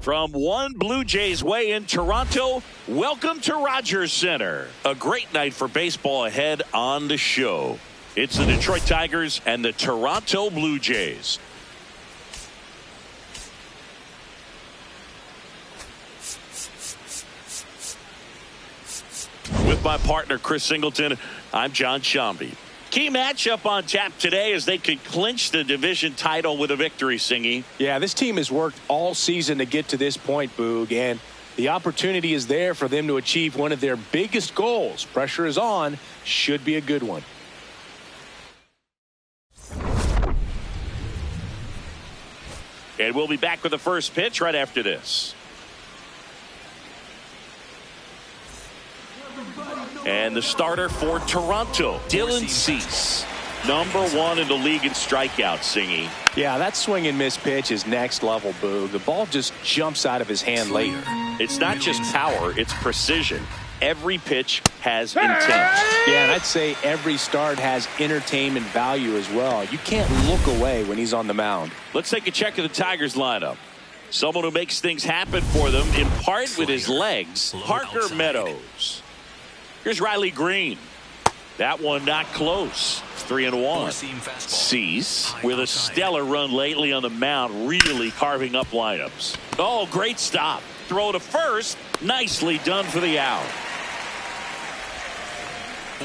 From one Blue Jays way in Toronto, welcome to Rogers Center. A great night for baseball ahead on the show. It's the Detroit Tigers and the Toronto Blue Jays. With my partner Chris Singleton, I'm John Shambi. Key matchup on tap today as they could clinch the division title with a victory, Singy. Yeah, this team has worked all season to get to this point, Boog, and the opportunity is there for them to achieve one of their biggest goals. Pressure is on. Should be a good one. And we'll be back with the first pitch right after this. And the starter for Toronto, Dylan Cease. #1 in the league in strikeouts, Singy. Yeah, that swing and miss pitch is next level, Boog. The ball just jumps out of his hand later. It's not just power, it's precision. Every pitch has intent. Yeah, and I'd say every start has entertainment value as well. You can't look away when he's on the mound. Let's take a check of the Tigers lineup. Someone who makes things happen for them, in part with his legs, Parker Meadows. Here's Riley Green. That one not close. 3-1. Cease with a stellar run lately on the mound, really carving up lineups. Oh, great stop. Throw to first. Nicely done for the out.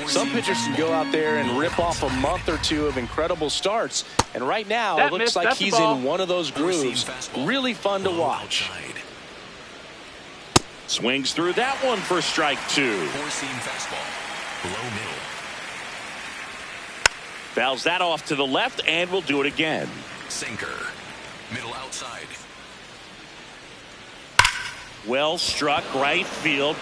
Some pitchers can go out there and rip off a month or two of incredible starts. And right now, it looks like he's in one of those grooves. Really fun to watch. Swings through that one for strike 2. Four-seam fastball. Below middle. Fouls that off to the left, and we'll do it again. Sinker. Middle outside. Well struck right field.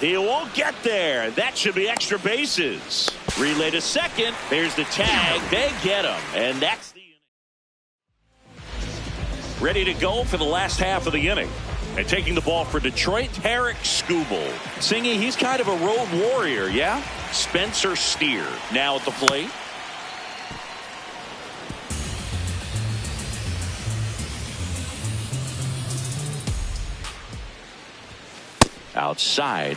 He won't get there. That should be extra bases. Relay to second. There's the tag. They get him. And that's the inning. Ready to go for the last half of the inning. And taking the ball for Detroit, Tarek Skubal. Singy, he's kind of a road warrior, yeah? Spencer Steer now at the plate. Outside.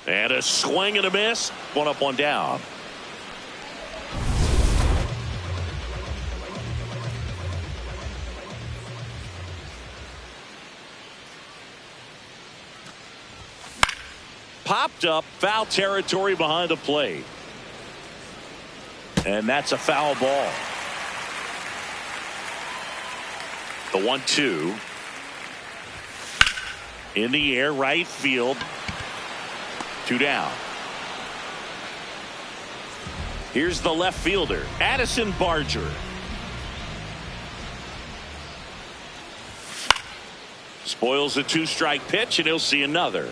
And a swing and a miss. One up, one down. Popped up, foul territory behind the plate. And that's a foul ball. The 1-2. In the air, right field. 2 down. Here's the left fielder, Addison Barger. Spoils a 2-strike pitch, and he'll see another.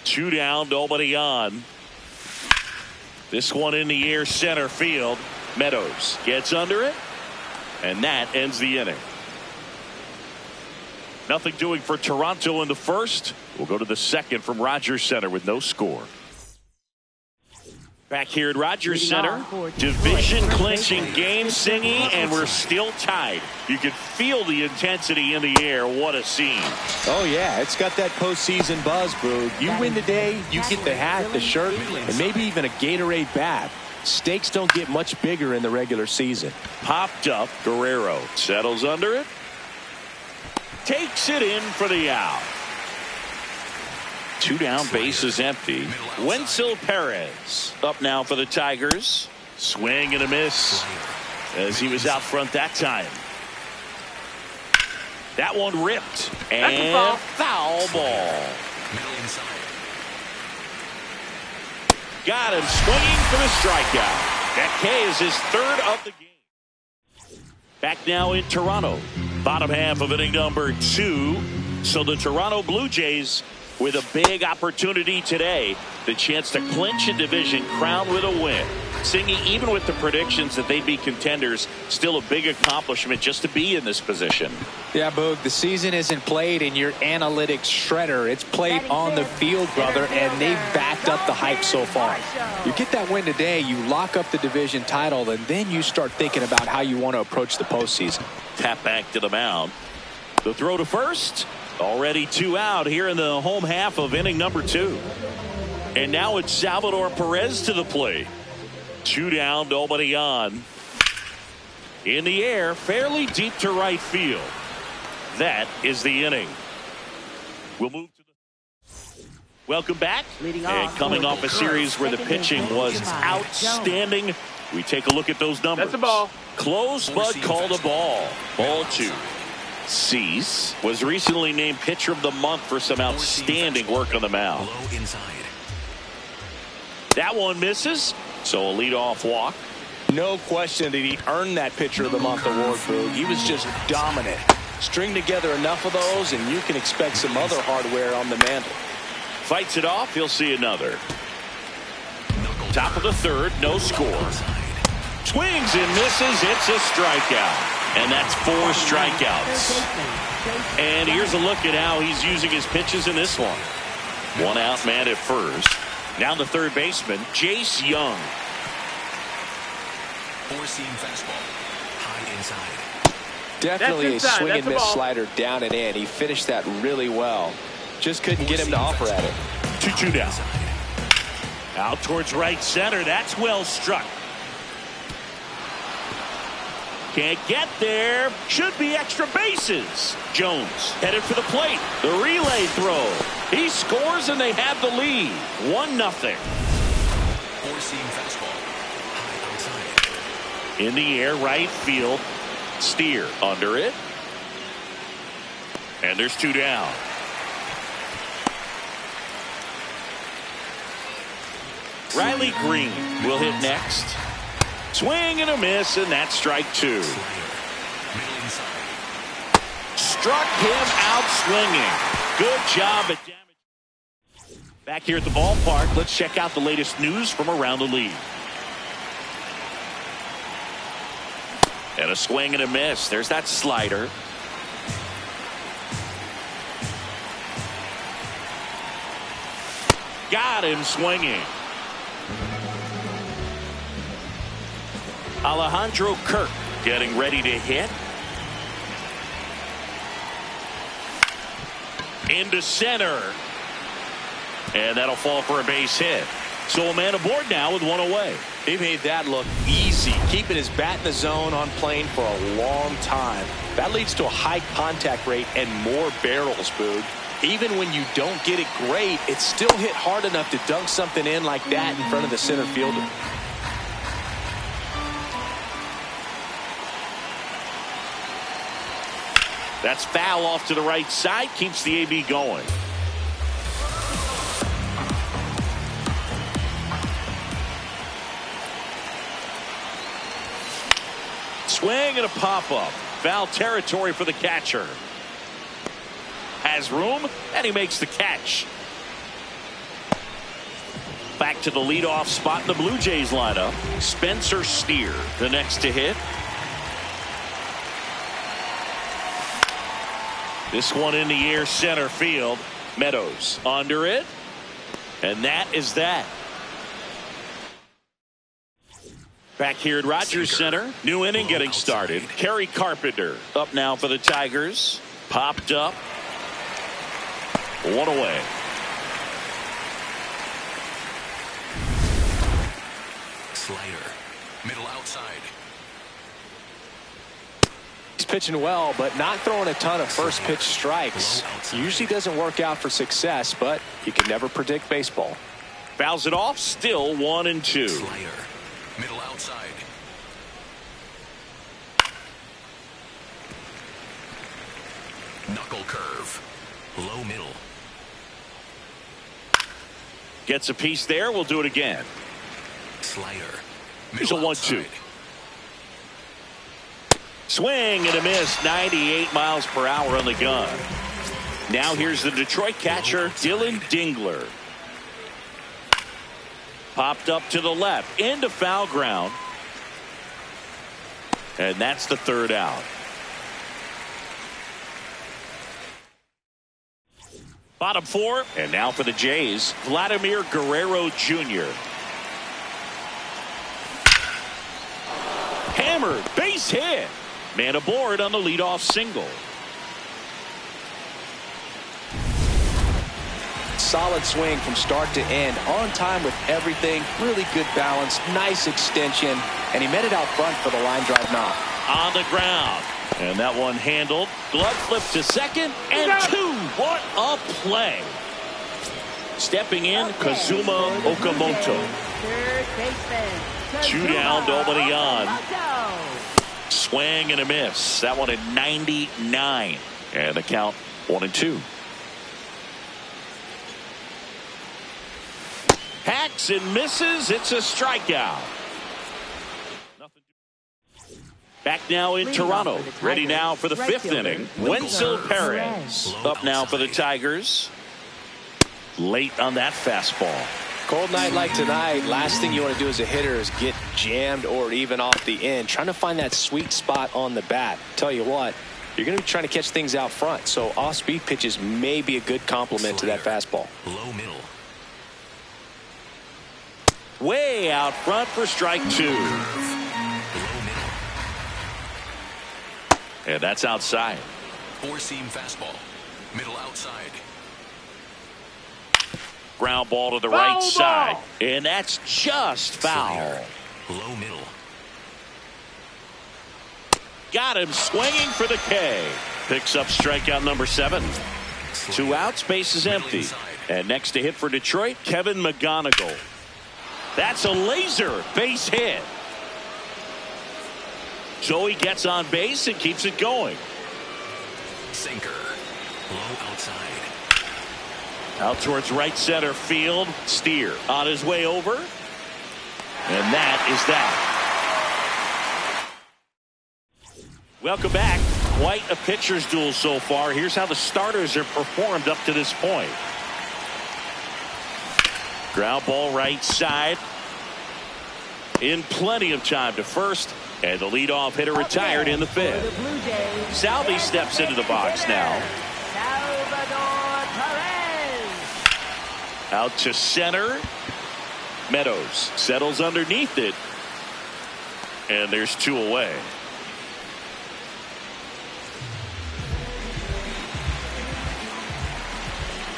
Two down, nobody on. This one in the air, center field. Meadows gets under it, and that ends the inning. Nothing doing for Toronto in the first. We'll go to the second from Rogers Center with no score. Back here at Rogers Center, division clinching game, Singy, and we're still tied. You can feel the intensity in the air. What a scene. Oh yeah, it's got that postseason buzz, Boog. You win today, you get the hat, the shirt, and maybe even a Gatorade bat. Stakes don't get much bigger in the regular season. Popped up, Guerrero settles under it. Takes it in for the out. 2 down, bases empty. Wenzel Perez up now for the Tigers. Swing and a miss as he was out front that time. That one ripped, and foul ball. Got him swinging for the strikeout. That K is his 3rd of the game. Back now in Toronto. Bottom half of inning number 2. So the Toronto Blue Jays with a big opportunity today, the chance to clinch a division crown with a win. Singing, even with the predictions that they'd be contenders, still a big accomplishment just to be in this position. Yeah, Boog, the season isn't played in your analytics shredder. It's played on the field, brother, and they've backed up the hype so far. You get that win today, you lock up the division title, and then you start thinking about how you want to approach the postseason. Tap back to the mound. The throw to first. Already 2 out here in the home half of inning number 2. And now it's Salvador Perez to the plate. 2 down, nobody on. In the air, fairly deep to right field. That is the inning. We'll move to the... Welcome back. And coming off a series where the pitching was outstanding, we take a look at those numbers. That's a ball. Close, but called a ball. Ball 2. Cease was recently named pitcher of the month for some outstanding work on the mound. That one misses, so a leadoff walk. No question that he earned that pitcher of the month award, Boog. He was just dominant. String together enough of those and you can expect some other hardware on the mantle. Fights it off, he'll see another. Top of the third, no score. Swings and misses, it's a strikeout. And that's 4 strikeouts. And here's a look at how he's using his pitches in this one. 1 out, man at first. Now the third baseman, Jace Young. 4-seam fastball. High inside. Definitely a swing and miss slider down and in. He finished that really well. Just couldn't get him to offer at it. 2-2 down. Out towards right center. That's well struck. Can't get there. Should be extra bases. Jones headed for the plate. The relay throw. He scores and they have the lead. 1-0. 4-seam fastball. High outside. In the air, right field. Steer under it. And there's 2 down. Riley Green will hit next. Swing and a miss, and that's strike 2. Struck him out swinging. Good job at damage. Back here at the ballpark, let's check out the latest news from around the league. And a swing and a miss. There's that slider. Got him swinging. Alejandro Kirk getting ready to hit. Into center. And that'll fall for a base hit. So a man aboard now with 1 away. He made that look easy, keeping his bat in the zone on plane for a long time. That leads to a high contact rate and more barrels, Boog. Even when you don't get it great, it's still hit hard enough to dunk something in like that in front of the center fielder. That's foul off to the right side. Keeps the AB going. Swing and a pop-up. Foul territory for the catcher. Has room, and he makes the catch. Back to the leadoff spot in the Blue Jays lineup. Spencer Steer, the next to hit. This one in the air, center field. Meadows under it. And that is that. Back here at Rogers Center. New inning getting started. Kerry Carpenter up now for the Tigers. Popped up. 1 away. Slider. Middle outside. He's pitching well, but not throwing a ton of first pitch strikes. Usually doesn't work out for success, but you can never predict baseball. Fouls it off. Still 1-2. Slider. Middle outside. Knuckle curve. Low middle. Gets a piece there. We'll do it again. Slider. Here's a 1-2. Swing and a miss. 98 miles per hour on the gun. Now here's the Detroit catcher, Dylan Dingler. Popped up to the left, into foul ground. And that's the third out. Bottom four, and now for the Jays, Vladimir Guerrero Jr. Hammered, base hit. Man aboard on the leadoff single. Solid swing from start to end, on time with everything, really good balance, nice extension, and he met it out front for the line drive knock. On the ground, and that one handled. Glove flip to second, and two. What a play. Stepping in, Kazuma Okamoto. Third baseman. Two down, nobody on. Swing and a miss. That one at 99. And the count 1-2. Hacks and misses. It's a strikeout. Back now in Toronto. Ready now for the fifth inning. Wenzel Perez up now for the Tigers. Late on that fastball. Cold night like tonight, last thing you want to do as a hitter is get jammed or even off the end. Trying to find that sweet spot on the bat. Tell you what, you're going to be trying to catch things out front. So off-speed pitches may be a good complement to that fastball. Low middle. Way out front for strike two. Low middle. And that's outside. Four-seam fastball. Middle outside. Ground ball to the right side. And that's just foul. Low middle. Got him swinging for the K. Picks up strikeout number 7. 2 outs, base is empty. And next to hit for Detroit, Kevin McGonigal. That's a laser base hit. So he gets on base and keeps it going. Sinker. Low outside. Out towards right center field. Steer on his way over. And that is that. Welcome back. Quite a pitcher's duel so far. Here's how the starters have performed up to this point. Ground ball right side. In plenty of time to first. And the leadoff hitter retired in the fifth. Salvi steps into the box now. Out to center. Meadows settles underneath it. And there's 2 away.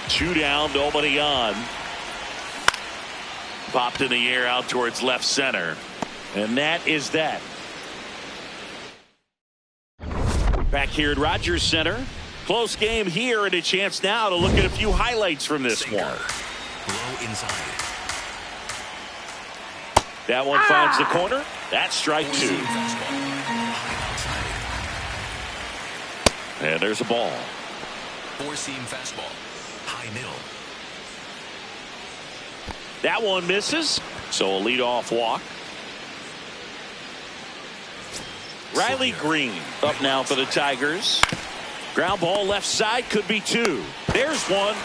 Two down, nobody on. Popped in the air out towards left center. And that is that. Back here at Rogers Center. Close game here, and a chance now to look at a few highlights from this Sinker. one. Low inside. That one finds the corner. That's strike 2. Four-seam fastball. High outside. And there's a ball. Four-seam fastball. High middle. That one misses. So a leadoff walk. Riley Green up now for the Tigers. Ground ball left side, could be 2. There's one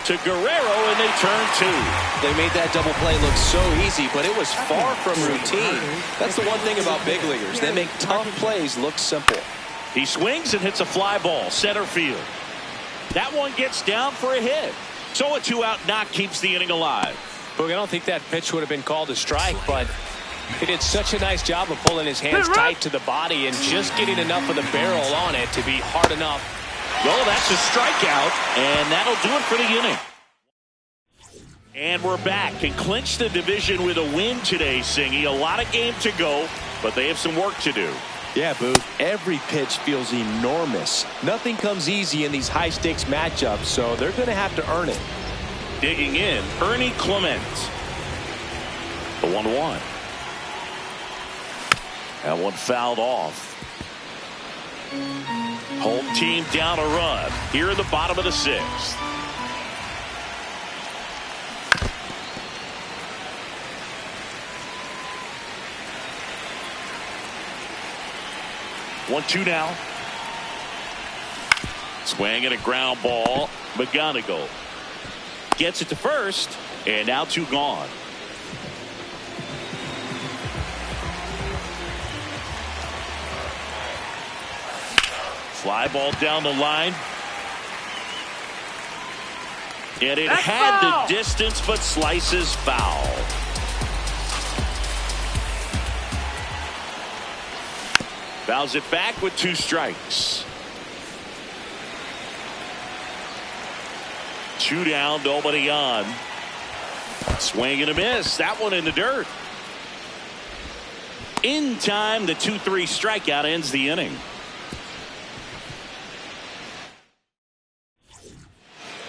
to Guerrero, and they turn 2. They made that double play look so easy, but it was far from routine. That's the one thing about big leaguers. They make tough plays look simple. He swings and hits a fly ball center field. That one gets down for a hit. So a 2-out knock keeps the inning alive. Boog, I don't think that pitch would have been called a strike, but he did such a nice job of pulling his hands tight to the body and just getting enough of the barrel on it to be hard enough. Well, that's a strikeout, and that'll do it for the inning. And we're back and clinch the division with a win today, Singy. A lot of game to go, but they have some work to do. Yeah, Boog. Every pitch feels enormous. Nothing comes easy in these high-stakes matchups, so they're going to have to earn it. Digging in, Ernie Clement. The 1-1. That one fouled off. Home team down a run here in the bottom of the 6th. One, 2 now. Swing and a ground ball. McGonigal gets it to first, and now 2 gone. Fly ball down the line. And it had the distance, but slices foul. Fouls it back with 2 strikes. 2 down, nobody on. Swing and a miss. That one in the dirt. In time, the 2-3 strikeout ends the inning.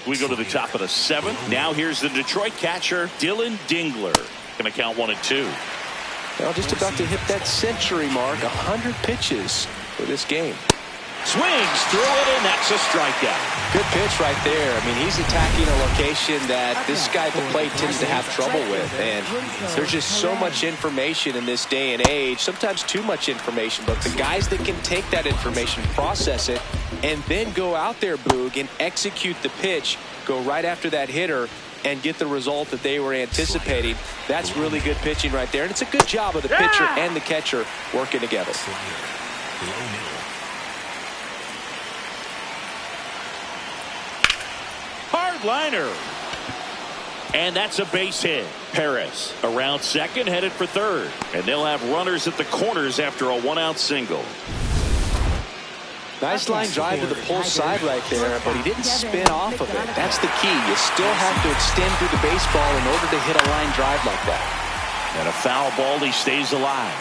We go to the top of the 7th. Now here's the Detroit catcher, Dylan Dingler. Going to count 1 and 2. Well, just about to hit that century mark. 100 pitches for this game. Swings through it, and that's a strikeout. Good pitch right there. I mean, he's attacking a location that this guy at the plate tends to have trouble with. And there's just so much information in this day and age, sometimes too much information. But the guys that can take that information, process it, and then go out there, Boog, and execute the pitch, go right after that hitter, and get the result that they were anticipating. That's really good pitching right there. And it's a good job of the pitcher and the catcher working together. Hard liner. And that's a base hit. Perez around second, headed for third. And they'll have runners at the corners after a 1-out single. Nice line drive to the pull side right there, but he didn't spin off of it. That's the key. You still have to extend through the baseball in order to hit a line drive like that. And a foul ball, he stays alive.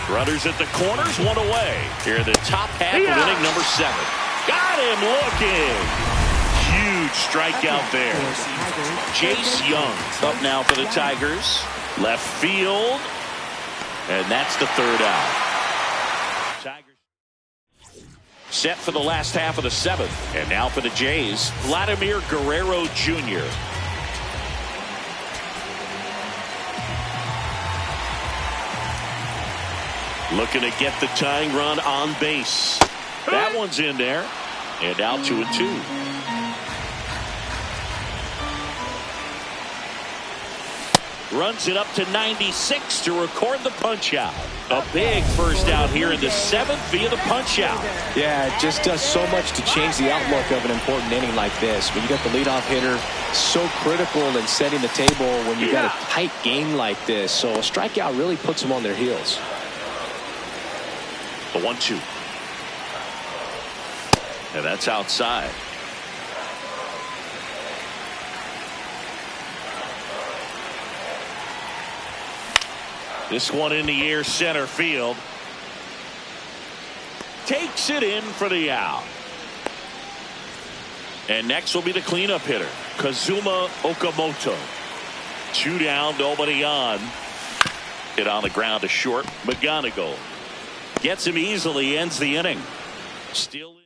Runners at the corners, 1 away. Here in the top half of inning number 7. Got him looking. Huge strikeout there. Chase Young up now for the Tigers. Left field. And that's the 3rd out. Tigers set for the last half of the 7th. And now for the Jays, Vladimir Guerrero Jr. Looking to get the tying run on base. That one's in there. And now 2 and 2. Runs it up to 96 to record the punch out. A big first out here in the 7th via the punch out. Yeah, it just does so much to change the outlook of an important inning like this. When you got the leadoff hitter, so critical in setting the table when you got a tight game like this. So a strikeout really puts them on their heels. The 1-2. And that's outside. This one in the air, center field. Takes it in for the out. And next will be the cleanup hitter, Kazuma Okamoto. 2 down, nobody on. Hit on the ground to short. McGonigal gets him easily, ends the inning. Still in.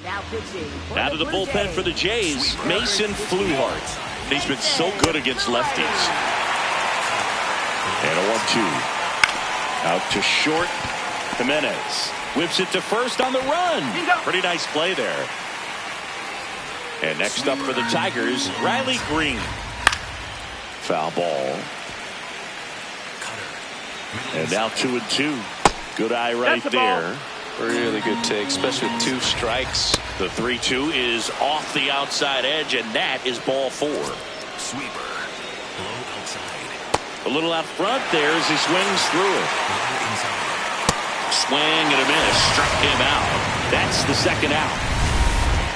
Now pitching. Out of the bullpen for the Jays, Mason Fluhart. He's been so good against lefties. And a 1-2. Out to short. Jimenez whips it to first on the run. Pretty nice play there. And next up for the Tigers, Riley Green. Foul ball. And now 2 and 2. Good eye right there. Really good take, especially with 2 strikes. The 3-2 is off the outside edge, and that is ball 4. Sweeper. Low outside. A little out front there as he swings through it. Low inside. Swing and a miss. Struck him out. That's the 2nd out.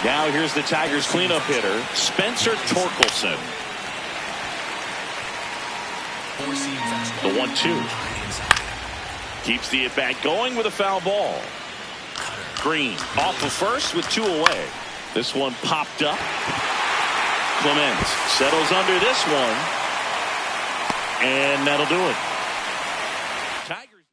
Now here's the Tigers cleanup hitter, Spencer Torkelson. The 1-2. Keeps the at-bat going with a foul ball. Green off of first with 2 away. This one popped up. Clement settles under this one. And that'll do it. Tigers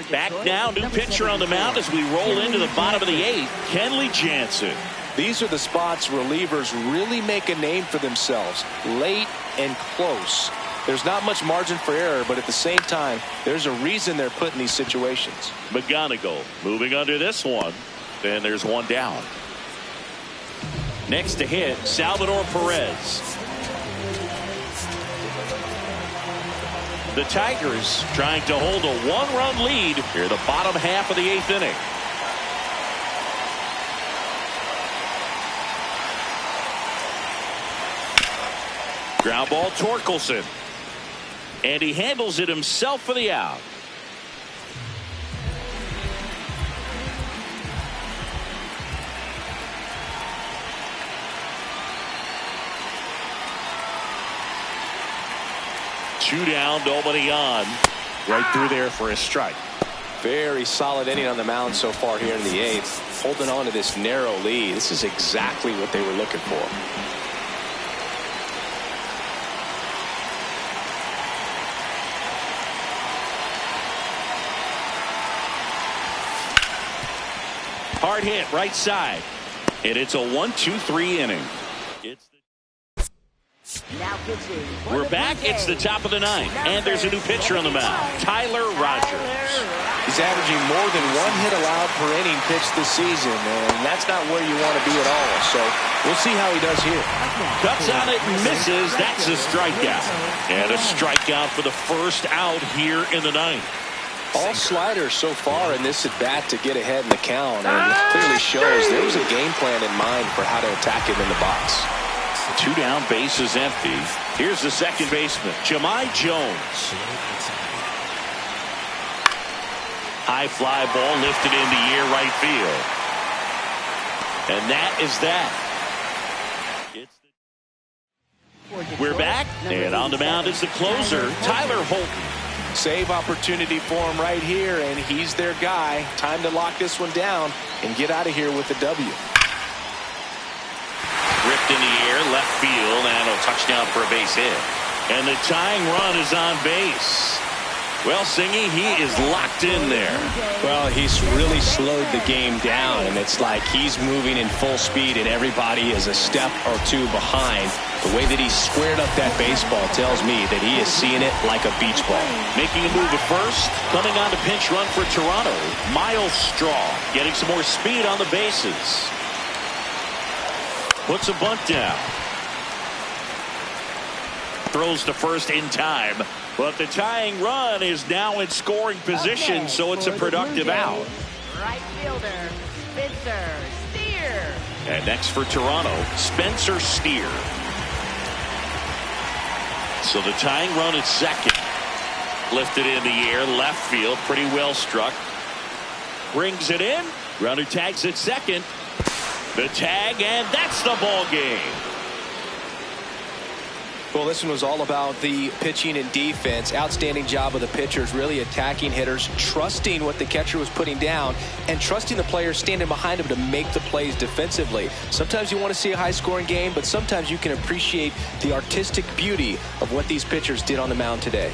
back now. New pitcher on the mound as we roll into the bottom of the 8th. Kenley Jansen. These are the spots relievers really make a name for themselves. Late and close. There's not much margin for error, but at the same time, there's a reason they're put in these situations. McGonigal moving under this one. And there's one down. Next to hit, Salvador Perez. The Tigers trying to hold a one-run lead here, the bottom half of the 8th inning. Ground ball, Torkelson. And he handles it himself for the out. Two down, nobody on. Right through there for a strike. Very solid inning on the mound so far here in the 8th. Holding on to this narrow lead. This is exactly what they were looking for. Hard hit, right side. And it's a 1-2-3 inning. Now pitching. We're back. It's the top of the 9th. And there's a new pitcher on the mound, Tyler Rogers. He's averaging more than 1 hit allowed per inning pitched this season, and that's not where you want to be at all. So we'll see how he does here. Cuts on it and misses. That's a strikeout. And a strikeout for the first out here in the 9th. All sliders so far in this at-bat to get ahead in the count, and it clearly shows there was a game plan in mind for how to attack him in the box. 2 down, base is empty. Here's the second baseman, Jahmai Jones. High fly ball lifted in the air, right field. And that is that. We're back, and on the mound is the closer, Tyler Holton. Save opportunity for him right here, and he's their guy. Time to lock this one down and get out of here with the W. Ripped in the air, left field, and a touchdown for a base hit. And the tying run is on base. Well, Singy, he is locked in there. Well, he's really slowed the game down, and it's like he's moving in full speed, and everybody is a step or two behind. The way that he squared up that baseball tells me that he is seeing it like a beach ball. Making a move at first, coming on to pinch run for Toronto, Miles Straw, getting some more speed on the bases. Puts a bunt down. Throws to first in time. But the tying run is now in scoring position, so it's a productive out. Right fielder, Spencer Steer. And next for Toronto, Spencer Steer. So the tying run at second. Lifted in the air, left field, pretty well struck. Brings it in. Runner tags at second. The tag, and that's the ball game. Well, this one was all about the pitching and defense. Outstanding job of the pitchers, really attacking hitters, trusting what the catcher was putting down, and trusting the players standing behind him to make the plays defensively. Sometimes you want to see a high-scoring game, but sometimes you can appreciate the artistic beauty of what these pitchers did on the mound today.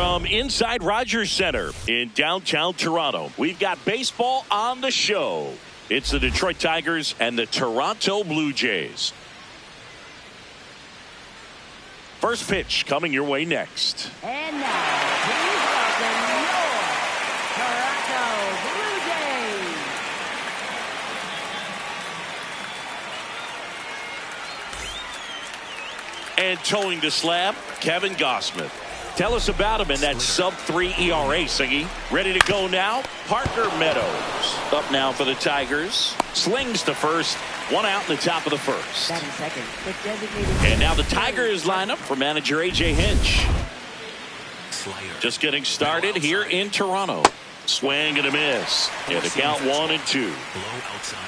From inside Rogers Center in downtown Toronto, we've got baseball on the show. It's the Detroit Tigers and the Toronto Blue Jays. First pitch coming your way next. And now, please welcome your Toronto Blue Jays. And towing the slab, Kevin Gossman. Tell us about him in that sub-3 ERA, Siggy. Ready to go now? Parker Meadows. Up now for the Tigers. Slings to first. One out in the top of the first. Batting second, the designated. And now the Tigers line up for manager A.J. Hinch. Slider. Just getting started here in Toronto. Swing and a miss. And the count 1-2. Low outside.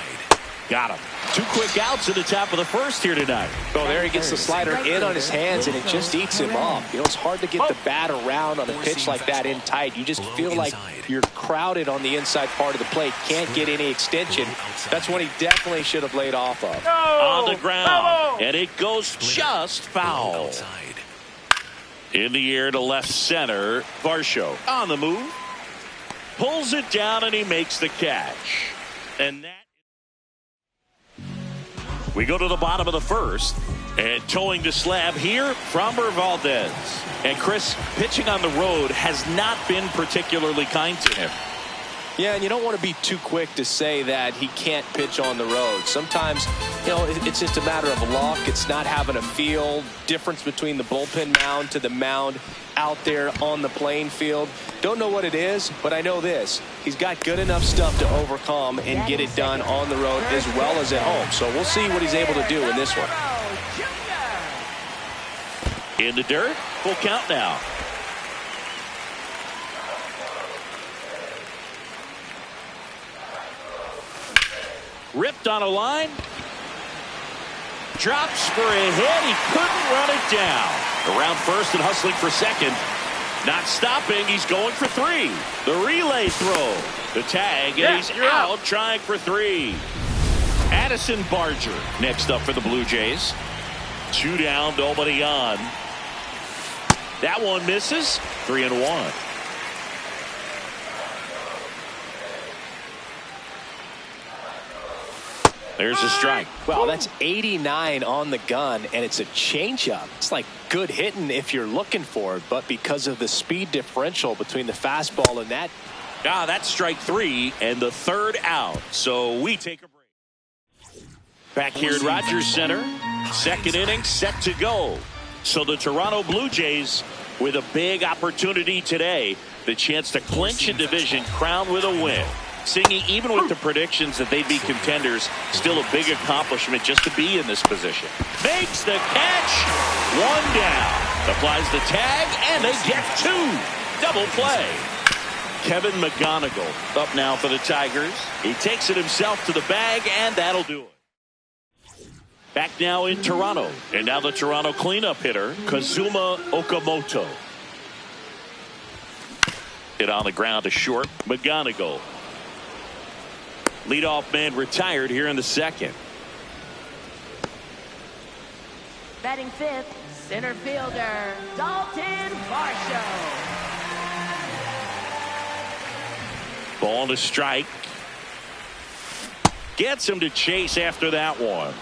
Got him. 2 quick outs in the top of the first here tonight. Oh, there he gets the slider in on his hands, and it just eats him up. You know, it's hard to get the bat around on a pitch like that in tight. You just feel like you're crowded on the inside part of the plate. Can't get any extension. That's when he definitely should have laid off of. On the ground. And it goes just foul. Outside. In the air to left center. Varsho on the move. Pulls it down, and he makes the catch. And that. We go to the bottom of the first, and towing the slab here, Framber Valdez. And Chris, pitching on the road has not been particularly kind to him. Yeah, and you don't want to be too quick to say that he can't pitch on the road. Sometimes, you know, it's just a matter of luck. It's not having a feel. Difference between the bullpen mound to the mound out there on the playing field. Don't know what it is, but I know this. He's got good enough stuff to overcome and get it done on the road as well as at home. So we'll see what he's able to do in this one. In the dirt, full count now. Ripped on a line. Drops for a hit. He couldn't run it down. Around first and hustling for second. Not stopping. He's going for 3. The relay throw. The tag. And he's out trying for 3. Addison Barger next up for the Blue Jays. 2 down. Nobody on. That one misses. 3-1. There's a strike. Wow, that's 89 on the gun, and it's a changeup. It's like good hitting if you're looking for it, but because of the speed differential between the fastball and that. That's strike 3 and the 3rd out. So we take a break. Back here at Rogers Center, 2nd inning set to go. So the Toronto Blue Jays with a big opportunity today, the chance to clinch a division, crowned with a win. Singing, even with the predictions that they'd be contenders, still a big accomplishment just to be in this position. Makes the catch. 1 down. Applies the tag, and they get 2. Double play. Kevin McGonigal up now for the Tigers. He takes it himself to the bag, and that'll do it. Back now in Toronto. And now the Toronto cleanup hitter, Kazuma Okamoto. Hit on the ground to short. McGonigal. Leadoff man retired here in the 2nd. Batting 5th, center fielder, Dalton Varsho. Ball to strike. Gets him to chase after that one.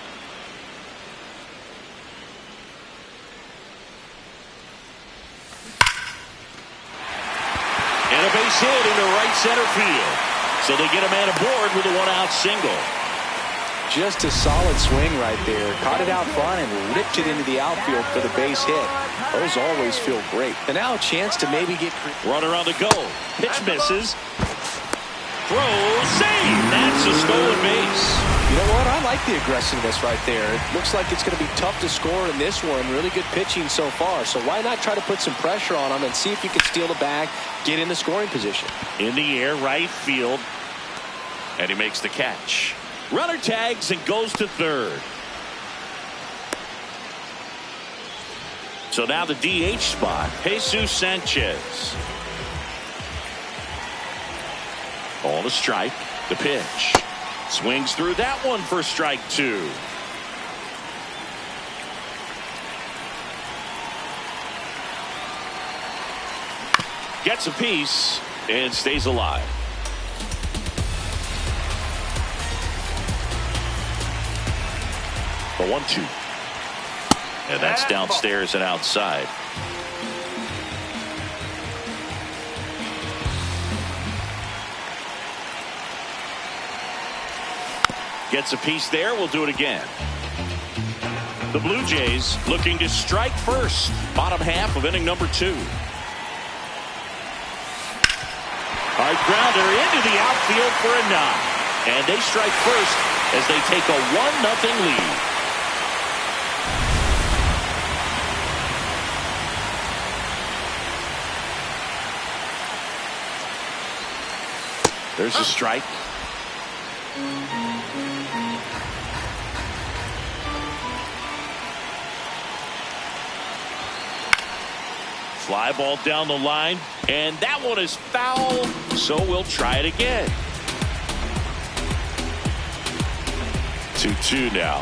And a base hit into right center field. So they get a man aboard with a 1-out single. Just a solid swing right there. Caught it out front and ripped it into the outfield for the base hit. Those always feel great. And now a chance to maybe get... Runner on the go. Pitch misses. Throw, save. That's a stolen base. You know what? I like the aggressiveness right there. It looks like it's going to be tough to score in this one. Really good pitching so far. So why not try to put some pressure on him and see if you can steal the bag, get in the scoring position. In the air, right field. And he makes the catch. Runner tags and goes to 3rd. So now the DH spot, Jesus Sanchez. Ball to strike. The pitch. Swings through that one for strike 2. Gets a piece and stays alive. The 1-2. And that's downstairs and outside. Gets a piece there. We'll do it again. The Blue Jays looking to strike first. Bottom half of inning number 2. Hard grounder into the outfield for a knock. And they strike first as they take a 1-0 lead. There's a strike. Fly ball down the line, and that one is foul, so we'll try it again. 2-2 now.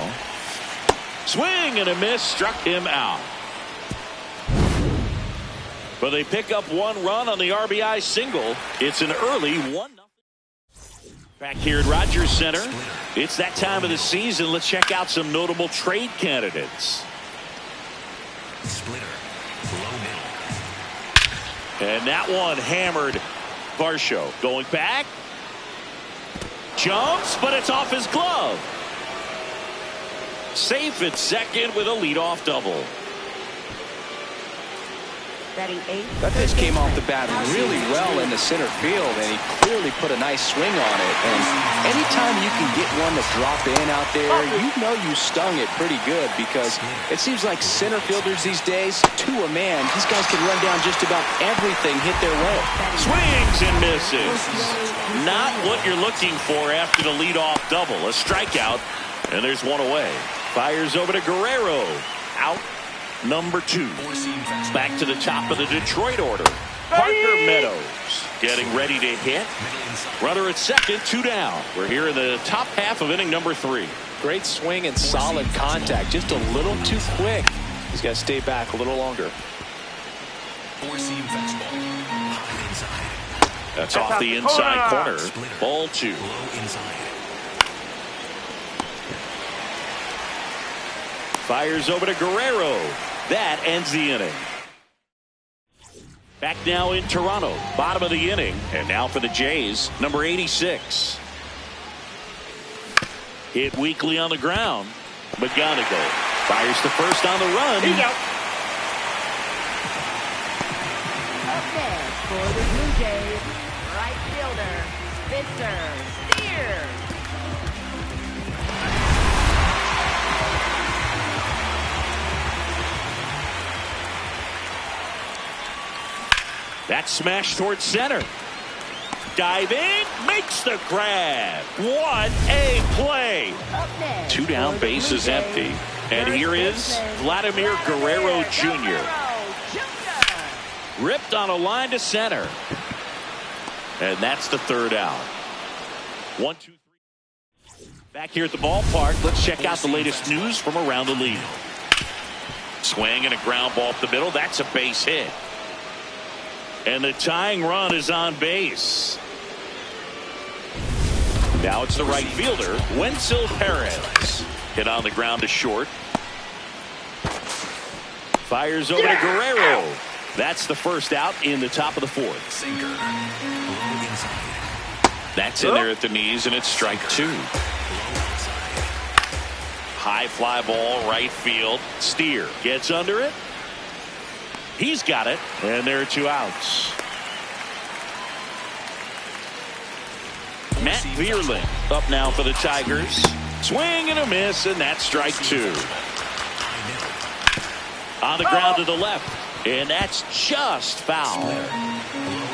Swing and a miss, struck him out. But they pick up 1 run on the RBI single. It's an early 1-0. Back here at Rogers Center, it's that time of the season. Let's check out some notable trade candidates. Splitter. Low middle. And that one hammered. Varsho going back. Jumps, but it's off his glove. Safe at second with a leadoff double. That pitch came off the bat really well in the center field, and he clearly put a nice swing on it. And anytime you can get one to drop in out there, you know you stung it pretty good, because it seems like center fielders these days, to a man, these guys can run down just about everything hit their way. Swings and misses. Not what you're looking for after the leadoff double. A strikeout, and there's one away. Fires over to Guerrero. Out. Number 2. Back to the top of the Detroit order. Parker Meadows getting ready to hit. Runner at second, 2 down. We're here in the top half of inning number 3. Great swing and solid contact. Just a little too quick. He's got to stay back a little longer. Four-seam fastball. High inside. That's off the inside corner. Ball 2. Low inside. Fires over to Guerrero. That ends the inning. Back now in Toronto, bottom of the inning. And now for the Jays, number 86. Hit weakly on the ground. McGonigal fires to first on the run. He's out. Up next for the Blue Jays, right fielder, Spencer Steer. That smash towards center. Diving, makes the grab. What a play. Up next, 2 down, for the base Blue is Jays, empty. And here is first baseman, Vladimir Guerrero Jr. Jr. Ripped on a line to center. And that's the 3rd out. 1, 2, 3. Back here at the ballpark, let's check out the latest news from around the league. Swing and a ground ball up the middle. That's a base hit. And the tying run is on base. Now it's the right fielder, Wenzel Perez. Hit on the ground to short. Fires over to Guerrero. That's the first out in the top of the 4th. Sinker. Low inside. That's in there at the knees, and it's strike 2. Low inside. High fly ball, right field. Steer gets under it. He's got it, and there are 2 outs. Matt Vierling up now for the Tigers. Swing and a miss, and that's strike 2. On the ground to the left, and that's just foul. Low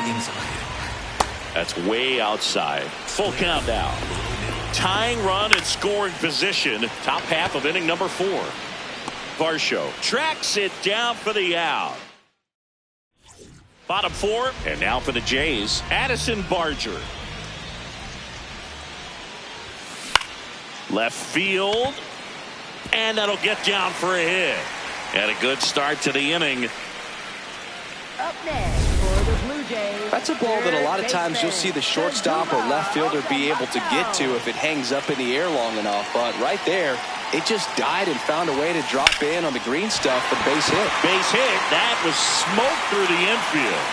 inside. That's way outside. Full count now. Tying run and scoring position. Top half of inning number 4. Varsho tracks it down for the out. Bottom 4, and now for the Jays, Addison Barger. Left field, and that'll get down for a hit. And a good start to the inning. Up next for the Blue Jays. That's a ball that a lot of times you'll see the shortstop or left fielder be able to get to if it hangs up in the air long enough. But right there, it just died and found a way to drop in on the green stuff for the base hit. Base hit. That was smoke through the infield.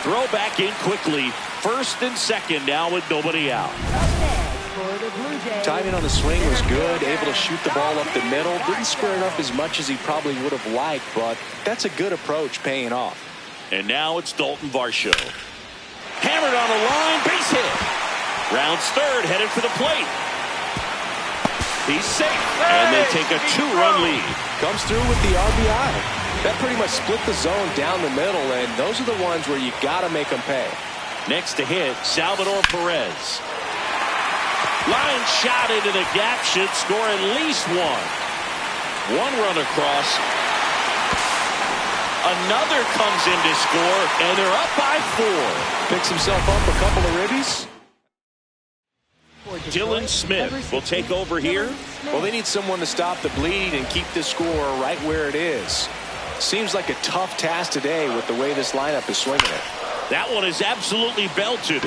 Throw back in quickly. First and second now with nobody out. Timing on the swing was good, able to shoot the ball up the middle. Didn't square it up as much as he probably would have liked, but that's a good approach paying off. And now it's Dalton Varsho. Hammered on the line, base hit. Rounds third, headed for the plate. He's safe, and they take a 2-run lead. Comes through with the RBI. That pretty much split the zone down the middle, and those are the ones where you got to make them pay. Next to hit, Salvador Perez. Line shot into the gap, should score at least one. One run across. Another comes in to score, and they're up by 4. Picks himself up a couple of ribbies. Dylan Smith will take over here. Well, they need someone to stop the bleed and keep the score right where it is. Seems like a tough task today with the way this lineup is swinging it. That one is absolutely belted.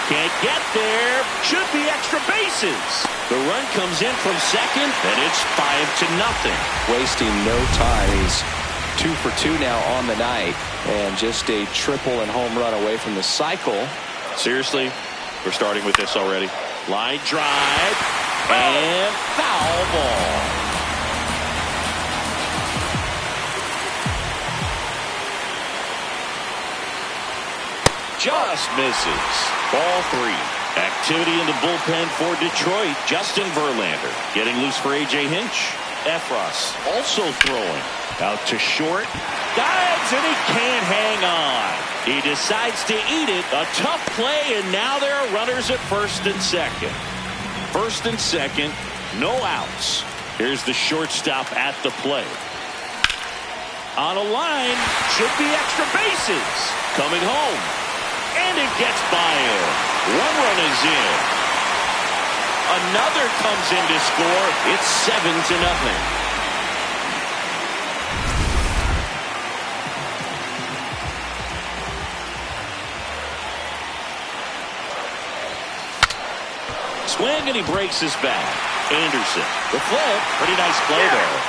Can't get there. Should be extra bases. The run comes in from second, and it's 5-0. Wasting no time. He's 2 for 2 now on the night, and just a triple and home run away from the cycle. Seriously, we're starting with this already. Line drive and foul ball. Just misses. Ball 3. Activity in the bullpen for Detroit. Justin Verlander getting loose for A.J. Hinch. Efros also throwing. Out to short. Dives, and he can't hang on. He decides to eat it. A tough play, and now there are runners at first and second. First and second, no outs. Here's the shortstop at the plate. On a line, should be extra bases. Coming home. And it gets by him. One run is in. Another comes in to score. It's 7-0. Swing, and he breaks his back. Anderson. The flip. Pretty nice play there.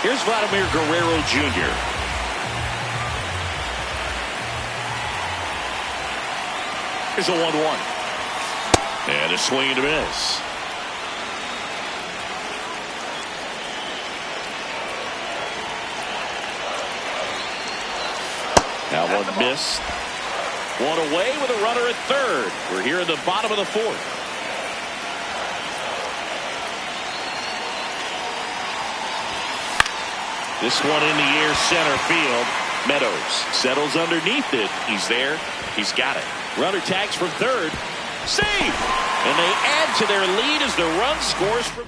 Here's Vladimir Guerrero Jr. Here's a 1-1. And a swing and a miss. That one missed. One away with a runner at third. We're here in the bottom of the 4th. This one in the air, center field. Meadows settles underneath it. He's there. He's got it. Runner tags from third. Save! And they add to their lead as the run scores from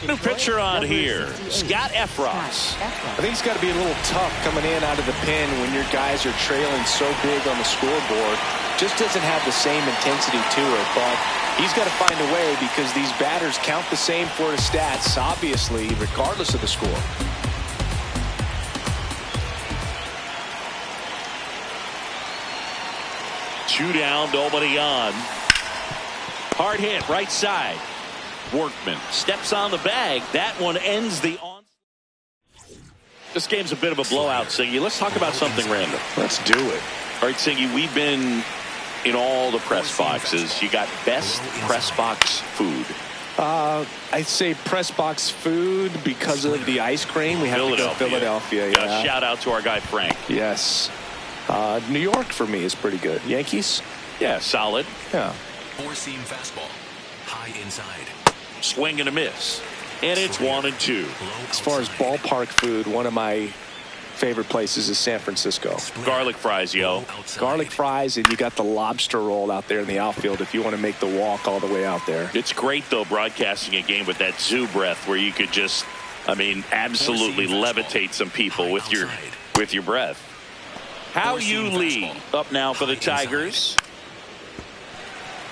new pitcher on here, Scott Efros. I think it's got to be a little tough coming in out of the pen when your guys are trailing so big on the scoreboard. Just doesn't have the same intensity to it, but he's got to find a way because these batters count the same for his stats, obviously, regardless of the score. Two down, nobody on. Hard hit, right side. Workman steps on the bag. That one ends the on. This game's a bit of a blowout, Singy. Let's talk about something random. Let's do it. All right, Singy, we've been in all the press boxes. You got best press box food. I'd say press box food because of the ice cream. We have to go Philadelphia. Yeah. Shout out to our guy Frank. Yes. New York for me is pretty good. Yankees? Yeah, solid. Yeah. Four-seam fastball. High inside. Swing and a miss. And it's 1-2. As far as ballpark food, one of my favorite places is San Francisco. Garlic fries, yo. Garlic fries, and you got the lobster roll out there in the outfield if you want to make the walk all the way out there. It's great, though, broadcasting a game with that zoo breath where you could just, I mean, absolutely levitate some people with your breath. How you lead up now for the Tigers.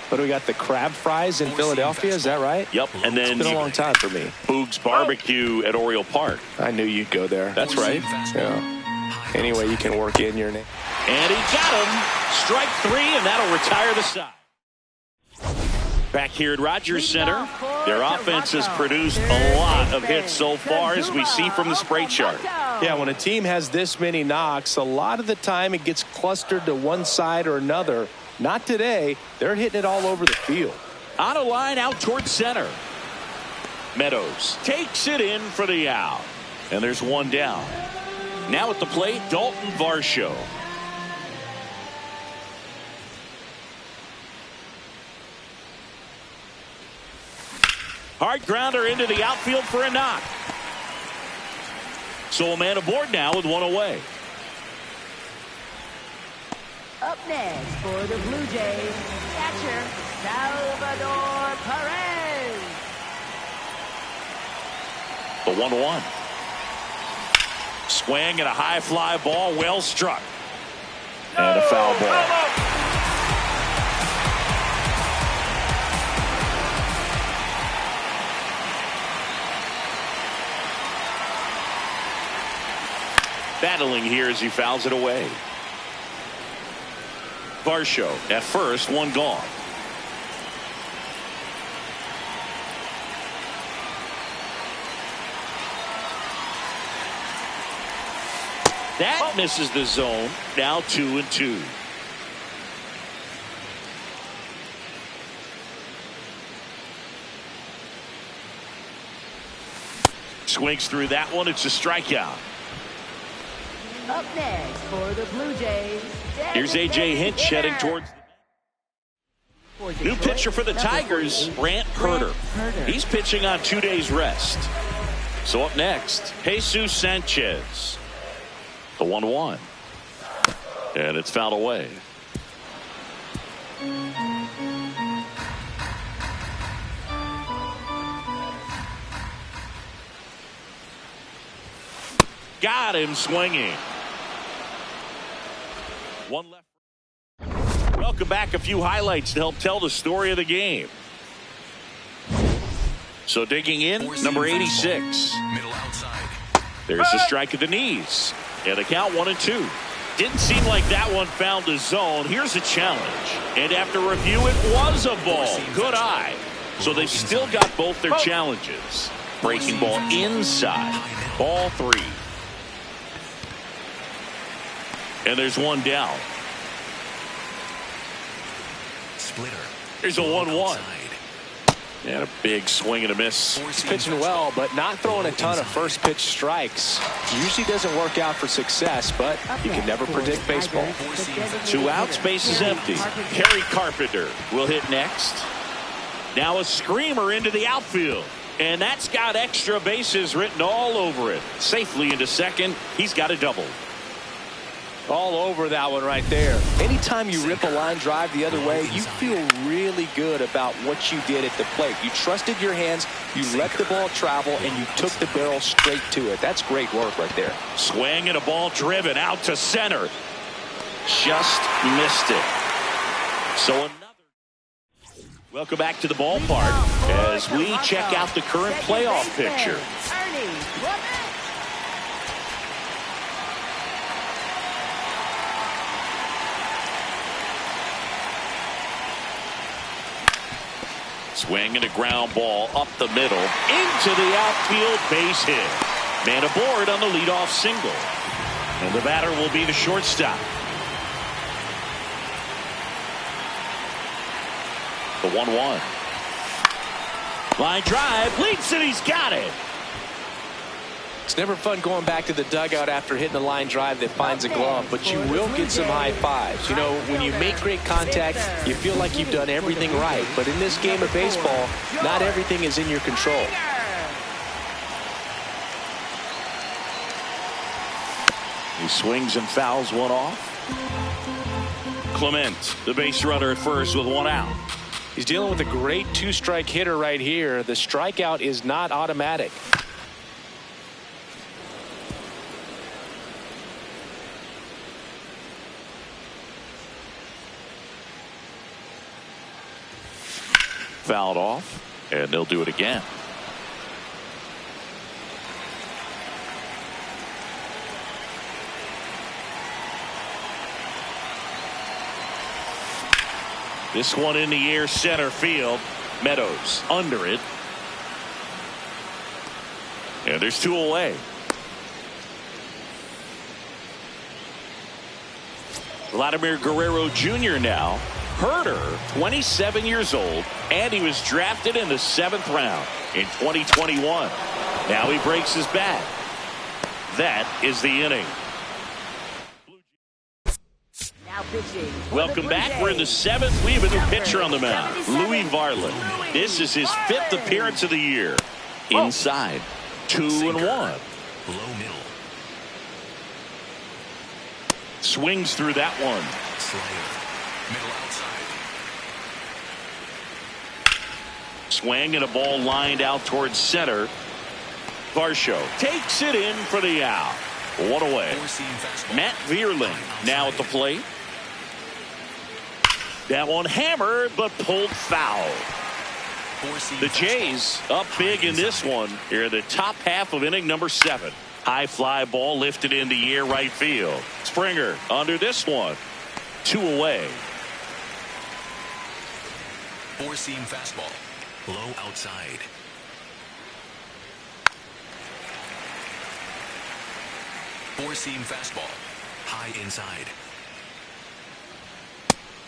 What do we got? The crab fries in Philadelphia? Is that right? Yep. And then It's been a long time for me. Boog's Barbecue at Oriole Park. I knew you'd go there. That's right. Yeah. Anyway, you can work in your name. And he got him. Strike 3, and that'll retire the side. Back here at Rogers Center, their offense has produced a lot of hits so far, as we see from the spray chart. Yeah, when a team has this many knocks, a lot of the time it gets clustered to one side or another. Not today. They're hitting it all over the field. On a line out towards center. Meadows takes it in for the out. And there's one down. Now at the plate, Dalton Varsho. Hard grounder into the outfield for a knock. So a man aboard now with one away. Up next for the Blue Jays, catcher Salvador Perez. The 1-1. Swing and a high fly ball, well struck. And a foul ball. Battling here as he fouls it away. Varsho at first, one gone. That misses the zone. Now 2-2. Swings through that one. It's a strikeout. Up next for the Blue Jays. Here's A.J. Hinch heading towards the new pitcher for the Tigers, Brant Herter. He's pitching on 2 days rest. So up next, Jesus Sanchez. The 1-1. And it's fouled away. Got him swinging. One left. Welcome back. A few highlights to help tell the story of the game. So digging in, number 86. Middle outside. There's a strike at the knees. And the count 1-2. Didn't seem like that one found the zone. Here's a challenge. And after review, it was a ball. Good eye. So they've still got both their challenges. Breaking ball inside. Ball 3. And there's one down. Splitter. There's a 1-1. And a big swing and a miss. He's pitching well, but not throwing a ton of first pitch strikes. Usually doesn't work out for success, but you can never predict baseball. 2 outs, base is empty. Harry Carpenter will hit next. Now a screamer into the outfield. And that's got extra bases written all over it. Safely into second. He's got a double. All over that one right there. Anytime you rip a line drive the other way, you feel really good about what you did at the plate. You trusted your hands, you let the ball travel, and you took the barrel straight to it. That's great work right there. Swing and a ball driven out to center. Just missed it. So another. Welcome back to the ballpark as we check out the current playoff picture. Swing and a ground ball up the middle into the outfield, base hit. Man aboard on the leadoff single. And the batter will be the shortstop. The 1-1. Line drive, leaps it, he's got it. It's never fun going back to the dugout after hitting a line drive that finds a glove, but you will get some high fives. You know, when you make great contact, you feel like you've done everything right. But in this game of baseball, not everything is in your control. He swings and fouls one off. Clement, the base runner at first with one out. He's dealing with a great two-strike hitter right here. The strikeout is not automatic. fouled off, and they'll do it again. This one in the air, center field. Meadows under it. And there's 2 away. Vladimir Guerrero Jr. now. Herder, 27 years old, and he was drafted in the 7th round in 2021. Now he breaks his bat. That is the inning. Now pitching. Welcome back. We're in the 7th. We have a new pitcher on the mound, Louis Varland. This is his 5th appearance of the year. Inside, 2-1. Low middle. Swings through that one. Slider. Middle outside. Swing and a ball lined out towards center. Varsho takes it in for the out. 1 away. Four-seam fastball. Matt Vierling now at the plate. That one hammered but pulled foul. Four-seam The fastball. Jays up big in this one here in the top half of inning number 7. High fly ball lifted in the air right field. Springer under this one. 2 away. Four-seam fastball. Low outside. Four-seam fastball. High inside.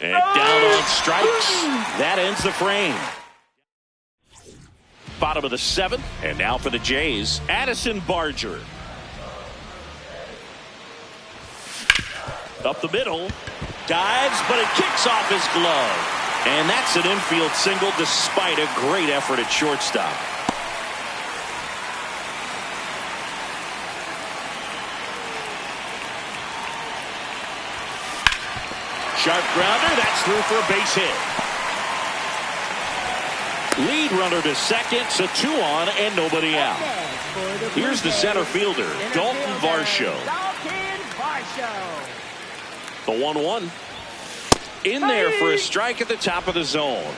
And down on strikes. That ends the frame. Bottom of the 7th. And now for the Jays, Addison Barger. Up the middle. Dives, but it kicks off his glove. And that's an infield single despite a great effort at shortstop. Sharp grounder. That's through for a base hit. Lead runner to second, so 2 on and nobody out. Here's the center fielder, Dalton Varsho. Dalton Varsho. The 1-1. In there for a strike at the top of the zone.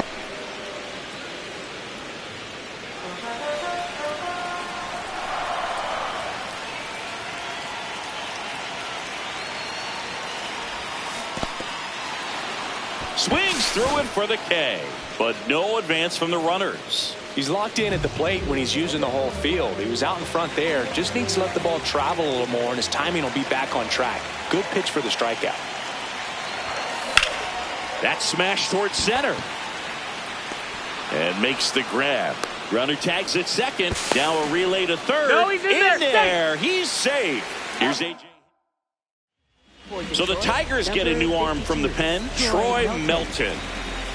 Swings through it for the K, but no advance from the runners. He's locked in at the plate when he's using the whole field. He was out in front there. Just needs to let the ball travel a little more, and his timing will be back on track. Good pitch for the strikeout. That smash towards center. And makes the grab. Runner tags at second. Now a relay to third. No, he's in there. He's safe. Here's AJ. So the Tigers get a new arm from the pen, Troy Melton.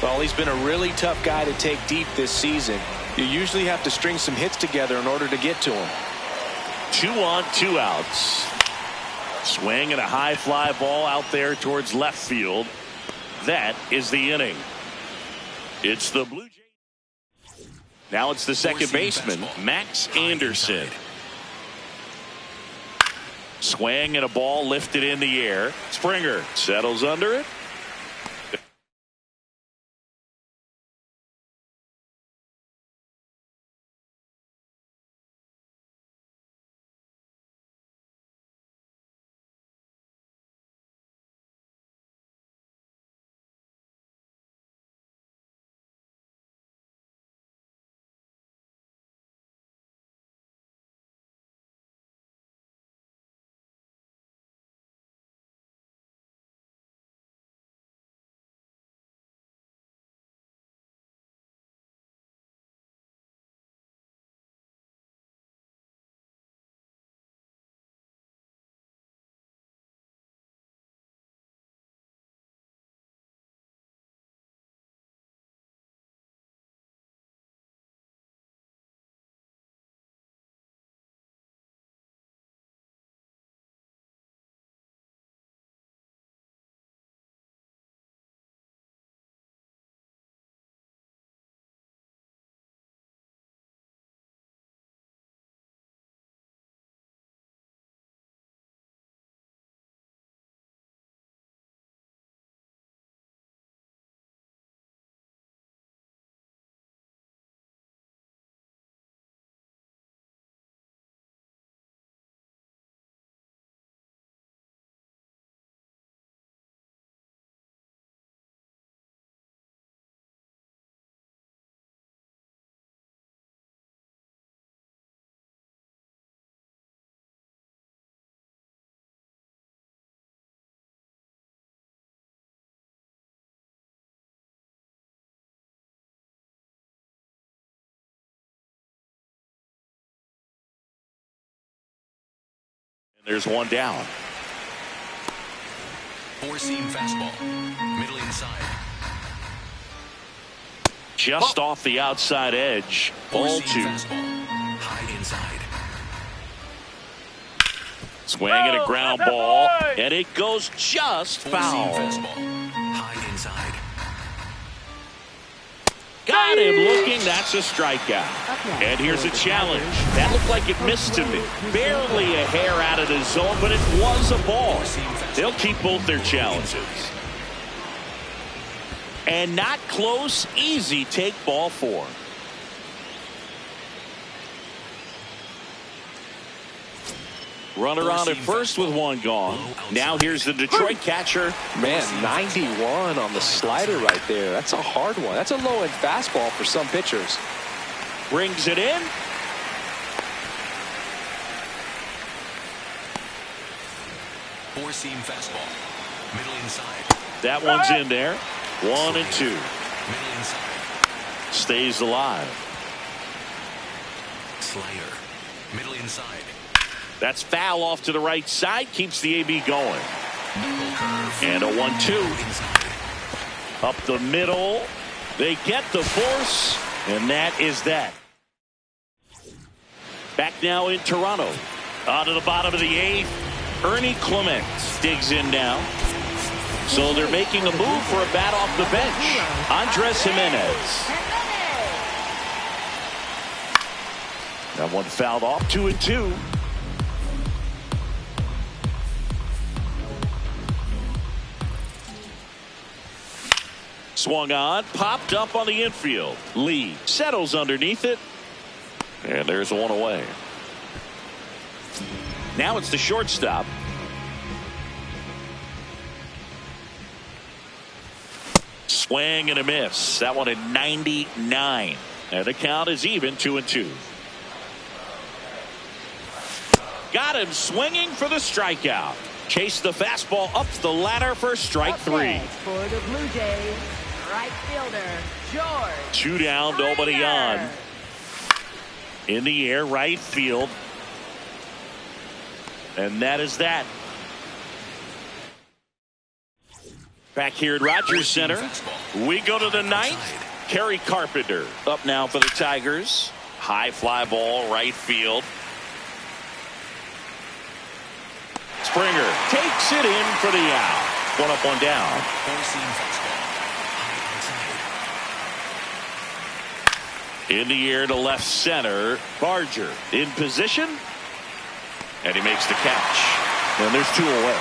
Well, he's been a really tough guy to take deep this season. You usually have to string some hits together in order to get to him. 2 on, 2 outs. Swing and a high fly ball out there towards left field. That is the inning. It's the Blue Jays. Now it's the second baseman, Max Anderson. Swing and a ball lifted in the air. Springer settles under it. There's one down. Four-seam fastball. Middle inside. Just off the outside edge. Ball Four-seam 2. fastball. High inside. Swinging a ground ball, and it goes just Four-seam foul. fastball. High inside. Got him looking. That's a strikeout. And here's a challenge. That looked like it missed to me. Barely a hair out of the zone, but it was a ball. They'll keep both their challenges. And not close. Easy take ball 4. Runner on at first with one gone. Now here's the Detroit catcher. Man, 91 on the slider right there. That's a hard one. That's a low-end fastball for some pitchers. Brings it in. Four-seam fastball. Middle inside. That one's in there. 1 and 2. Middle inside. Stays alive. Slider. Middle inside. That's foul off to the right side. Keeps the AB going. Knuckle curve. And a 1-2. Inside. Up the middle. They get the force. And that is that. Back now in Toronto. On to the bottom of the 8th. Ernie Clement digs in now. So they're making a move for a bat off the bench. Andres Jimenez. That one fouled off. 2 and 2. Swung on, popped up on the infield. Lee settles underneath it. And there's one away. Now it's the shortstop. Swing and a miss. That one at 99. And the count is even 2 and 2. Got him swinging for the strikeout. Chase the fastball up the ladder for strike 3. For the Blue Jays, right fielder, George. 2 down, nobody on. In the air, right field. And that is that. Back here at Rogers Center, we go to the 9th. Kerry Carpenter up now for the Tigers. High fly ball, right field. Springer takes it in for the out. 1 up, 1 down. Four-seam fastball. High inside. In the air to left center. Barger in position. And he makes the catch. And there's 2 away.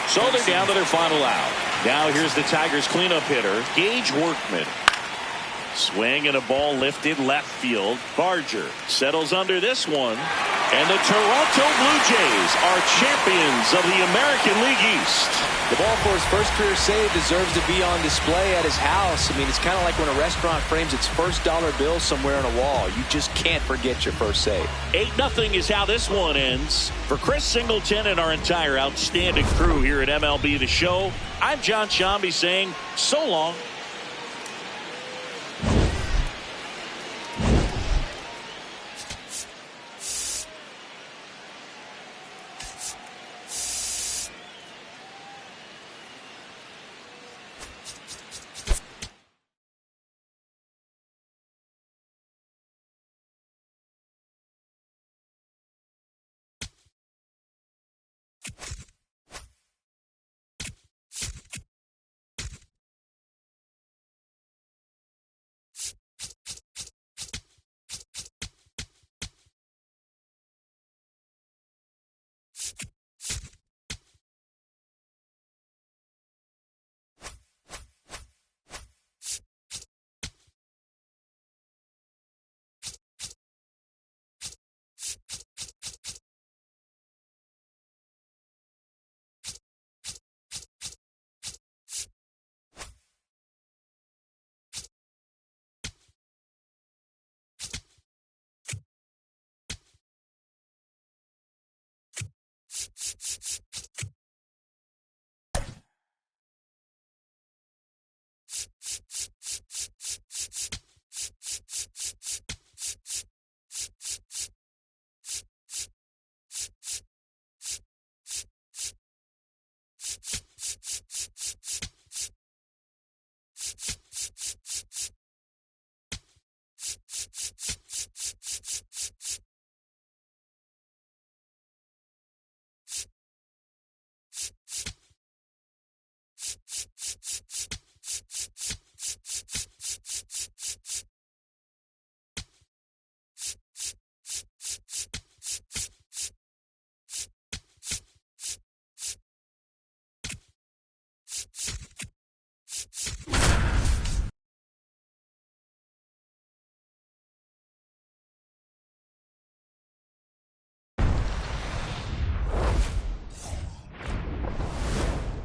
So they're down to their final out. Now here's the Tigers cleanup hitter, Gage Workman. Swing and a ball lifted left field. Barger settles under this one. And the Toronto Blue Jays are champions of the American League East. The ball for his first career save deserves to be on display at his house. I mean, it's kind of like when a restaurant frames its first dollar bill somewhere on a wall. You just can't forget your first save. 8-0 is how this one ends. For Chris Singleton and our entire outstanding crew here at MLB The Show, I'm John Shambi saying so long.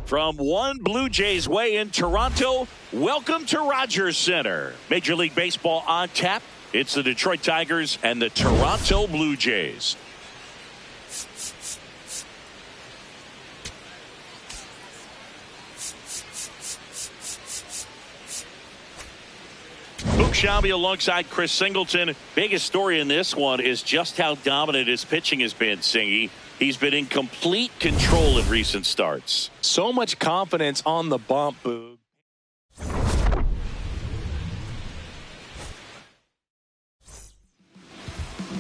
From one Blue Jays way in Toronto, welcome to Rogers Center. Major League Baseball on tap. It's the Detroit Tigers and the Toronto Blue Jays. Luke Schaub alongside Chris Singleton. Biggest story in this one is just how dominant his pitching has been, Singy. He's been in complete control in recent starts. So much confidence on the bump, Boog.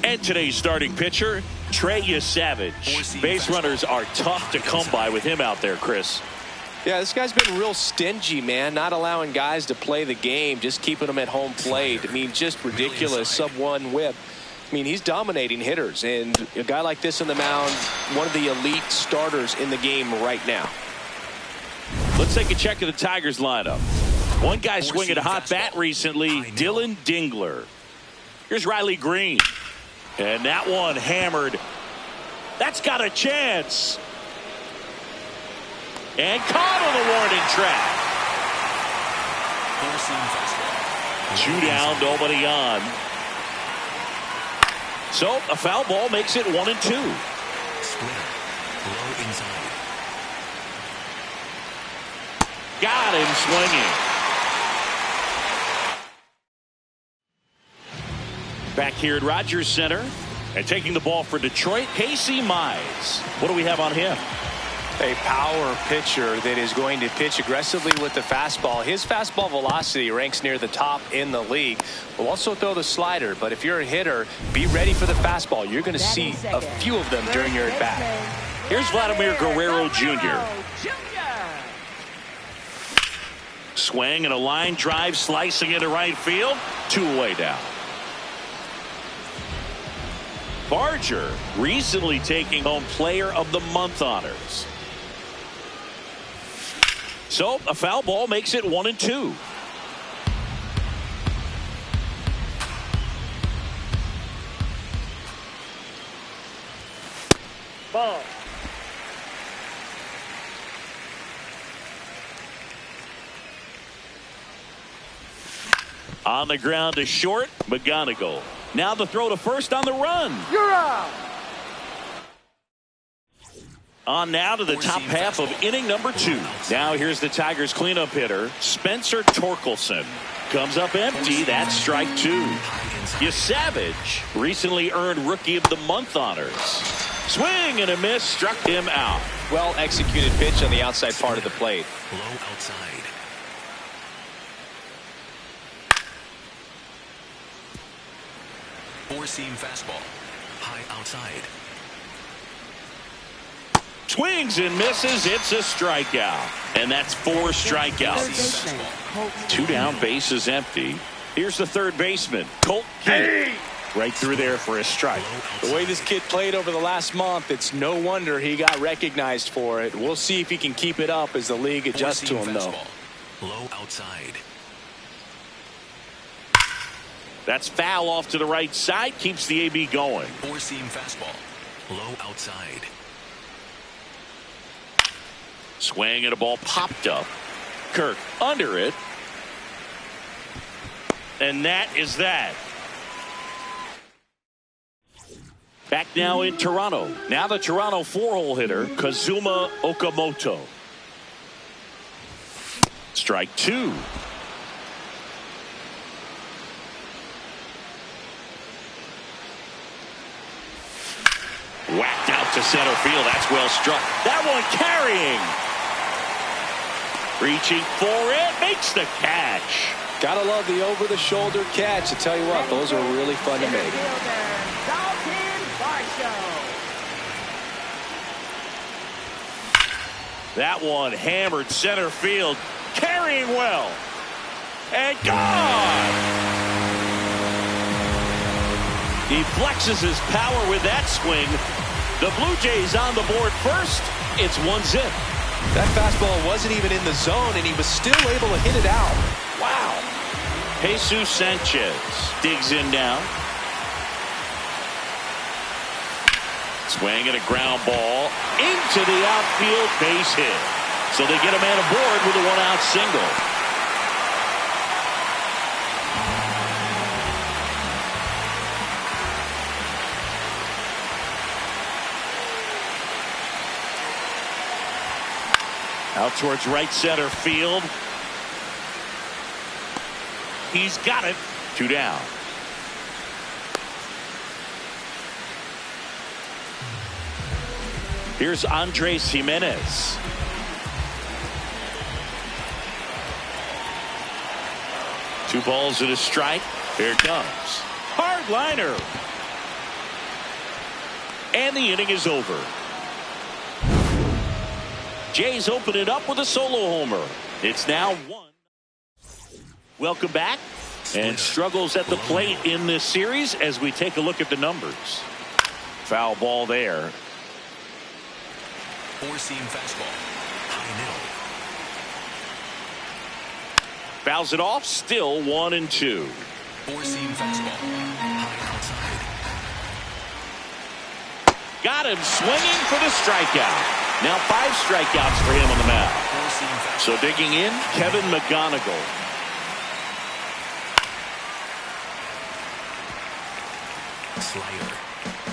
And today's starting pitcher, Trey Savage. Base runners are tough to come by with him out there, Chris. Yeah, this guy's been real stingy, man. Not allowing guys to play the game, just keeping them at home plate. I mean, just ridiculous. Sub-1 whip. I mean, he's dominating hitters. And a guy like this on the mound, one of the elite starters in the game right now. Let's take a check of the Tigers lineup. One guy swinging a hot bat recently, Dylan Dingler. Here's Riley Green. And that one hammered. That's got a chance. And caught on the warning track. 2 down, nobody on. So a foul ball makes it 1-2. Splitter. Low inside. Got him swinging. Back here at Rogers Center. And taking the ball for Detroit, Casey Mize. What do we have on him? A power pitcher that is going to pitch aggressively with the fastball. His fastball velocity ranks near the top in the league. Will also throw the slider, but if you're a hitter, be ready for the fastball. You're going to see a few of them during your at-bat. Here's Vladimir Guerrero Jr. Swing and a line drive slicing into right field. 2 away down. Barger recently taking home Player of the Month honors. So a foul ball makes it 1-2. Ball. On the ground to short, McGonigal. Now the throw to first on the run. You're out. On now to the top half of inning number 2. Now here's the Tigers cleanup hitter, Spencer Torkelson. Comes up empty. That's strike 2. Savage recently earned Rookie of the Month honors. Swing and a miss struck him out. Well executed pitch on the outside part of the plate. Low outside. Four-seam fastball. High outside. Swings and misses. It's a strikeout. And that's 4 strikeouts. 2 down, bases empty. Here's the third baseman, Colt Key. Right through there for a strike. The way this kid played over the last month, it's no wonder he got recognized for it. We'll see if he can keep it up as the league adjusts to him, though. Low outside. That's foul off to the right side. Keeps the AB going. Four-seam fastball. Low outside. Swing and a ball popped up. Kirk under it. And that is that. Back now in Toronto. Now the Toronto 4-hole hitter, Kazuma Okamoto. Strike 2. Whacked out to center field. That's well struck. That one carrying. Reaching for it. Makes the catch. Gotta love the over-the-shoulder catch. I tell you what, those are really fun to make. That one hammered center field. Carrying well. And gone. He flexes his power with that swing. The Blue Jays on the board first. It's 1-0. That fastball wasn't even in the zone, and he was still able to hit it out. Wow. Jesus Sanchez digs in now. Swing and a ground ball into the outfield, base hit. So they get a man aboard with a one-out single. Out towards right center field. He's got it. 2 down. Here's Andres Jimenez. Two balls and a strike. Here it comes. Hard liner. And the inning is over. Jays open it up with a solo homer. It's now 1. Welcome back. And struggles at the plate in this series as we take a look at the numbers. Foul ball there. Four-seam fastball. High middle. Fouls it off. Still 1-2. Four-seam fastball. High outside. Got him swinging for the strikeout. Now 5 strikeouts for him on the mound. Four-seam fastball. So digging in, Kevin McGonigal. Slider.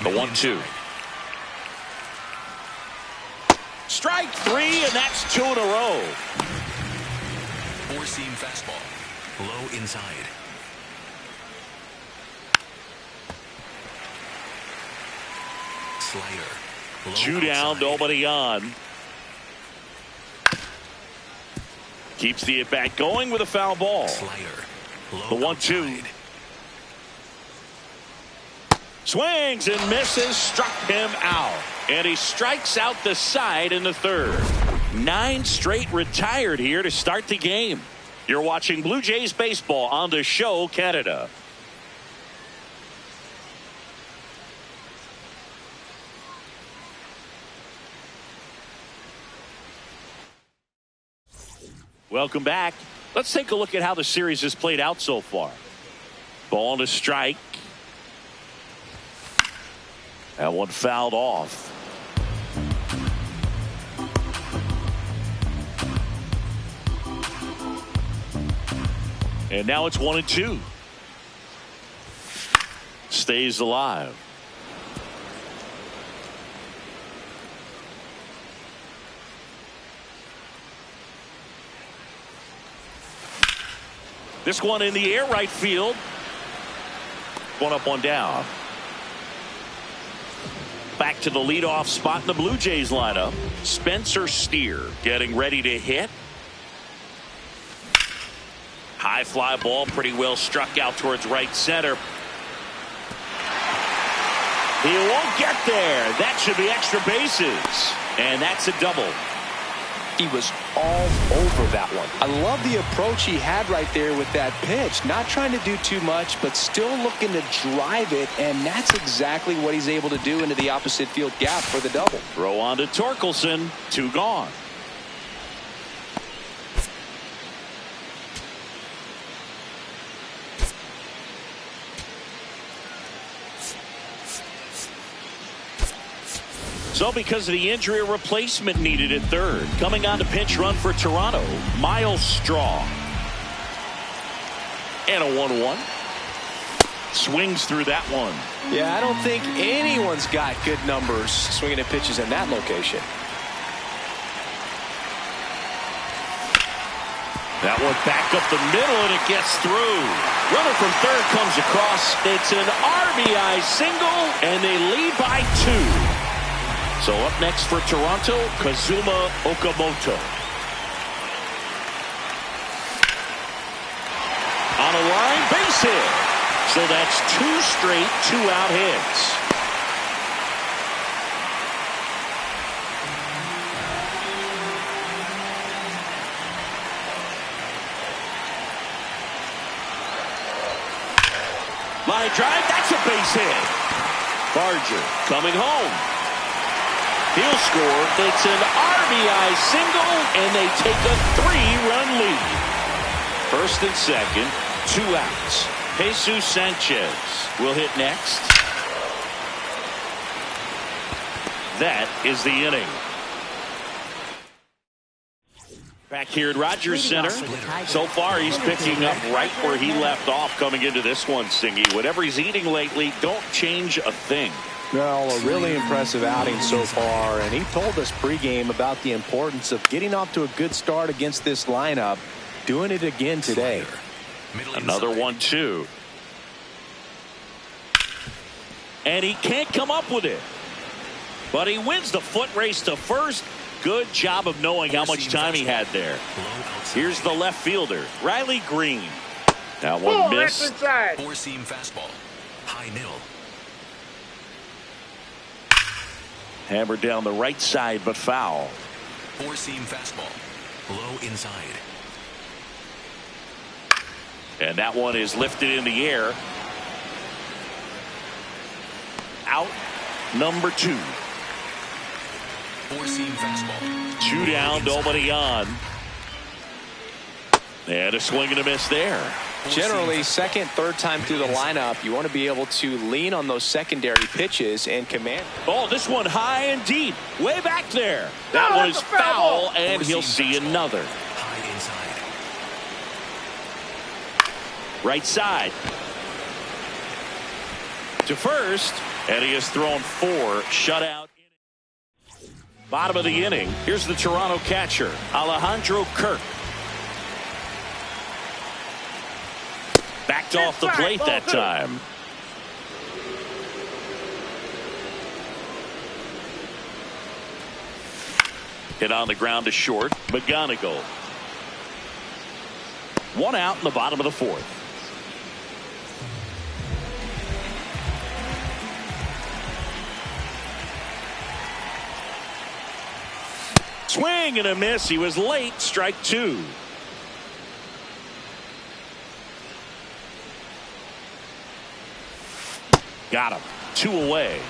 The 1-2. Strike 3, and that's 2 in a row. Four-seam fastball. Low inside. Slider. Low 2 down, outside. nobody on. Keeps the at-bat going with a foul ball. Slider. Low The 1-2. outside. Swings and misses, struck him out. And he strikes out the side in the 3rd. 9 straight retired here to start the game. You're watching Blue Jays baseball on the show Canada. Welcome back. Let's take a look at how the series has played out so far. Ball and a strike. That one fouled off. And now it's 1-2. Stays alive. This one in the air, right field. 1 up, 1 down. Back to the leadoff spot in the Blue Jays lineup. Spencer Steer getting ready to hit. High fly ball, pretty well struck out towards right center. He won't get there. That should be extra bases. And that's a double. He was all over that one. I love the approach he had right there with that pitch. Not trying to do too much, but still looking to drive it, and that's exactly what he's able to do into the opposite field gap for the double. Throw on to Torkelson. 2 gone. So because of the injury, a replacement needed at 3rd. Coming on to pinch run for Toronto, Miles Straw. And a 1-1. Swings through that one. Yeah, I don't think anyone's got good numbers swinging at pitches in that location. That one back up the middle, and it gets through. Runner from 3rd comes across. It's an RBI single, and they lead by 2. So up next for Toronto, Kazuma Okamoto. On a line, base hit. So that's 2 straight 2-out hits. Line drive, that's a base hit. Barger coming home. He'll score. It's an RBI single, and they take a 3-run lead. 1st and 2nd, 2 outs. Jesus Sanchez will hit next. That is the inning. Back here at Rogers Center. So far, he's picking up right where he left off coming into this one, Singy. Whatever he's eating lately, don't change a thing. Well, a really impressive outing so far, and he told us pregame about the importance of getting off to a good start against this lineup, doing it again today. Another 1-2. And he can't come up with it. But he wins the foot race to first. Good job of knowing how much time he had there. Here's the left fielder, Riley Green. That one missed. Four-seam fastball. High nil. Hammered down the right side, but foul. Four-seam fastball. Low inside. And that one is lifted in the air. Out number 2. Four-seam fastball. 2 down, nobody on. And a swing and a miss there. Generally, second, third time through the lineup, you want to be able to lean on those secondary pitches and command. Oh, this one high and deep, way back there. That one is foul, and he'll see another. High inside. Right side. To first, and he has thrown 4 shutout. Bottom of the inning. Here's the Toronto catcher, Alejandro Kirk. Backed off the plate that time. Hit on the ground to short. McGonigal. 1 out in the bottom of the 4th. Swing and a miss. He was late. Strike 2. Got him. 2 away.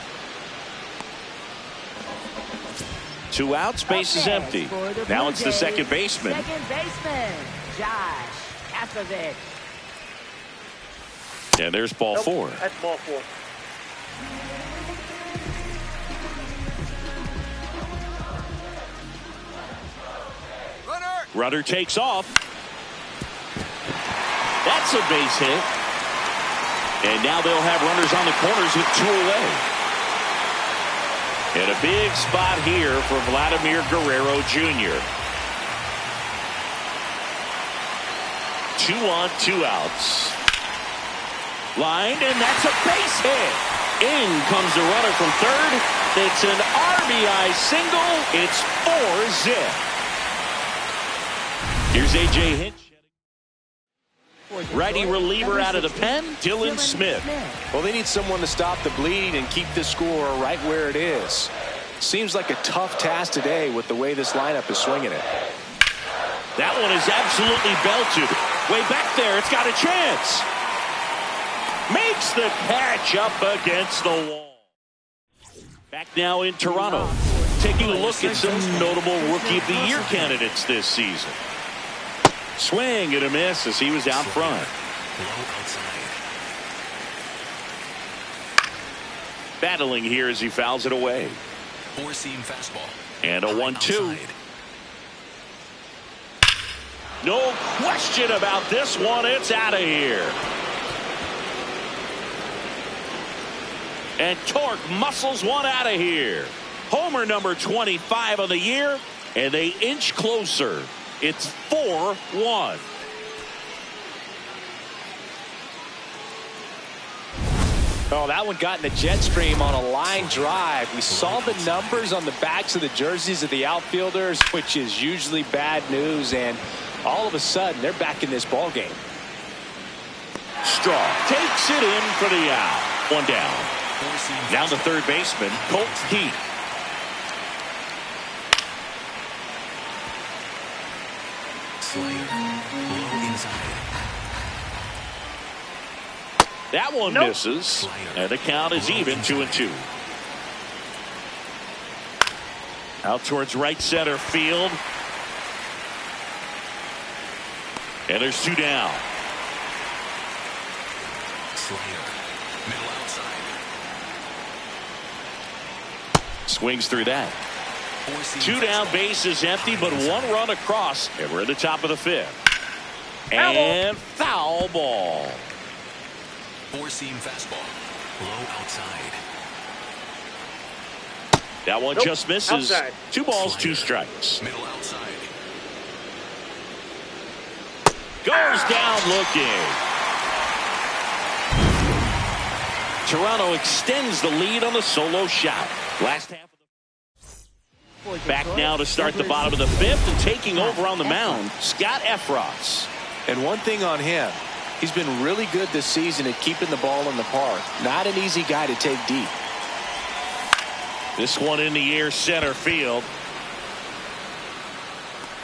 2 outs. Base is empty. Now it's the second baseman. Second baseman, Josh Kasovich. And there's ball 4. That's ball 4. Runner takes off. That's a base hit. And now they'll have runners on the corners with 2 away. And a big spot here for Vladimir Guerrero Jr. 2 on, 2 outs. Lined, and that's a base hit. In comes the runner from third. It's an RBI single. It's 4-zip. Here's A.J. Hinch. Righty reliever out of the pen, Dylan Smith. Well, they need someone to stop the bleed and keep the score right where it is. Seems like a tough task today with the way this lineup is swinging it. That one is absolutely belted. Way back there, it's got a chance. Makes the catch up against the wall. Back now in Toronto. Taking a look at some notable Rookie of the Year candidates this season. Swing and a miss as he was out front. Low outside. Battling here as he fouls it away. Four-seam fastball. And a High 1-2. outside. No question about this one. It's out of here. And Torque muscles one out of here. Homer number 25 of the year, and they inch closer. It's 4-1. Oh, that one got in the jet stream on a line drive. We saw the numbers on the backs of the jerseys of the outfielders, which is usually bad news, and all of a sudden they're back in this ball game. Straw takes it in for the out. 1 down. Four-seam Now the third baseman, Colt Heath. slider. Low inside. That one misses, and the count is even 2-2. Out towards right center field. And there's 2 down. Slider. Middle outside. Swings through that. Two down, base is empty, but one run across, and we're at the top of the fifth. And foul ball. Four-seam fastball. Low outside. That one just misses. Outside. 2 balls, 2 strikes. Middle outside. Goes down looking. Toronto extends the lead on the solo shot. Last half of the back now to start the bottom of the fifth, and taking over on the mound, Scott Efros. And one thing on him, he's been really good this season at keeping the ball in the park. Not an easy guy to take deep. This one in the air, center field.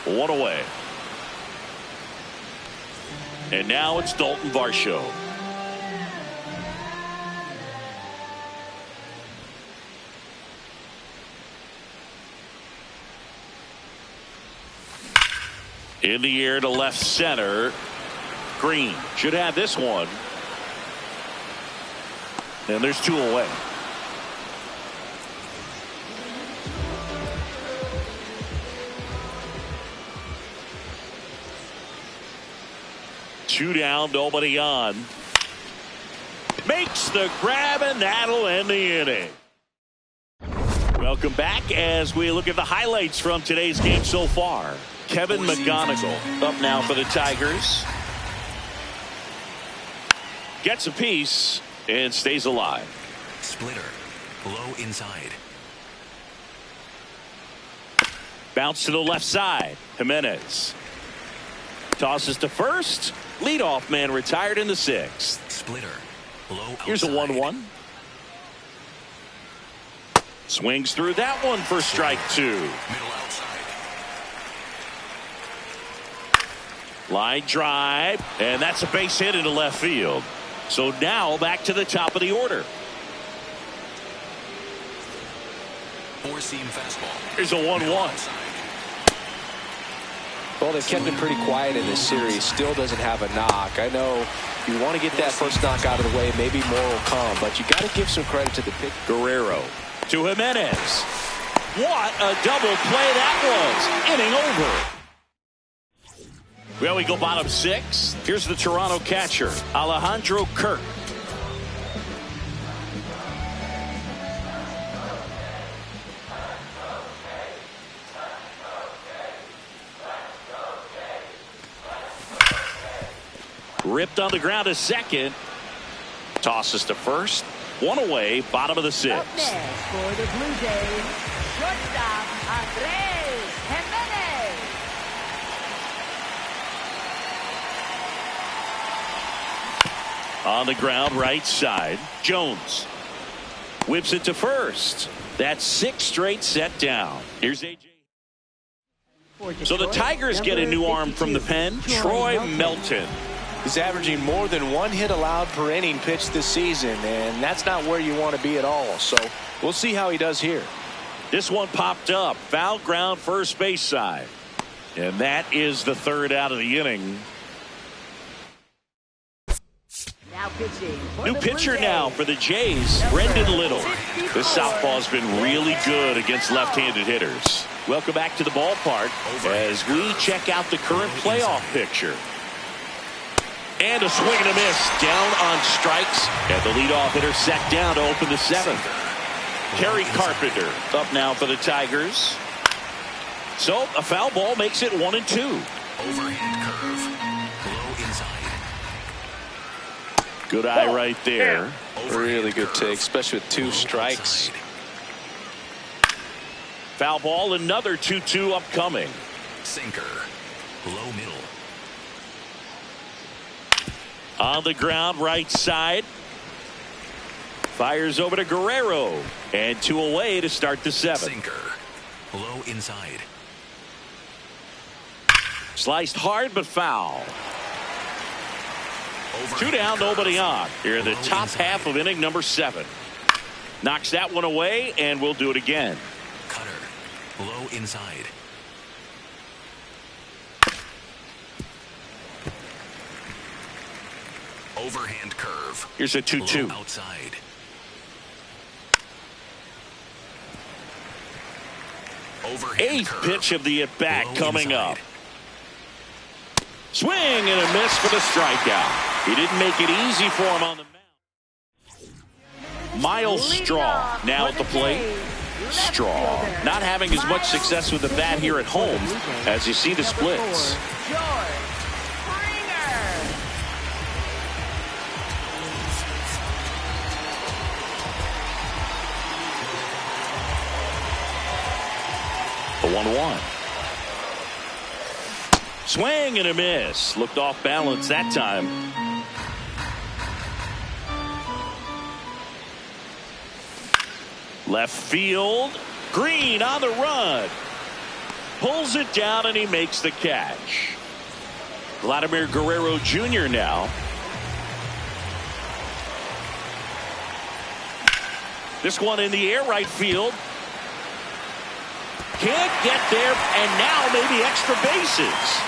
One away. And now it's Dalton Varsho. In the air to left center. Green should have this one. And there's 2 away. Two down, nobody on. Makes the grab, and that'll end the inning. Welcome back as we look at the highlights from today's game so far. Kevin McGonigal up now for the Tigers. Gets a piece and stays alive. Splitter. Low inside. Bounce to the left side. Jimenez tosses to first. Leadoff man retired in the 6th. Splitter. Low outside. Here's a 1-1. Swings through that one for strike 2. Middle outside. Line drive, and that's a base hit into left field. So now back to the top of the order. Four-seam fastball. Here's a 1-1. Well, they've kept him pretty quiet in this series. Still doesn't have a knock. I know you want to get that first knock out of the way. Maybe more will come, but you got to give some credit to the pitch. Guerrero to Jimenez. What a double play that was. Inning over. Well, we go bottom 6. Here's the Toronto catcher, Alejandro Kirk. Ripped on the ground to second. Tosses to first. One away, bottom of the 6th. Up next for the Blue Jays, shortstop Andrés Jimenez. On the ground, right side. Jones whips it to first. That's 6 straight set down. Here's AJ. So the Tigers get a new arm from the pen, Troy Melton. He's averaging more than 1 hit allowed per inning pitched this season, and that's not where you want to be at all. So we'll see how he does here. This one popped up. Foul ground, first base side. And that is the 3rd out of the inning. Now pitching. New pitcher now for the Jays, Brendan Little. This southpaw's been really good against left-handed hitters. Welcome back to the ballpark as we check out the current playoff picture. And a swing and a miss. Down on strikes. And the leadoff hitter set down to open the 7th. Kerry Carpenter up now for the Tigers. So a foul ball makes it 1-2. Overhand curve. Low inside. Good eye right there. Really good take, especially with 2 strikes. Foul ball, another 2-2 upcoming. Sinker. Low middle. On the ground, right side. Fires over to Guerrero. And 2 away to start the 7th. Sinker. Low inside. Sliced hard but foul. 2 down, nobody on. Here in the top half of inning number 7. Knocks that one away, and we'll do it again. Cutter. Low inside. Overhand curve. Here's a 2-2. Low outside. Overhand 8th curve. pitch of the at-bat Low coming inside. up. Swing and a miss for the strikeout. He didn't make it easy for him on the mound. Miles Straw now at the plate. Straw not having as much success with the bat here at home as you see the splits. The 1-1. Swing and a miss. Looked off balance that time. Left field. Green on the run. Pulls it down and he makes the catch. Vladimir Guerrero Jr. now. This one in the air, right field. Can't get there, and now maybe extra bases.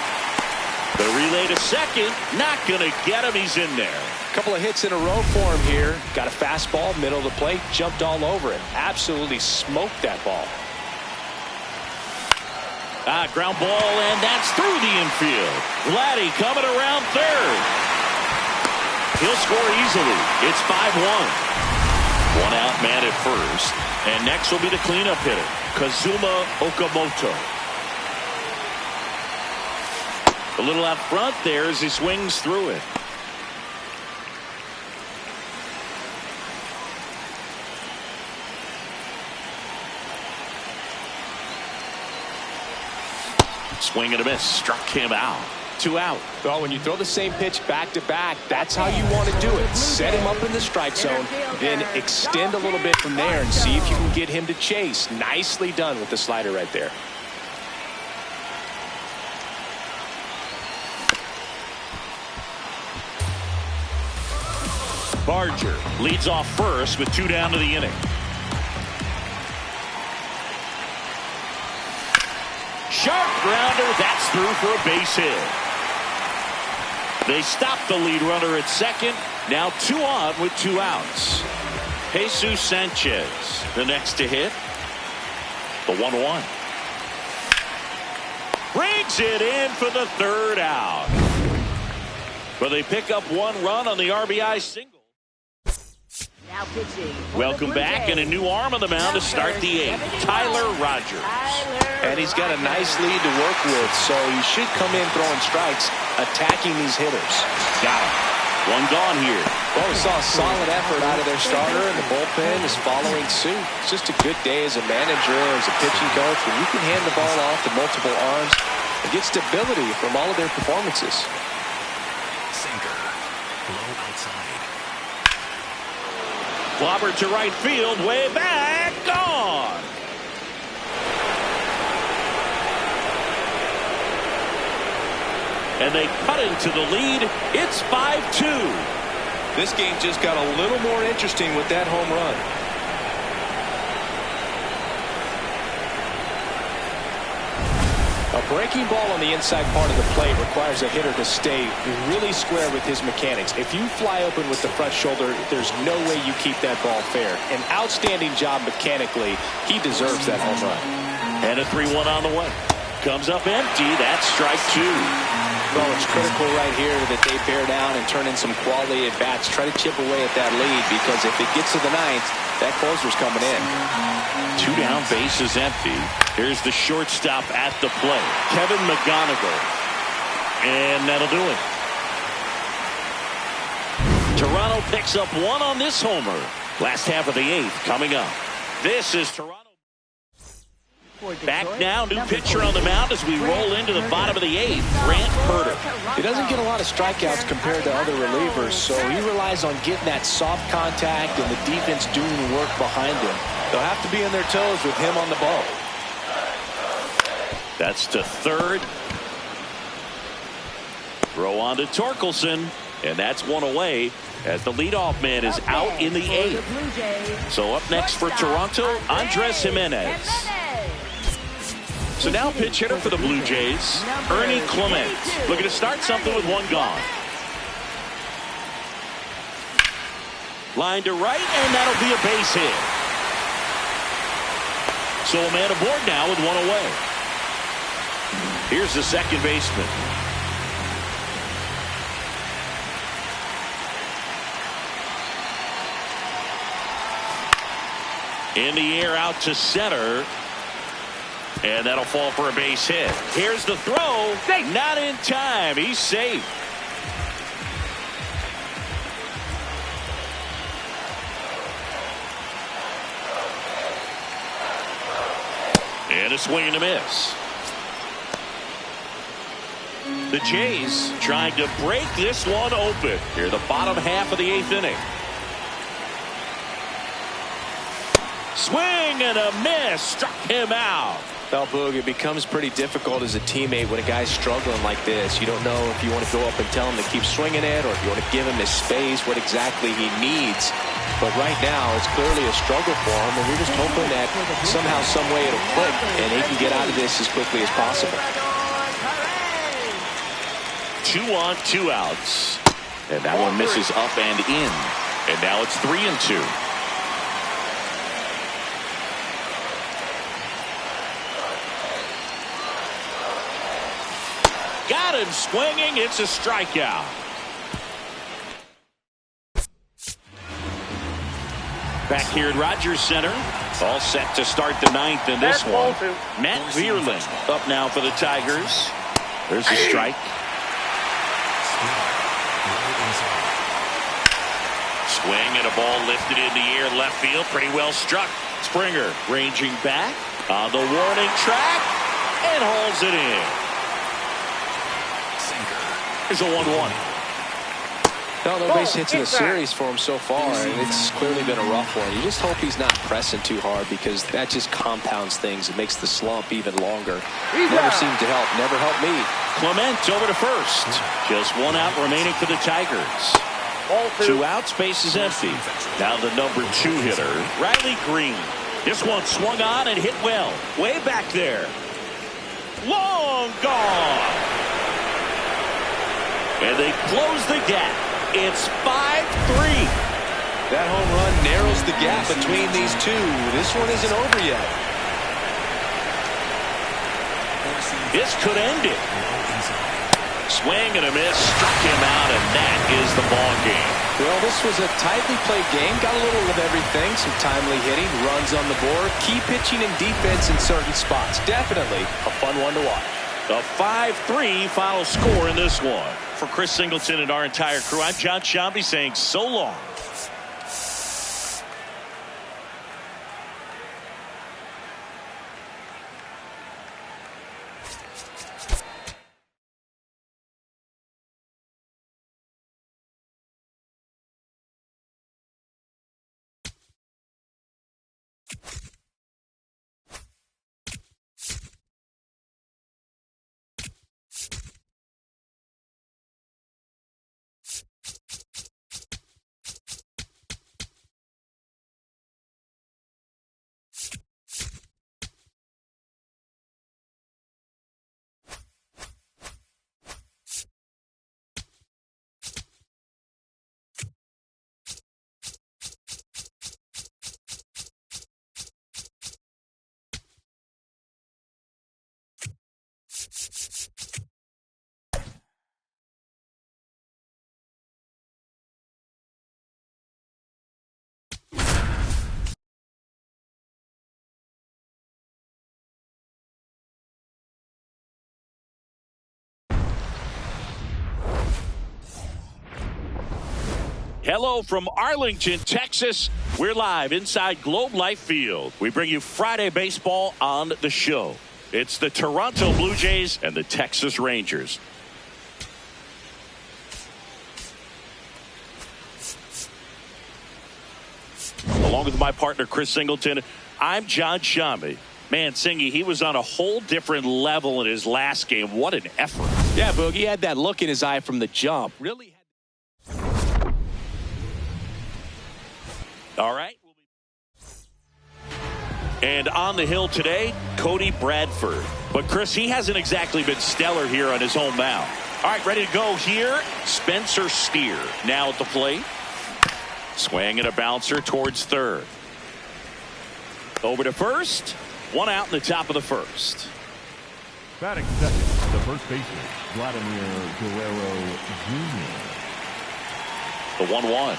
The relay to second, not going to get him. He's in there. A couple of hits in a row for him here. Got a fastball, middle of the plate, jumped all over it. Absolutely smoked that ball. Ground ball, and that's through the infield. Vladdy coming around third. He'll score easily. It's 5-1. One out man at first, and next will be the cleanup hitter, Kazuma Okamoto. A little out front there as he swings through it. Swing and a miss, struck him out. 2 out. Well, when you throw the same pitch back to back, that's how you want to do it. Set him up in the strike zone, then extend a little bit from there and see if you can get him to chase. Nicely done with the slider right there. Barger leads off first with 2 down to the inning. Sharp grounder, that's through for a base hit. They stop the lead runner at second. Now 2 on with 2 outs. Jesus Sanchez, the next to hit. The 1-1. Brings it in for the 3rd out. But they pick up 1 run on the RBI single. Now pitching. Welcome back, and a new arm on the mound to start the 8th. Tyler Rogers. And he's got a nice lead to work with, so he should come in throwing strikes, attacking these hitters. Got him. 1 gone here. Well, we saw a solid effort out of their starter, and the bullpen is following suit. It's just a good day as a manager or as a pitching coach when you can hand the ball off to multiple arms and get stability from all of their performances. Sinker. Low outside. Clobber to right field, way back, gone. And they cut into the lead. It's 5-2. This game just got a little more interesting with that home run. A breaking ball on the inside part of the plate requires a hitter to stay really square with his mechanics. If you fly open with the front shoulder, there's no way you keep that ball fair. An outstanding job mechanically. He deserves that home run. And a 3-1 on the way. Comes up empty. That's strike 2. Well, it's critical right here that they bear down and turn in some quality at bats. Try to chip away at that lead, because if it gets to the 9th, that closer's coming in. 2 down, bases empty. Here's the shortstop at the plate, Kevin McGonigal. And that'll do it. Toronto picks up 1 on this homer. Last half of the 8th coming up. This is Toronto. Back now, new pitcher on the mound as we roll into the bottom of the 8th, Grant Herter. He doesn't get a lot of strikeouts compared to other relievers, so he relies on getting that soft contact and the defense doing the work behind him. They'll have to be on their toes with him on the ball. That's to third. Throw on to Torkelson, and that's 1 away as the leadoff man is out in the 8th. So up next for Toronto, Andres Jimenez. So now pitch hitter for the Blue Jays, Ernie Clement. Looking to start something with 1 gone. Line to right, and that'll be a base hit. So a man aboard now with one away. Here's the second baseman. In the air out to center. And that'll fall for a base hit. Here's the throw. Not in time. He's safe. And a swing and a miss. The Jays trying to break this one open. Here, the bottom half of the 8th inning. Swing and a miss. Struck him out. Well, Boog, it becomes pretty difficult as a teammate when a guy's struggling like this. You don't know if you want to go up and tell him to keep swinging it or if you want to give him his space, what exactly he needs. But right now, it's clearly a struggle for him, and we're just hoping that somehow, some way it'll click, and he can get out of this as quickly as possible. 2 on, 2 outs. And that one misses up and in. And now it's 3-2. Got him swinging. It's a strikeout. Back here at Rogers Center. All set to start the 9th in this one. Matt Vierling up now for the Tigers. There's a strike. Swing and a ball lifted in the air left field. Pretty well struck. Springer ranging back on the warning track and hauls it in. Here's a 1-1. No base hits in the series for him so far, and it's clearly been a rough one. You just hope he's not pressing too hard because that just compounds things. It makes the slump even longer. Never seemed to help. Never helped me. Clement over to first. Just 1 out remaining for the Tigers. 2 outs, base is empty. Now the number 2 hitter, Riley Green. This one swung on and hit well. Way back there. Long gone. And they close the gap. It's 5-3. That home run narrows the gap between these two. This one isn't over yet. This could end it. Swing and a miss, struck him out, and that is the ball game. Well, this was a tightly played game. Got a little of everything. Some timely hitting, runs on the board, key pitching and defense in certain spots. Definitely a fun one to watch. A 5-3 final score in this one. For Chris Singleton and our entire crew, I'm John Shambi saying so long. Hello from Arlington, Texas. We're live inside Globe Life Field. We bring you Friday baseball on the show. It's the Toronto Blue Jays and the Texas Rangers. Along with my partner, Chris Singleton, I'm John Shambi. Man, Singy, he was on a whole different level in his last game. What an effort. Yeah, Boog, he had that look in his eye from the jump. Really. All right. And on the hill today, Cody Bradford. But, Chris, he hasn't exactly been stellar here on his home mound. All right, ready to go here. Spencer Steer now at the plate. Swing and a bouncer towards third. Over to first. One out in the top of the first. Batting second, the first baseman, Vladimir Guerrero Jr. The 1-1.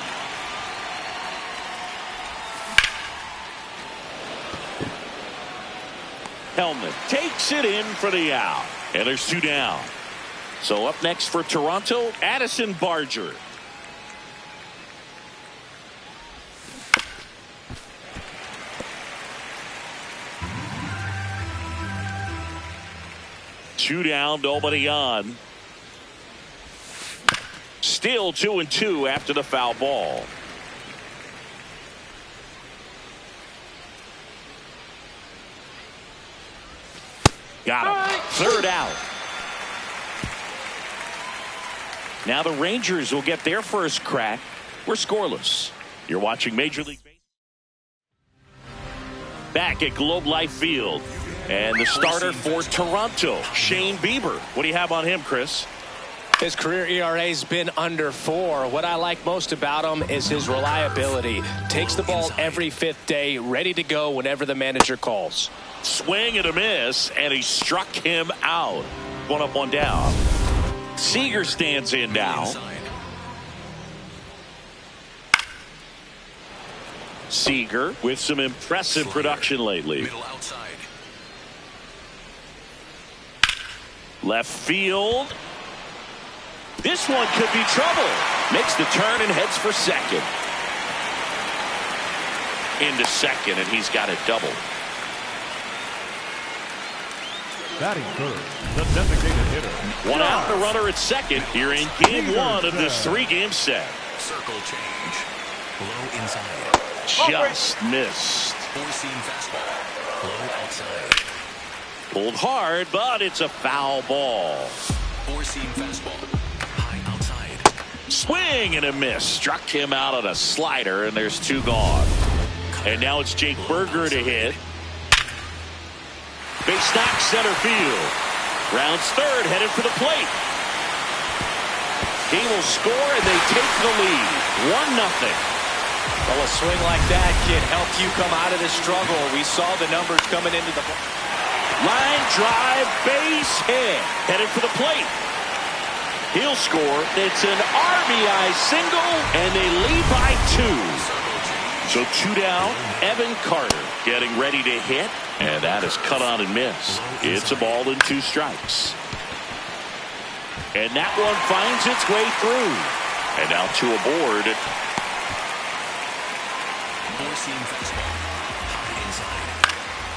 Hellman takes it in for the out. And there's 2 down. So up next for Toronto, Addison Barger. Two down, nobody on. Still 2-2 after the foul ball. Got him. Third out. Now the Rangers will get their first crack. We're scoreless. You're watching Major League Baseball. Back at Globe Life Field. And the starter for Toronto, Shane Bieber. What do you have on him, Chris? His career ERA has been under 4. What I like most about him is his reliability. Takes the ball every 5th day, ready to go whenever the manager calls. Swing and a miss, and he struck him out. 1 up, 1 down. Seager stands in now. Seager with some impressive production lately. Left field. This one could be trouble. Makes the turn and heads for second. Into second, and he's got it double. Batting third, the designated hitter. 1 out, the runner at second here in game 1 of this 3-game set. Circle change. Low inside. Just missed. Four-seam fastball. Low outside. Pulled hard, but it's a foul ball. Four-seam fastball. High outside. Swing and a miss. Struck him out on a slider, and there's 2 gone. And now it's Jake Berger to hit. Base knock center field. Rounds third, headed for the plate. He will score, and they take the lead. 1-0. Well, a swing like that can help you come out of the struggle. We saw the numbers coming into the line drive, base hit, headed for the plate. He'll score. It's an RBI single, and they lead by 2. So 2 down. Evan Carter getting ready to hit, and that is cut on and miss. It's a ball and 2 strikes. And that one finds its way through. And now 2 aboard.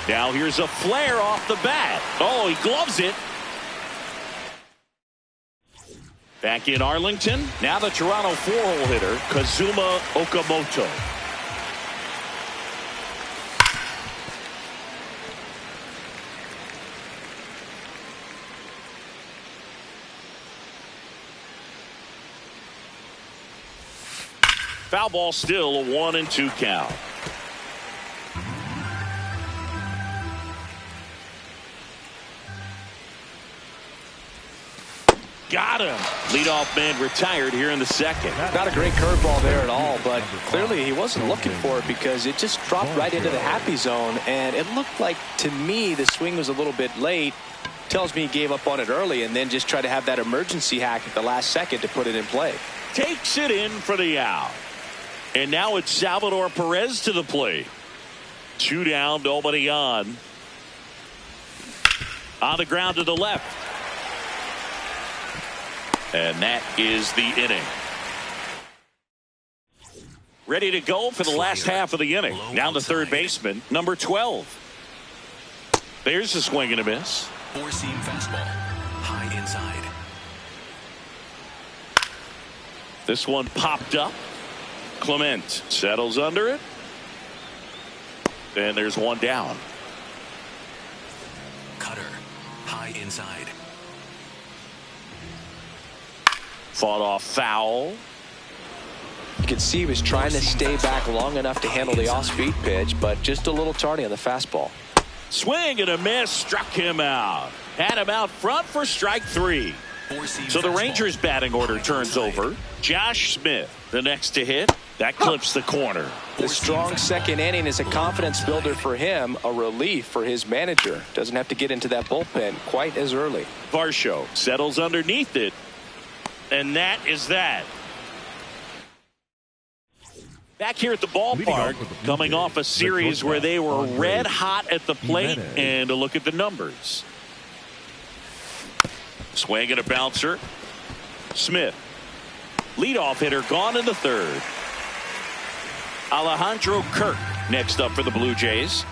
Now here's a flare off the bat. Oh, he gloves it. Back in Arlington. Now the Toronto 4-hole hitter, Kazuma Okamoto. Foul ball, still a 1-2 count. Got him. Leadoff man retired here in the second. Not a great curveball there at all, but clearly he wasn't looking for it because it just dropped right into the happy zone, and it looked like, to me, the swing was a little bit late. Tells me he gave up on it early and then just tried to have that emergency hack at the last second to put it in play. Takes it in for the out. And now it's Salvador Perez to the plate. 2 down, nobody on. On the ground to the left. And that is the inning. Ready to go for the last half of the inning. Down to third baseman, number 12. There's a swing and a miss. Four-seam fastball. High inside. This one popped up. Clement settles under it. And there's 1 down. Cutter. High inside. Fought off foul. You can see he was trying to stay back long enough to handle the off-speed pitch, but just a little tardy on the fastball. Swing and a miss, struck him out. Had him out front for strike 3. So the Rangers batting order turns over. Josh Smith, the next to hit. That clips the corner. The strong second inning is a confidence builder for him, a relief for his manager. Doesn't have to get into that bullpen quite as early. Varsho settles underneath it, and that is that. Back here at the ballpark, coming off a series where they were red hot at the plate, and a look at the numbers. Swing and a bouncer. Smith. Leadoff hitter gone in the third. Alejandro Kirk next up for the Blue Jays.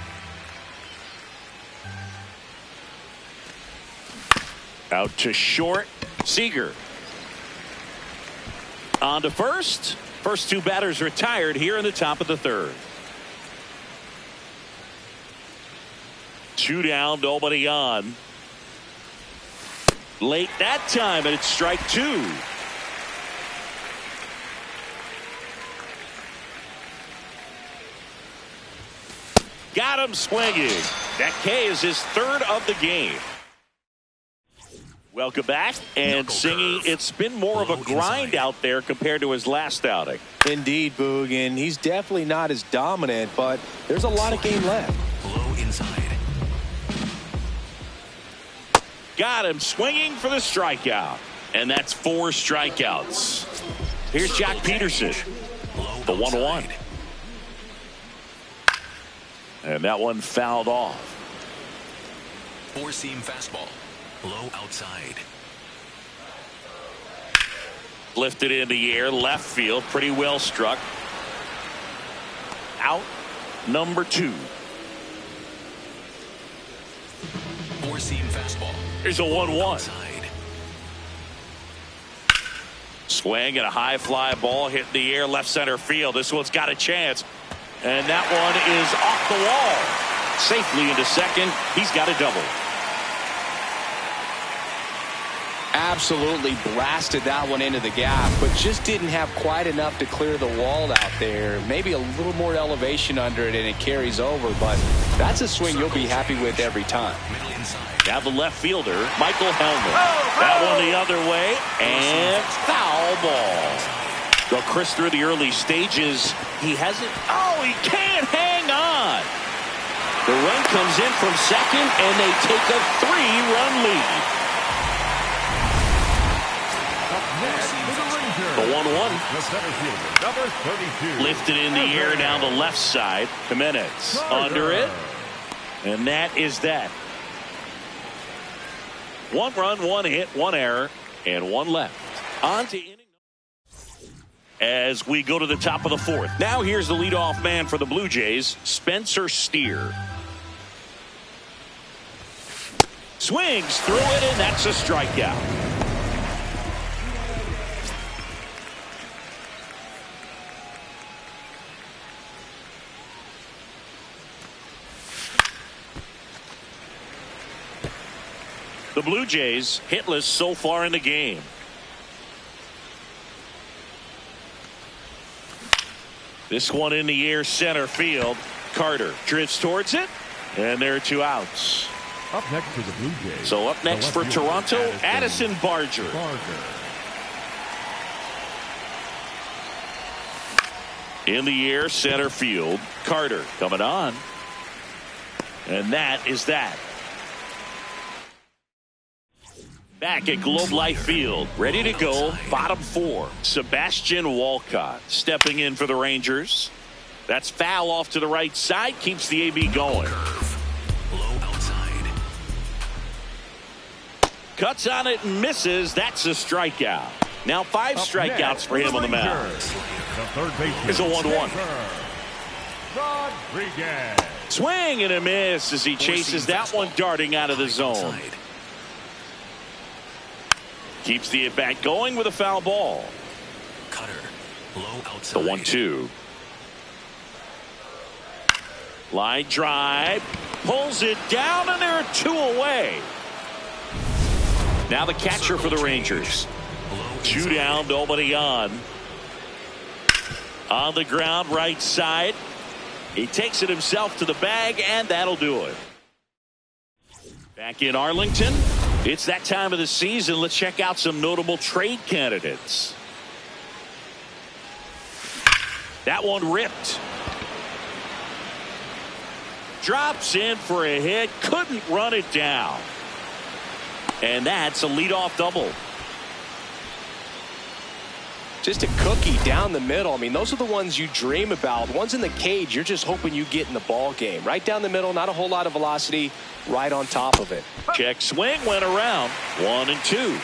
Out to short. Seager. On to first. First two batters retired here in the top of the third. Two down, nobody on. Late that time, and it's strike two. Got him swinging. That K is his third of the game. Welcome back, and singing, it's been more of a grind out there compared to his last outing. Indeed, Boog, and he's definitely not as dominant, but there's a lot of game left. Low inside. Got him swinging for the strikeout, and that's 4 strikeouts. Here's Jack Peterson, the 1-1. And that one fouled off. Four-seam fastball. Low outside. Lifted in the air, left field, pretty well struck. Out, number 2. Four-seam fastball. Here's a 1-1. Outside. Swing and a high fly ball hit in the air, left center field. This one's got a chance. And that one is off the wall. Safely into second. He's got a double. Absolutely blasted that one into the gap, but just didn't have quite enough to clear the wall out there. Maybe a little more elevation under it and it carries over, but that's a swing you'll be happy with every time. Middle inside. Now the left fielder, Michael Hellman. That one the other way, and foul ball. Well, Chris, through the early stages, he hasn't. Oh, he can't hang on. The run comes in from second, and they take a 3-run lead. The 1-1. The center fielder, number 32. Lifted in the air down the left side. Jimenez under it. And that is that. 1 run, 1 hit, 1 error, and 1 left. On to inning as we go to the top of the 4th. Now here's the leadoff man for the Blue Jays, Spencer Steer. Swings through it, and that's a strikeout. The Blue Jays hitless so far in the game. This one in the air, center field. Carter drifts towards it, and there are 2 outs. Up next for the Blue Jays. So up next for Toronto, Addison Barger. In the air, center field. Carter coming on. And that is that. Back at Globe Life Field, ready to go, bottom 4. Sebastian Walcott stepping in for the Rangers. That's foul off to the right side, keeps the AB going. Low outside. Cuts on it and misses. That's a strikeout. Now 5 strikeouts for him on the mound. The third baseman. It's a 1-1. Rodriguez. Swing and a miss as he chases that one darting out of the zone. Keeps the at-bat going with a foul ball. Cutter. Low outside. The 1-2. Line drive. Pulls it down, and there are 2 away. Now the catcher for the Rangers. 2 down, nobody on. On the ground, right side. He takes it himself to the bag, and that'll do it. Back in Arlington, it's that time of the season. Let's check out some notable trade candidates. That one ripped. Drops in for a hit. Couldn't run it down. And that's a leadoff double. Just a cookie down the middle. I mean, those are the ones you dream about. Ones in the cage, you're just hoping you get in the ball game. Right down the middle, not a whole lot of velocity, right on top of it. Check swing went around. 1-2.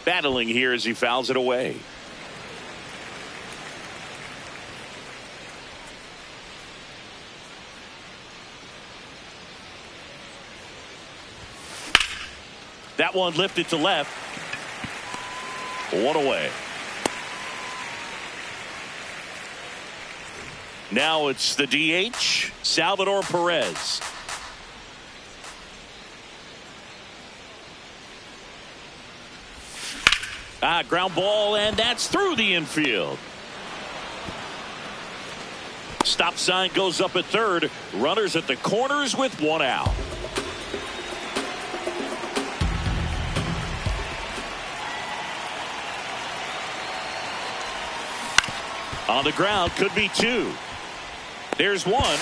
Battling here as he fouls it away. That one lifted to left. One away. Now it's the DH, Salvador Perez. Ground ball, and that's through the infield. Stop sign goes up at third. Runners at the corners with one out. On the ground, could be two. There's one.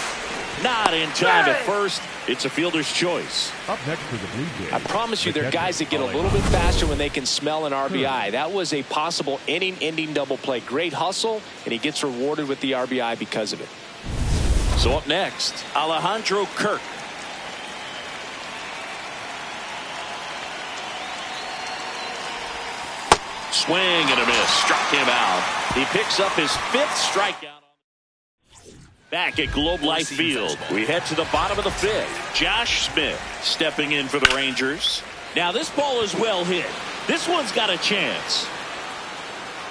Not in time at first. It's a fielder's choice. Up next for the Blue Jays. I promise you, there are guys that get a little bit faster when they can smell an RBI. That was a possible inning-ending double play. Great hustle, and he gets rewarded with the RBI because of it. So up next, Alejandro Kirk. Swing and a miss. Struck him out. He picks up his 5th strikeout. Back at Globe Life Field, we head to the bottom of the 5th. Josh Smith stepping in for the Rangers. Now this ball is well hit. This one's got a chance.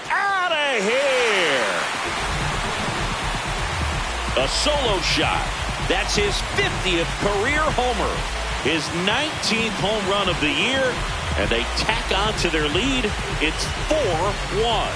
Out of here. A solo shot. That's his 50th career homer. His 19th home run of the year. And they tack on to their lead. It's 4-1.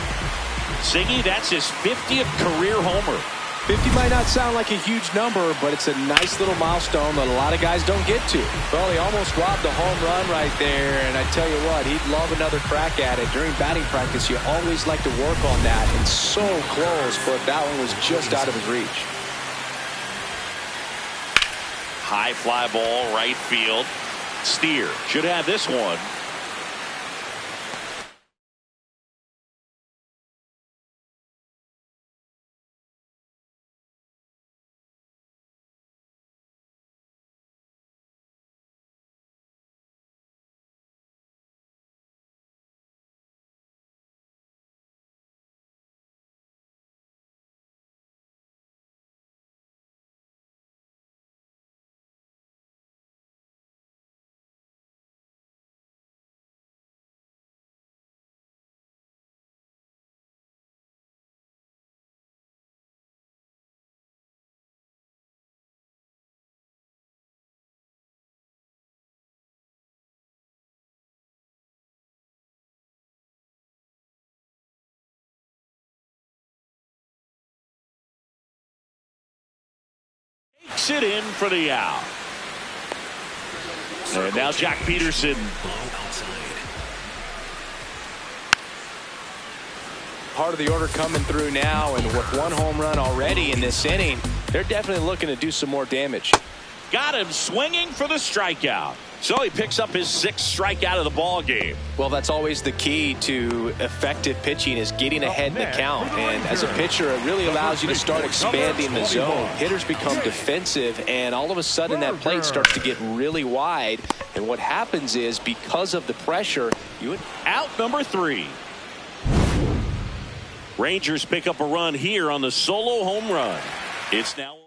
Siggy, that's his 50th career homer. 50 might not sound like a huge number, but it's a nice little milestone that a lot of guys don't get to. Well, he almost robbed a home run right there, and I tell you what, he'd love another crack at it. During batting practice, you always like to work on that, and so close, but that one was just out of his reach. High fly ball, right field. Steer should have this one. Takes it in for the out. And now Jack Peterson. Part of the order coming through now, and with one home run already in this inning, they're definitely looking to do some more damage. Got him swinging for the strikeout. So he picks up his 6th strikeout of the ball game. Well, that's always the key to effective pitching, is getting ahead in the count. And as a pitcher, it really allows you to start expanding the zone. Hitters become defensive, and all of a sudden that plate starts to get really wide. And what happens is, because of the pressure, you out number 3. Rangers pick up a run here on the solo home run. It's now.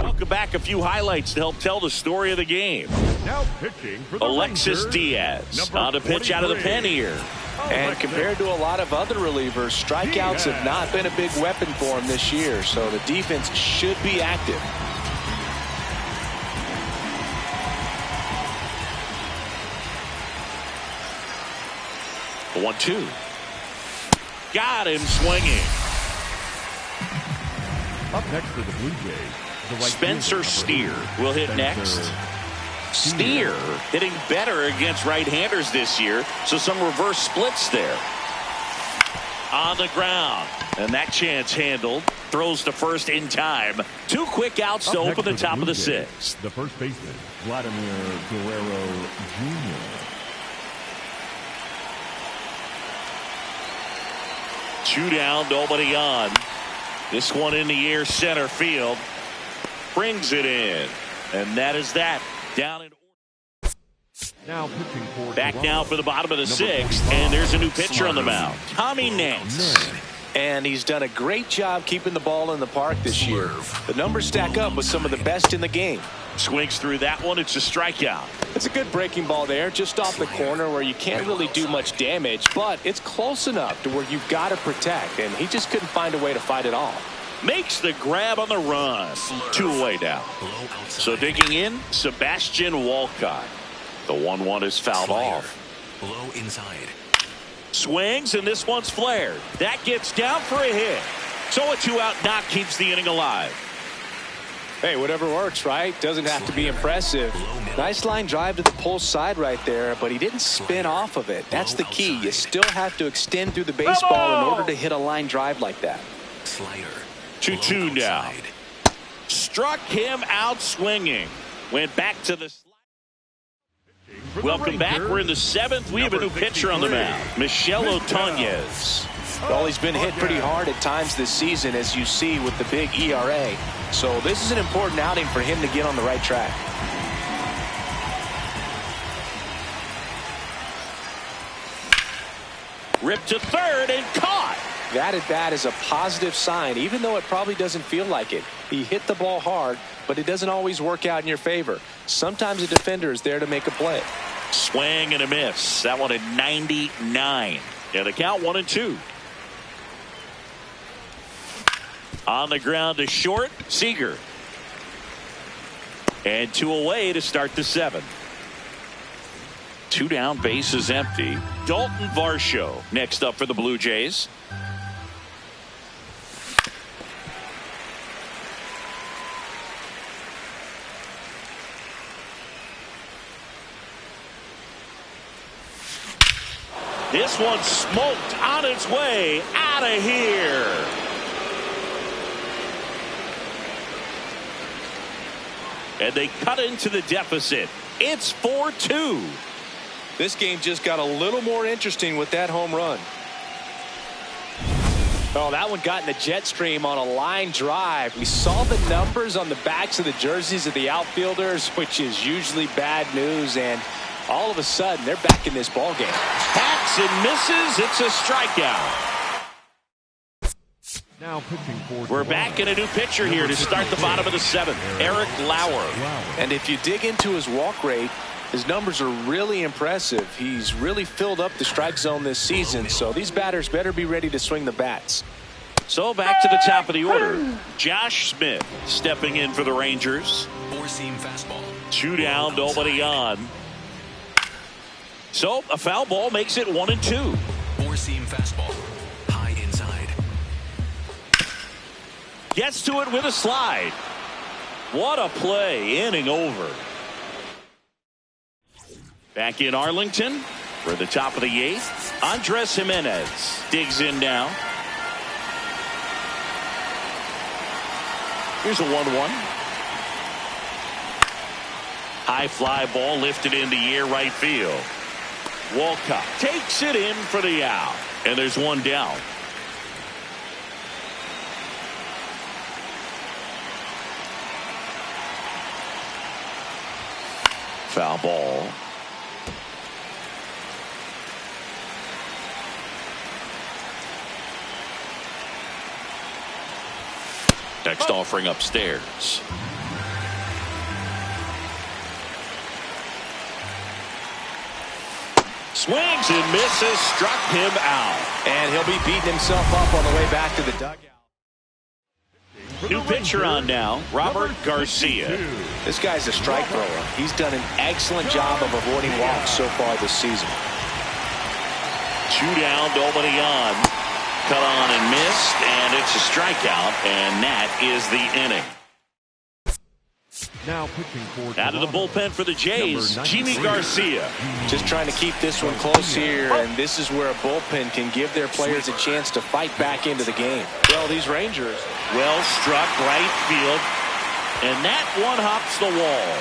Welcome back. A few highlights to help tell the story of the game. Now pitching for the Alexis Rangers, Diaz on a pitch out of the pen here. And compared to a lot of other relievers, strikeouts have not been a big weapon for him this year. So the defense should be active. The 1-2. Got him swinging. Up next for the Blue Jays, the right Spencer fielder, Steer will hit next. Steer hitting better against right-handers this year, so some reverse splits there. On the ground, and that chance handled. Throws to first in time. 2 quick outs to open the top of the 6th. The first baseman, Vladimir Guerrero Jr. 2 down, nobody on. This one in the air, center field. Brings it in. And that is that. Down in Now pitching for back Toronto. now for the bottom of the 6th. And there's a new pitcher on the mound. Tommy Nance. And he's done a great job keeping the ball in the park this year. The numbers stack up with some of the best in the game. Swings through that one. It's a strikeout. It's a good breaking ball there, just off the corner where you can't really do much damage, but it's close enough to where you've got to protect, and he just couldn't find a way to fight it off. Makes the grab on the run. 2 away now. So digging in, Sebastian Walcott. The 1-1 is fouled off. Low inside. Swings, and this one's flared. That gets down for a hit. So a 2-out knock keeps the inning alive. Hey, whatever works, right? Doesn't have to be impressive. Nice line drive to the pull side right there, but he didn't spin off of it. That's the key. You still have to extend through the baseball in order to hit a line drive like that. Slider. 2-2 now. Struck him out swinging. Went back to the... Welcome back. We're in the 7th. We have a new pitcher on the mound, Michel Otonez. Well, he's been hit pretty hard at times this season, as you see with the big ERA. So this is an important outing for him to get on the right track. Ripped to third and caught. That at bat is a positive sign, even though it probably doesn't feel like it. He hit the ball hard, but it doesn't always work out in your favor. Sometimes a defender is there to make a play. Swing and a miss. That one at 99. Yeah, the count 1-2. On the ground to short, Seager. And 2 away to start the 7th. 2 down, base is empty. Dalton Varsho next up for the Blue Jays. This one smoked on its way out of here. And they cut into the deficit. It's 4-2. This game just got a little more interesting with that home run. Oh, that one got in the jet stream on a line drive. We saw the numbers on the backs of the jerseys of the outfielders, which is usually bad news, and all of a sudden they're back in this ball game. Hacks and misses. It's a strikeout. Now pitching for We're Toronto. back in a new pitcher here to start the bottom of the 7th. Eric Lauer. And if you dig into his walk rate, his numbers are really impressive. He's really filled up the strike zone this season, so these batters better be ready to swing the bats. So back to the top of the order. Josh Smith stepping in for the Rangers. 4-seam fastball. 2 down, nobody on. So a foul ball makes it 1-2. 4-seam fastball. High inside. Gets to it with a slide. What a play. Inning over. Back in Arlington for the top of the 8th. Andres Jimenez digs in now. Here's a 1-1. High fly ball lifted in the air, right field. Walcott takes it in for the out. And there's 1 down. Foul ball. Next offering upstairs. Swings and misses, struck him out. And he'll be beating himself up on the way back to the dugout. New pitcher on now, Robert Garcia. This guy's a strike thrower. He's done an excellent job of avoiding walks so far this season. 2 down, nobody on. Cut on and missed, and it's a strikeout, and that is the inning. Now pitching for Out of the Toronto, bullpen for the Jays, number Jimmy 93. Garcia. Just trying to keep this one close here, and this is where a bullpen can give their players a chance to fight back into the game. Well, these Rangers. Well struck right field. And that one hops the wall.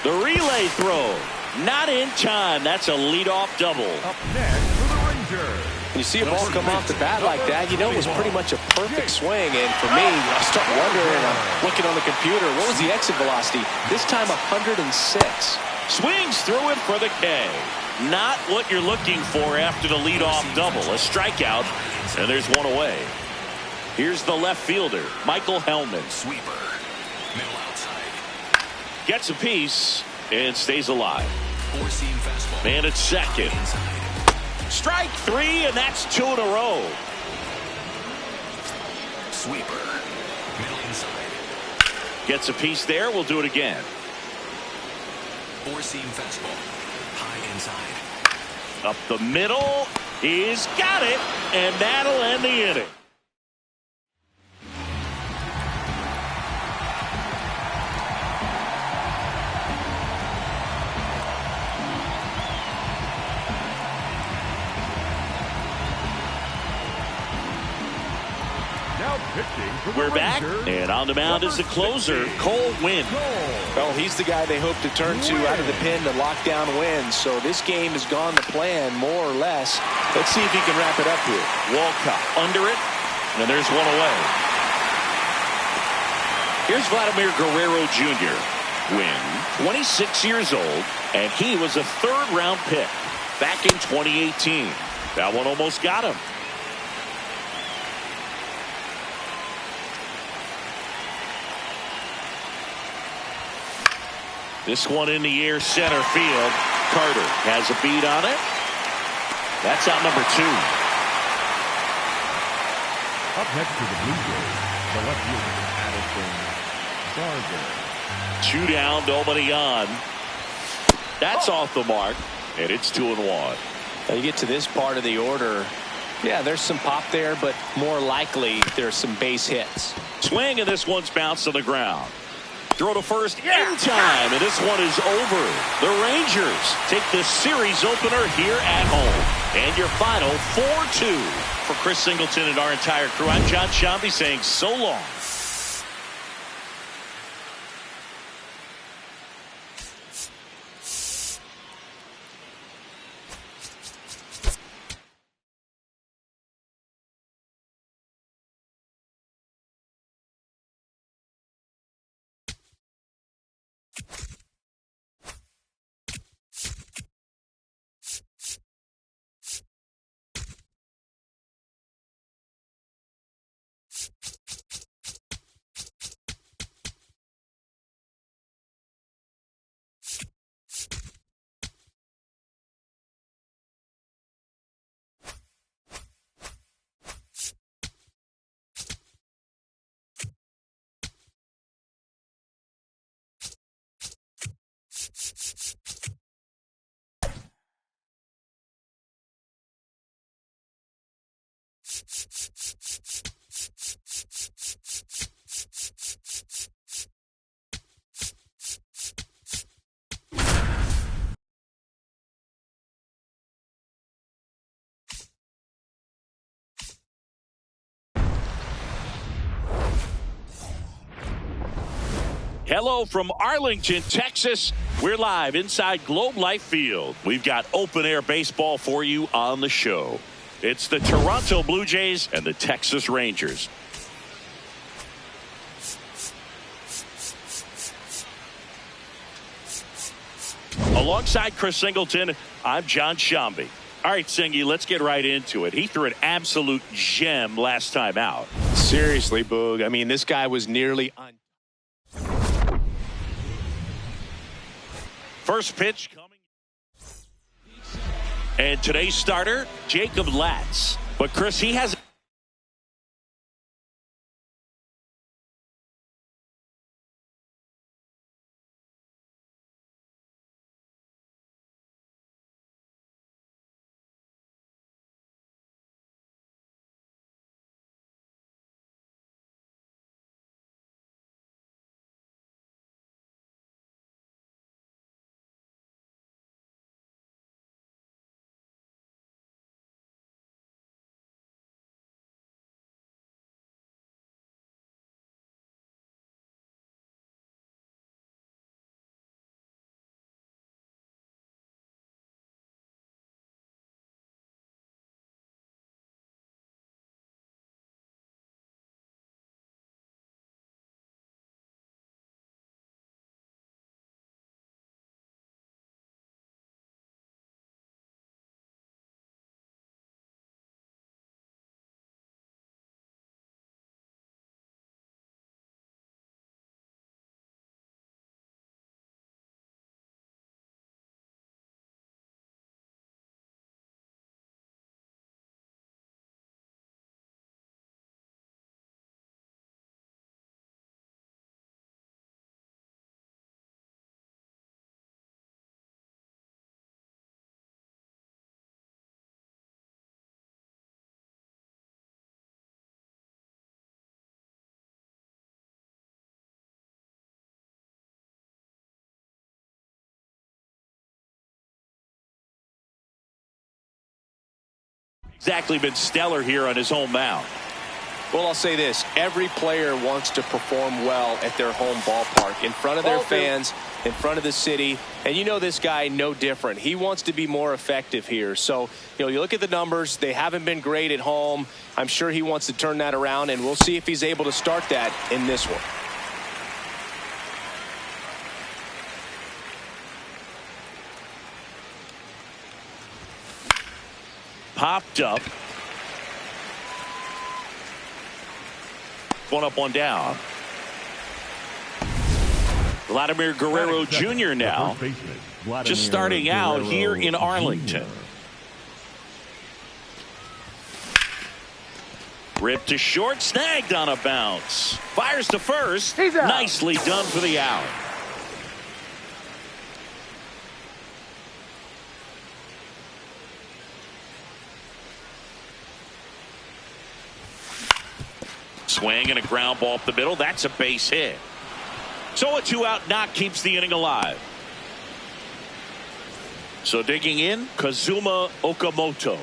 The relay throw. Not in time. That's a leadoff double. Up next for the Rangers. You see a ball come off the bat like that, you know it was pretty much a perfect swing. And for me, I start wondering, I'm looking on the computer, what was the exit velocity? This time 106. Swings through it for the K. Not what you're looking for after the leadoff double. A strikeout, and there's one away. Here's the left fielder, Michael Hellman. Sweeper. Middle outside. Gets a piece and stays alive. Four-seam fastball. Man at second. Inside. Strike three, and that's 2 in a row. Sweeper. Middle inside. Gets a piece there. We'll do it again. Four-seam fastball. High inside. Up the middle. He's got it, and that'll end the inning. Now pitching for the We're back, Rangers, and on the mound is the closer, Cole Winn. Well, he's the guy they hope to turn to out of the pen to lock down wins. So this game has gone to plan, more or less. Let's see if he can wrap it up here. Walcott under it, and there's one away. Here's Vladimir Guerrero Jr. Winn, 26 years old, and he was a third-round pick back in 2018. That one almost got him. This one in the air, center field. Carter has a beat on it. That's out number 2. Up next to the Blue Jays, the left fielder, Addison Garza. 2 down, nobody on. That's off the mark, and it's 2-1. Now you get to this part of the order. Yeah, there's some pop there, but more likely there's some base hits. Swing, and this one's bounced on the ground. Throw to first in time, and this one is over. The Rangers take the series opener here at home. And your final 4-2. For Chris Singleton and our entire crew, I'm John Shambi saying so long. Hello from Arlington, Texas. We're live inside Globe Life Field. We've got open air baseball for you on the show. It's the Toronto Blue Jays and the Texas Rangers. Alongside Chris Singleton, I'm John Shambi. All right, Singy, let's get right into it. He threw an absolute gem last time out. Seriously, Boog. I mean, this guy was nearly on. First pitch coming. And today's starter, Jacob Latz. But Chris, he has exactly been stellar here on his home mound. Well, I'll say this. Every player wants to perform well at their home ballpark, in front of their fans, in front of the city. And you know this guy no different. He wants to be more effective here. So, you look at the numbers. They haven't been great at home. I'm sure he wants to turn that around, and we'll see if he's able to start that in this one. Popped up. One up, one down. Vladimir Guerrero Jr. now, just starting out here in Arlington. Ripped to short, snagged on a bounce. Fires to first. Nicely done for the out. Swing and a ground ball up the middle. That's a base hit. So a 2-out knock keeps the inning alive. So digging in, Kazuma Okamoto.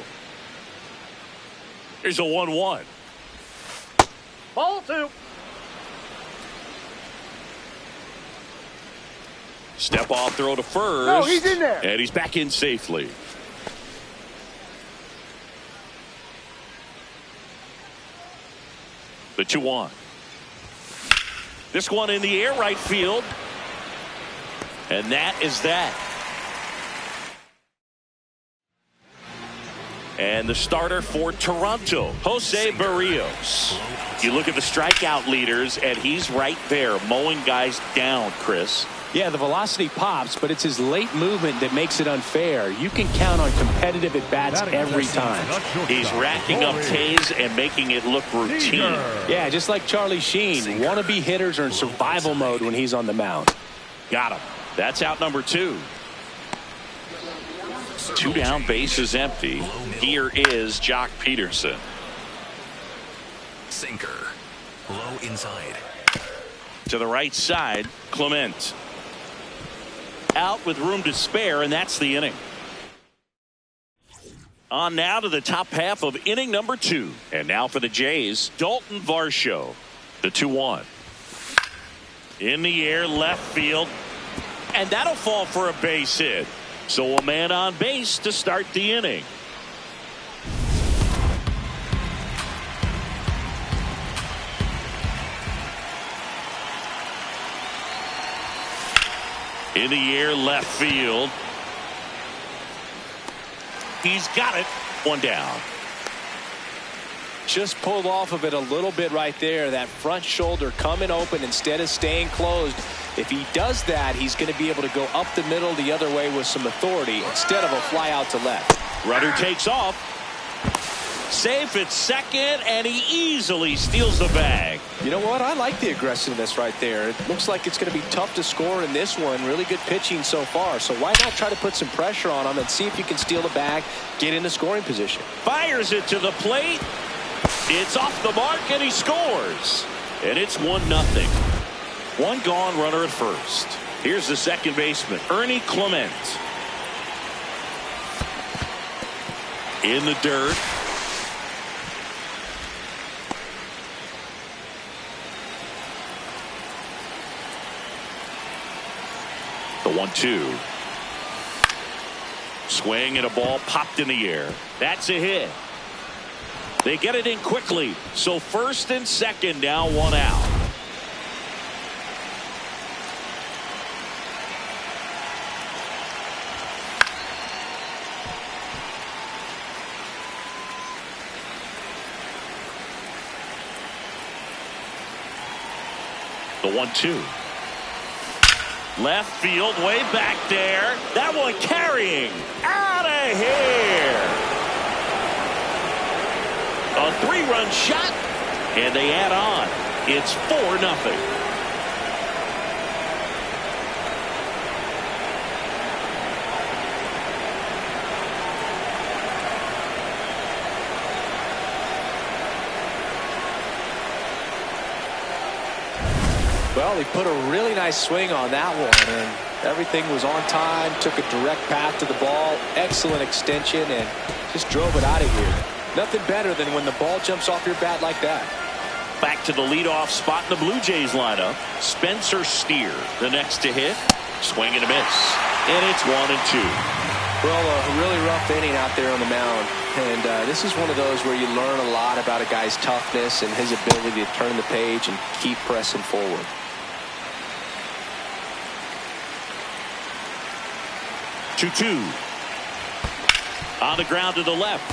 Here's a 1-1. Ball 2. Step off throw to first. No, he's in there. And he's back in safely. The 2-1. This one in the air, right field. And that is that. And the starter for Toronto, Jose Barrios. You look at the strikeout leaders, and he's right there, mowing guys down, Chris. Yeah, the velocity pops, but it's his late movement that makes it unfair. You can count on competitive at-bats every time. He's racking up Ks and making it look routine. Yeah, just like Charlie Sheen. Wannabe hitters are in survival mode when he's on the mound. Got him. That's out number 2. 2 down, base is empty. Here is Jock Peterson. Sinker. Low inside. To the right side, Clement. Out with room to spare, and that's the inning. On now to the top half of inning number 2. And now for the Jays, Dalton Varsho. The 2-1. In the air, left field. And that'll fall for a base hit. So a man on base to start the inning. In the air, left field. He's got it. 1 down. Just pulled off of it a little bit right there. That front shoulder coming open instead of staying closed. If he does that, he's going to be able to go up the middle the other way with some authority instead of a fly out to left. Runner takes off. Safe at second, and he easily steals the bag. You know what? I like the aggressiveness right there. It looks like it's going to be tough to score in this one. Really good pitching so far. So why not try to put some pressure on him and see if you can steal the bag, get into scoring position. Fires it to the plate. It's off the mark, and he scores. And it's 1-0. 1 gone, runner at first. Here's the second baseman, Ernie Clement. In the dirt. The 1-2. Swing and a ball popped in the air. That's a hit. They get it in quickly. So first and second, now 1 out. The 1-2. Left field, way back there. That one carrying. Out of here. A 3-run shot. And they add on. It's 4-0. Well, he put a really nice swing on that one, and everything was on time, took a direct path to the ball, excellent extension, and just drove it out of here. Nothing better than when the ball jumps off your bat like that. Back to the leadoff spot in the Blue Jays lineup. Spencer Steer, the next to hit. Swing and a miss. And it's 1-2. Well, a really rough inning out there on the mound. And this is one of those where you learn a lot about a guy's toughness and his ability to turn the page and keep pressing forward. Two. On the ground to the left.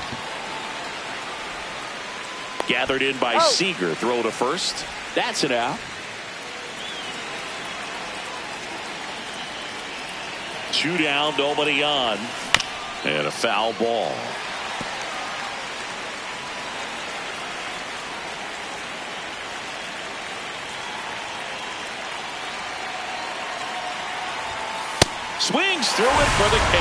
Gathered in by Seager. Throw to first. That's it out. 2 down, nobody on. And a foul ball. Swings through it for the K.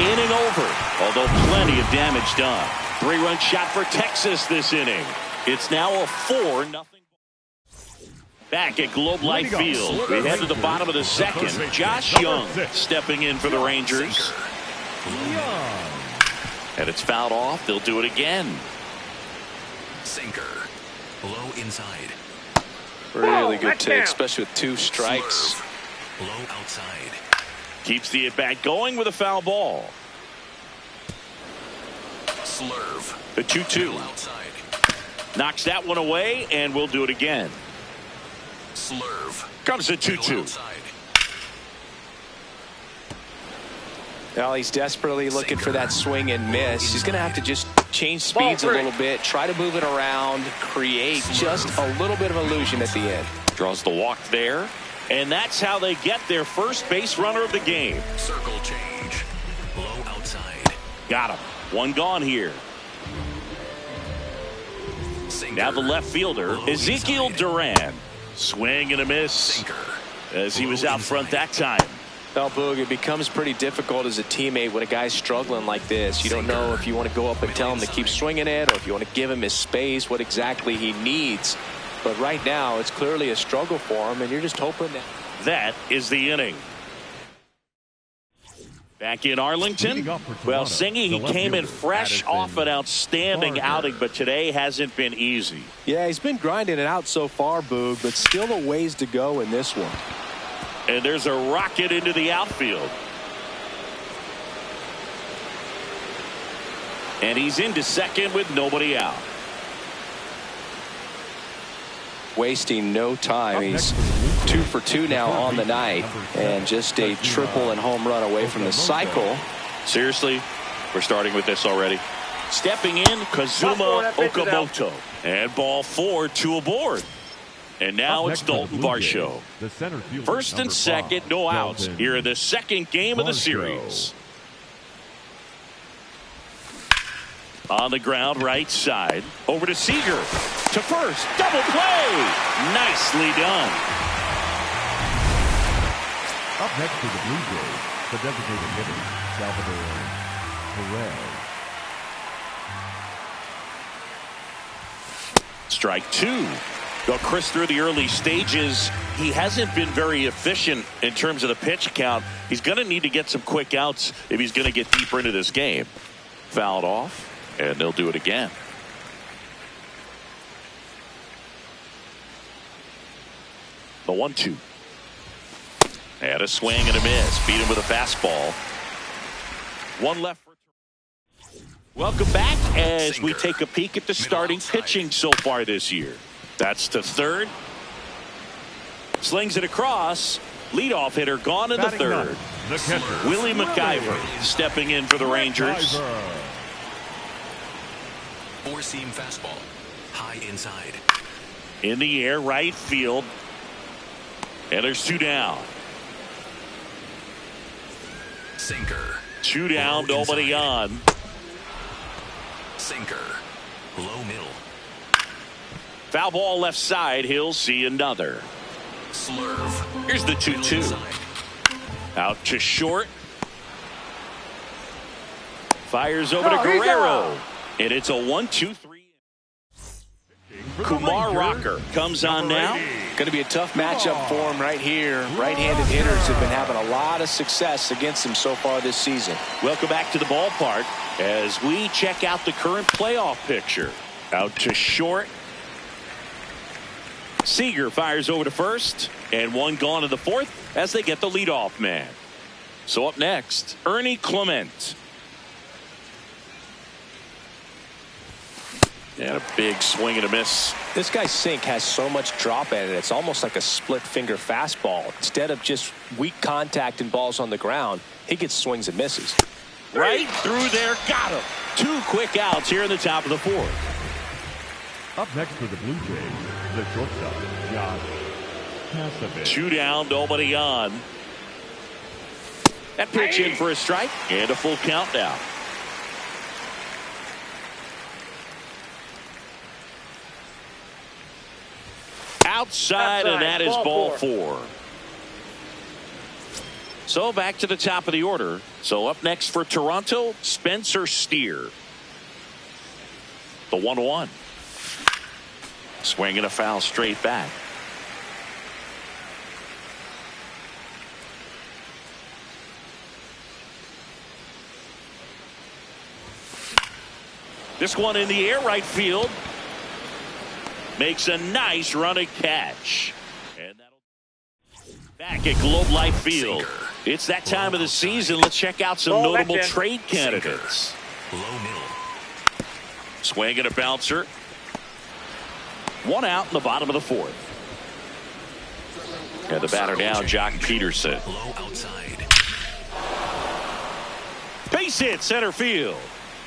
In and over. Although plenty of damage done. 3-run shot for Texas this inning. It's now a 4-0. Back at Globe Life Field. We head to the bottom of the second. Josh Young stepping in for the Rangers. And it's fouled off. They'll do it again. Sinker. Low inside. Really good take, especially with 2 strikes. Low outside. Keeps the at-bat going with a foul ball. Slurve. The 2-2. Outside. Knocks that one away, and we'll do it again. Slurve. Comes the 2-2. Well, he's desperately looking for that swing and miss. He's going to have to just change speeds a little bit, try to move it around, create just a little bit of illusion at the end. Draws the walk there, and that's how they get their first base runner of the game. Circle change. Low outside. Got him. One gone here. Sinker. Now the left fielder, Low Ezekiel inside. Duran. Swing and a miss. Sinker. As he was Low out front inside. that time. Well, Boog, it becomes pretty difficult as a teammate when a guy's struggling like this. You don't know if you want to go up and tell him to keep swinging it or if you want to give him his space, what exactly he needs. But right now, it's clearly a struggle for him, and you're just hoping that. That is the inning. Back in Arlington. Well, Singy, he came in fresh off an outstanding outing, but today hasn't been easy. Yeah, he's been grinding it out so far, Boog, but still a ways to go in this one. And there's a rocket into the outfield. And he's into second with nobody out. Wasting no time. He's 2 for 2 now on the night, and just a triple and home run away from the cycle. Seriously, we're starting with this already. Stepping in, Kazuma Okamoto. And ball 4, 2 aboard. And now it's Dalton Varsho. First and second, no outs here in the second game of the series. On the ground, right side. Over to Seager. To first. Double play. Nicely done. Up next to the Blue Jays, the designated hitter, Salvador Perez. Strike 2. Well, Chris, through the early stages, he hasn't been very efficient in terms of the pitch count. He's going to need to get some quick outs if he's going to get deeper into this game. Fouled off, and they'll do it again. The 1-2. And a swing and a miss. Beat him with a fastball. One left. Welcome back as we take a peek at the starting pitching so far this year. That's to third. Slings it across. Leadoff hitter gone in the third. Willie McIver stepping in for the Rangers. Four-seam fastball. High inside. In the air, right field. And there's 2 down. Sinker. 2 down, Low nobody inside. on. Sinker. Low middle. Foul ball left side. He'll see another. Slurve. Here's the 2-2. Out to short. Fires over to Guerrero. And it's a 1-2-3. For the Kumar Rangers, Rocker comes on now. Going to be a tough matchup for him right here. Right-handed hitters have been having a lot of success against him so far this season. Welcome back to the ballpark as we check out the current playoff picture. Out to short. Seager fires over to first, and one gone in the fourth as they get the leadoff man. So up next, Ernie Clement. And a big swing and a miss. This guy's sink has so much drop in it. It's almost like a split finger fastball. Instead of just weak contact and balls on the ground, he gets swings and misses. Right through there, got him. 2 quick outs here in the top of the fourth. Up next for the Blue Jays, the shortstop, Josh Casavage. 2 down, nobody on. That pitch in for a strike and a full count now. Outside, and that is ball 4. So back to the top of the order. So up next for Toronto, Spencer Steer. The 1-1. Swinging a foul straight back. This one in the air, right field. Makes a nice running catch. And that'll back at Globe Life Field. It's that time of the season. Let's check out some notable trade candidates. Low middle. Swing and a bouncer. 1 out in the bottom of the fourth. And the batter now, Jock Peterson. Low outside. Base hit center field.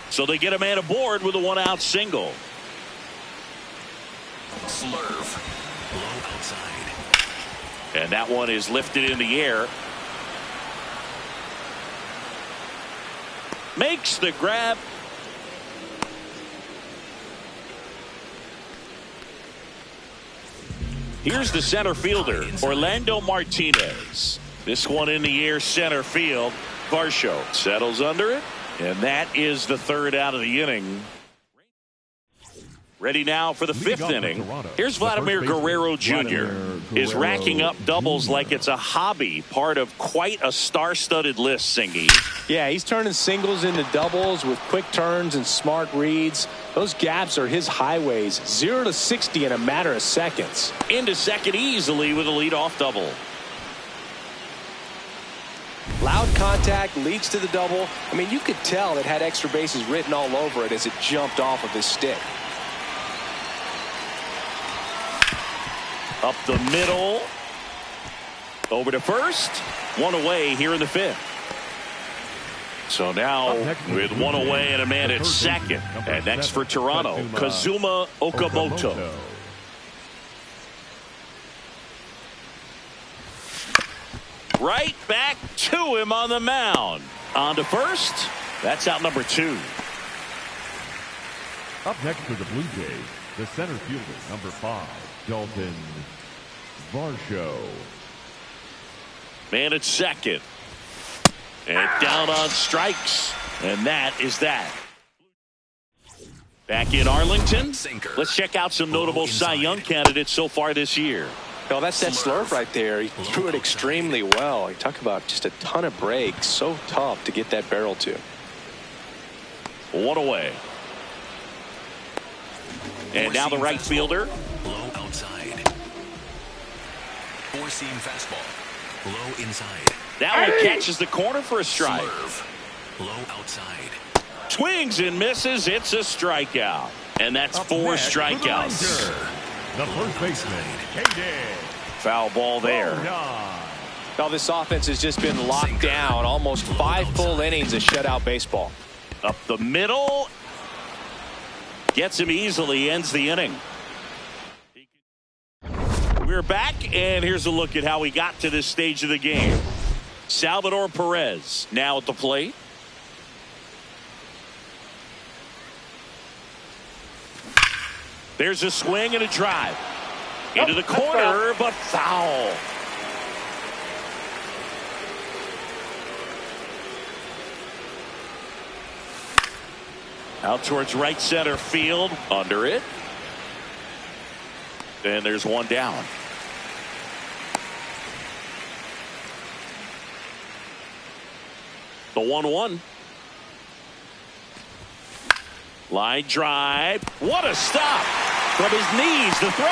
So they get a man aboard with a 1-out single. Slurve. Low outside. And that one is lifted in the air. Makes the grab. Here's the center fielder, Orlando Martinez. This one in the air, center field. Varsho settles under it, and that is the 3rd out of the inning. Ready now for the 5th inning. Here's Vladimir Guerrero Jr. is racking up doubles like it's a hobby, part of quite a star-studded list, Singy. Yeah, he's turning singles into doubles with quick turns and smart reads. Those gaps are his highways. 0 to 60 in a matter of seconds. Into second easily with a leadoff double. Loud contact leads to the double. I mean, you could tell it had extra bases written all over it as it jumped off of his stick. Up the middle. Over to first. 1 away here in the 5th. So now with 1 away and a man at second. And next for Toronto, Kazuma Okamoto. Right back to him on the mound. On to first. That's out number 2. Up next for the Blue Jays, the center fielder, number 5, Dalton Varsho. Man at second. And down on strikes. And that is that. Back in Arlington. Let's check out some notable Cy Young candidates so far this year. Oh, that's that slurve right there. He threw it extremely well. You talk about just a ton of breaks. So tough to get that barrel to. 1 away. And now the right fielder. Low outside. 4-seam fastball. Low inside. That one catches the corner for a strike. Slurve. Low outside. Swings and misses. It's a strikeout. And that's 4 strikeouts. The first baseman, K-Day. Foul ball there. Well, this offense has just been locked down. Almost 5 full innings of shutout baseball. Up the middle. Gets him easily. Ends the inning. We're back, and here's a look at how we got to this stage of the game. Salvador Perez now at the plate. There's a swing and a drive. Into the corner, but foul. Out towards right center field. Under it. And there's one down. The 1-1. Line drive. What a stop. From his knees, the throw.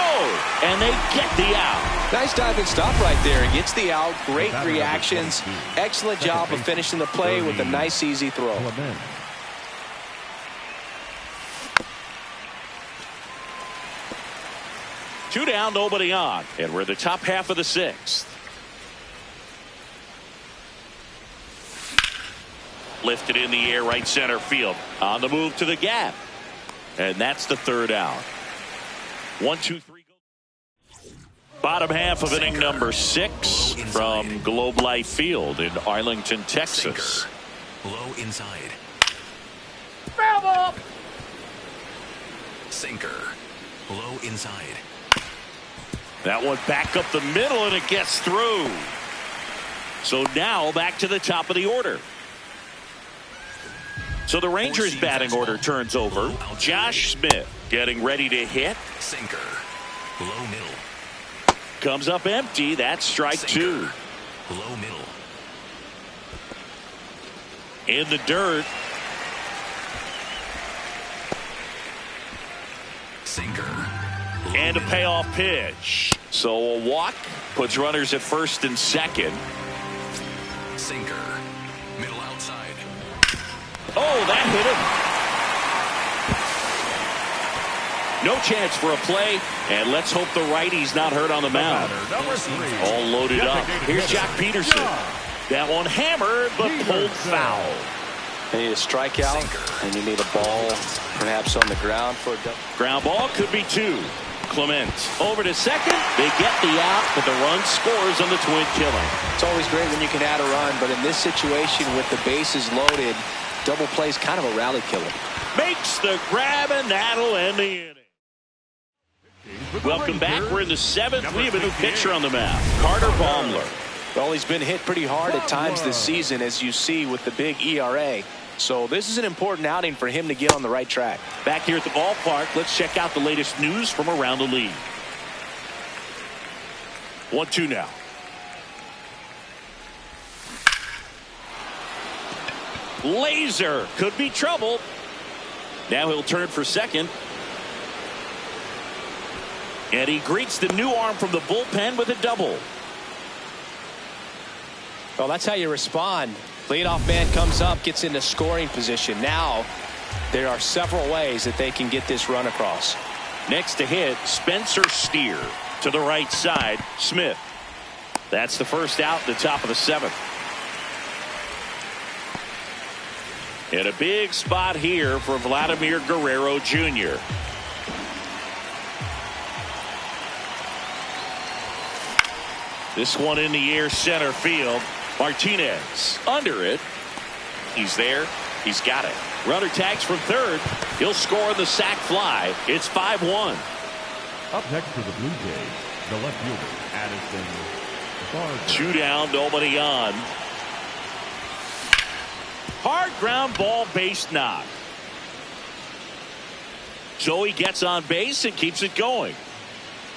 And they get the out. Nice dive and stop right there. He gets the out. Great reactions. Excellent job of finishing the play with a nice, easy throw. Two down, nobody on. And we're in the top half of the sixth. Lifted in the air, right center field. On the move to the gap. And that's the third out. 1, 2, 3. Bottom half of inning number 6 from Globe Life Field in Arlington, Texas. Low inside. Foul ball. Sinker. Low inside. That one back up the middle, and it gets through. So now back to the top of the order. So the Rangers batting order turns over. Josh Smith getting ready to hit. Sinker. Low middle. Comes up empty. That's strike 2. Low middle. In the dirt. Sinker. Low And a middle. payoff pitch. So a walk puts runners at first and second. Sinker. Middle outside. Oh, that hit him. No chance for a play, and let's hope the righty's not hurt on the mound. Number 3. All loaded up. Here's Jack Peterson. That one hammered, but pulled foul. You need a strikeout, and you need a ball perhaps on the ground for a double. Ground ball could be 2. Clement over to second. They get the out, but the run scores on the twin killing. It's always great when you can add a run, but in this situation with the bases loaded, double play is kind of a rally killer. Makes the grab, and that'll end the inning. Welcome back. We're in the 7th. We have a new pitcher on the mound, Carter Baumler. Well, he's been hit pretty hard at times this season, as you see with the big ERA. So this is an important outing for him to get on the right track. Back here at the ballpark, let's check out the latest news from around the league. 1-2 now. Laser could be trouble. Now he'll turn for second. And he greets the new arm from the bullpen with a double. Well, that's how you respond. Leadoff man comes up, gets into scoring position. Now there are several ways that they can get this run across. Next to hit, Spencer Steer. To the right side, Smith. That's the first out, the top of the 7th. And a big spot here for Vladimir Guerrero Jr. This one in the air, center field. Martinez under it. He's there. He's got it. Runner tags from third. He'll score the sac fly. It's 5-1. Up next for the Blue Jays, the left fielder, Addison Barger. 2 down, nobody on. Hard ground ball, base knock. Joey gets on base and keeps it going.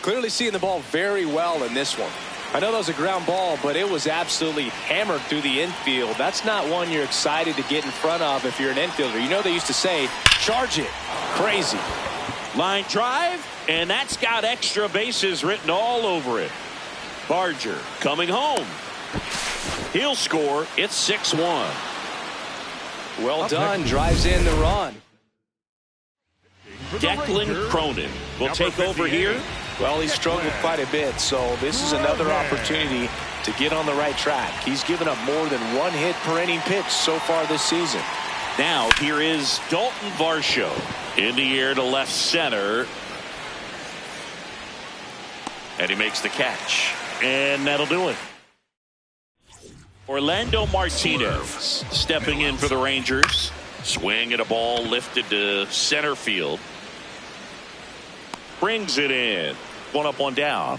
Clearly seeing the ball very well in this one. I know that was a ground ball, but it was absolutely hammered through the infield. That's not one you're excited to get in front of if you're an infielder. You know they used to say, charge it. Crazy. Line drive, and that's got extra bases written all over it. Barger coming home. He'll score. It's 6-1. Well done. Drives in the run. Declan Cronin will take over here. Well, he struggled quite a bit, so this is another opportunity to get on the right track. He's given up more than 1 hit per inning pitch so far this season. Now here is Dalton Varsho in the air to left center. And he makes the catch. And that'll do it. Orlando Martinez stepping in for the Rangers. Swing at a ball lifted to center field. Brings it in. 1 up, 1 down.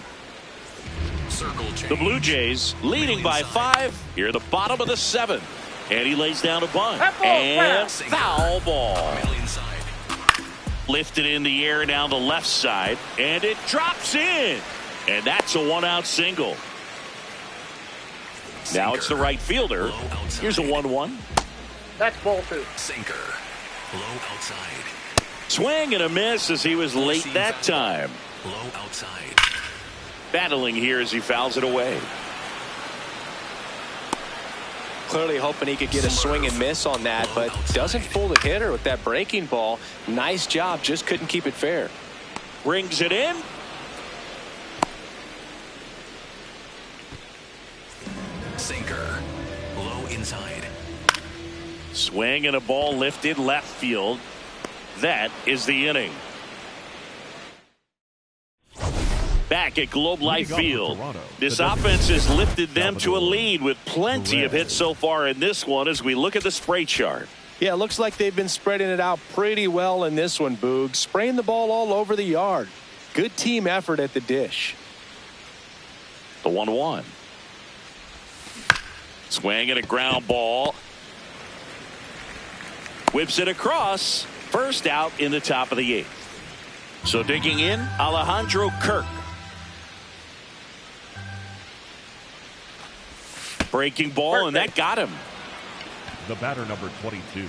The Blue Jays leading by 5 here at the bottom of the 7th. And he lays down a bunt. And foul ball. Lifted in the air down the left side, and it drops in. And that's a 1-out single. Now it's the right fielder. Here's a 1-1. That's ball 2. Sinker. Low outside. Swing and a miss as he was late that time. Low outside. Battling here as he fouls it away. Clearly hoping he could get a swing and miss on that, but doesn't fool the hitter with that breaking ball. Nice job, just couldn't keep it fair. Brings it in. Sinker. Low inside. Swing and a ball lifted left field. That is the inning. Back at Globe Life Field, this offense has lifted them to a lead with plenty of hits so far in this one as we look at the spray chart. Yeah, it looks like they've been spreading it out pretty well in this one, Boog. Spraying the ball all over the yard. Good team effort at the dish. The 1-1. Swing and a ground ball. Whips it across. First out in the top of the 8th. So digging in, Alejandro Kirk. Breaking ball, and that got him. The batter, number 22,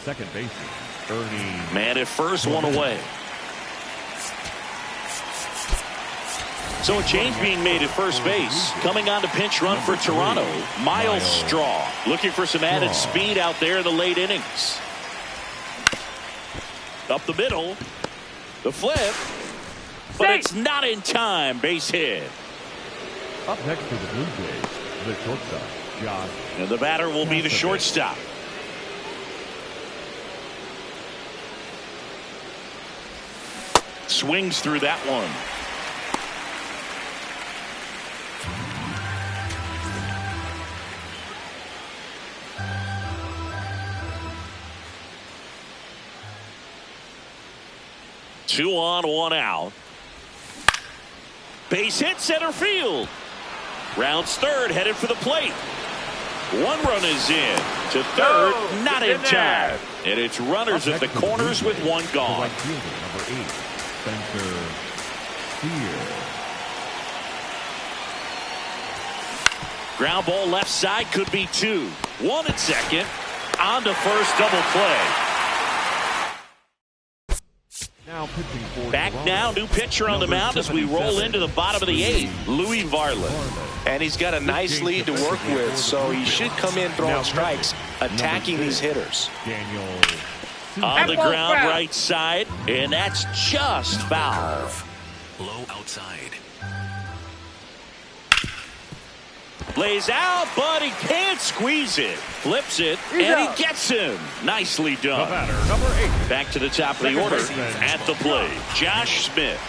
second baseman, Ernie. Man at first, one away. So a change being made at first base. Coming on to pinch run for Toronto, Miles Straw. Looking for some added speed out there in the late innings. Up the middle. The flip. But it's not in time. Base hit. Up next to the Blue Jays, the shortstop, Josh. And the batter will be the shortstop. Swings through that one. Two on, one out. Base hit center field. Rounds third, headed for the plate. One run is in to third, not in time. And it's runners at the corners with one gone. Right fielder, number 8, Spencer Steer. Ground ball left side, could be 2. 1 at second. On to first, double play. Now pitching for Back Toronto, now, new pitcher on the mound as we roll into the bottom of the 8th. Louis Varland. And he's got a nice lead to work with, so he should come in throwing strikes, attacking these hitters. Daniel. On the ground right side, and that's just foul. Low outside. Lays out, but he can't squeeze it. Flips it, and he gets him. Nicely The done. batter, number 8, Back to the top of the order at the plate. Josh Smith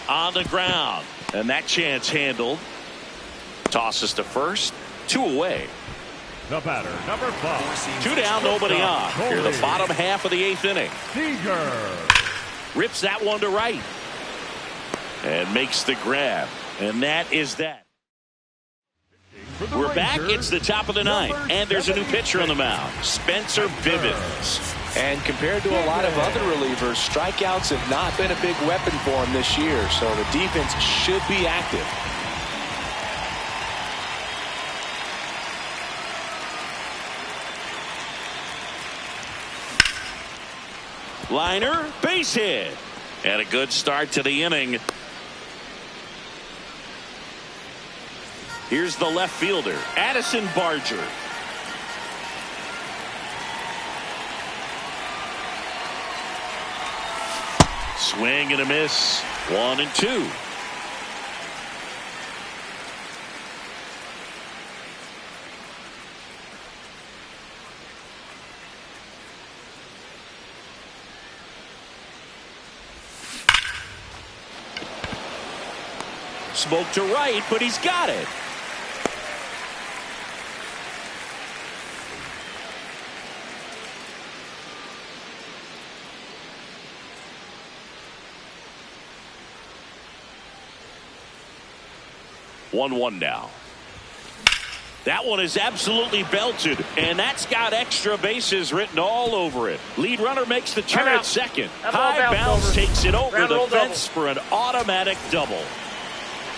on the ground, and that chance handled. Tosses to first, 2 away. The batter, number 5, 2 down, nobody on. Here the bottom half of the 8th inning. Seager. Rips that one to right and makes the grab, and that is that. We're back. It's the top of the 9th, and there's a new pitcher on the mound, Spencer Bivens. And compared to a lot of other relievers, strikeouts have not been a big weapon for him this year, so the defense should be active. Liner, base hit, and a good start to the inning. Here's the left fielder, Addison Barger. Swing and a miss. 1 and 2. Smoke to right, but he's got it. One now. That one is absolutely belted, and that's got extra bases written all over it. Lead runner makes the turn at second. High bounce takes it over the fence for an automatic double.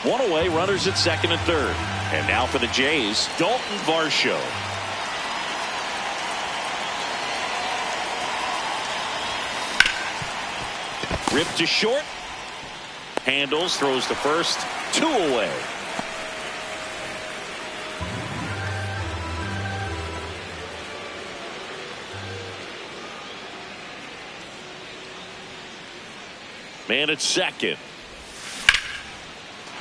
One away, runners at second and third. And now for the Jays, Dalton Varsho. Ripped to short. Handles, throws to first. 2 away. Man at second.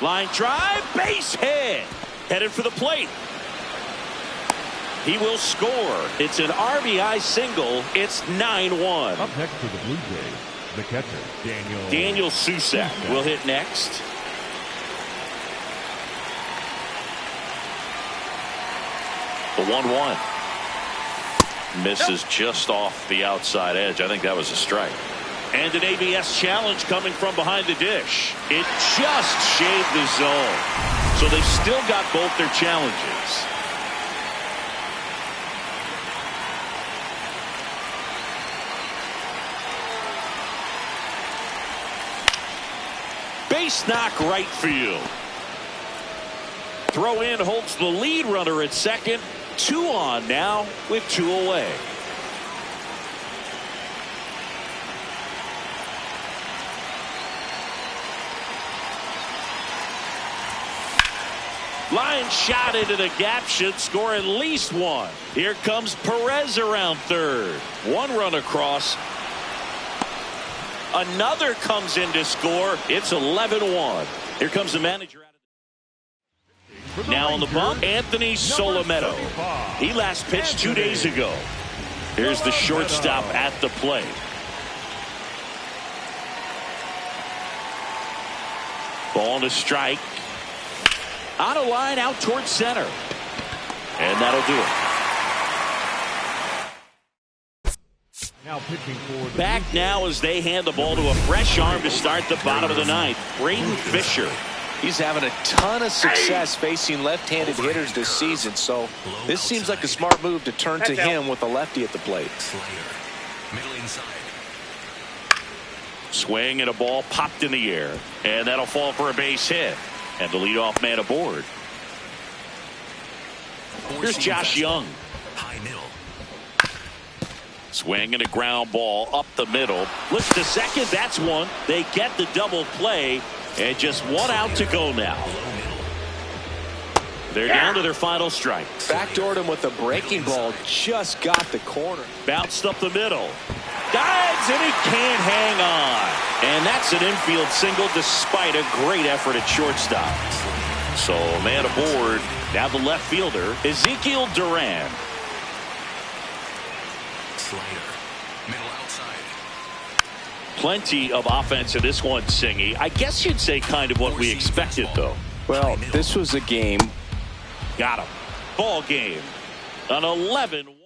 Line drive, base hit. Headed for the plate. He will score. It's an RBI single. It's 9-1. Up next for the Blue Jays, the catcher, Daniel Susak will hit next. The 1-1. Misses just off the outside edge. I think that was a strike. And an ABS challenge coming from behind the dish. It just shaved the zone. So they've still got both their challenges. Base knock right field. Throw in holds the lead runner at second. 2 on now with 2 away. Line shot into the gap, should score at least 1. Here comes Perez around third. 1 run across. Another comes in to score. It's 11-1. Here comes the manager. Now on the bump, Anthony Solometo. He last pitched 2 days ago. Here's the shortstop at the plate. Ball to strike. On a line out towards center. And that'll do it. Now pitching for the Back now as they hand the ball to a fresh arm to start the bottom of the ninth. Braden Fisher. He's having a ton of success facing left-handed hitters this season, so this seems like a smart move to turn to him with a lefty at the plate. Middle inside. Swing and a ball popped in the air. And that'll fall for a base hit. And the leadoff man aboard. Here's Josh Young. High middle. Swing and a ground ball up the middle. Looks to second. That's one. They get the double play. And just 1 out to go now. They're down to their final strike. Backdoored him with a breaking ball. Just got the corner. Bounced up the middle. Dives and he can't hang on. And that's an infield single despite a great effort at shortstop. So man aboard. Now the left fielder, Ezekiel Duran. Slider. Middle outside. Plenty of offense in this one, Singy. I guess you'd say kind of what we expected, though. Well, this was a game. Got him. Ball game. An 11-1.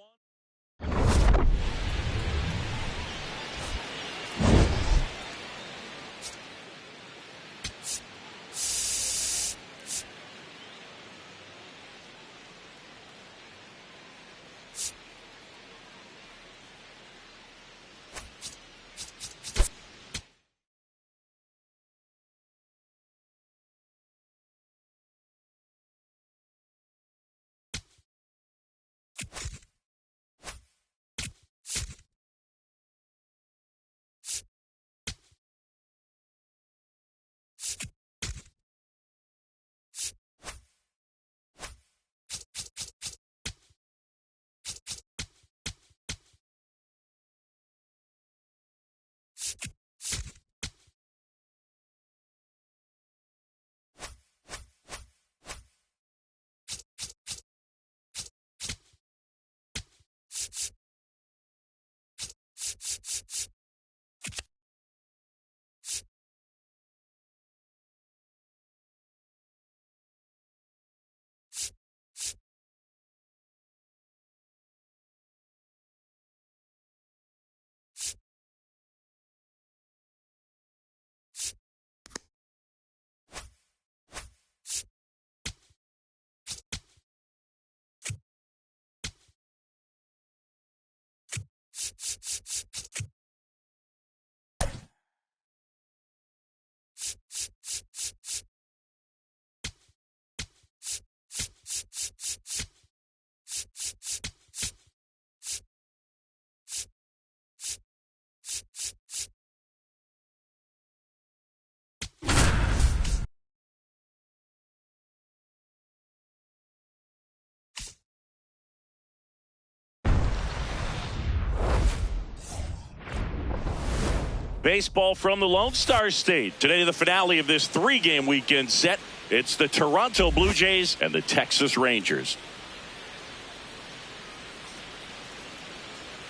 Baseball from the Lone Star State. Today, the finale of this 3-game weekend set. It's the Toronto Blue Jays and the Texas Rangers.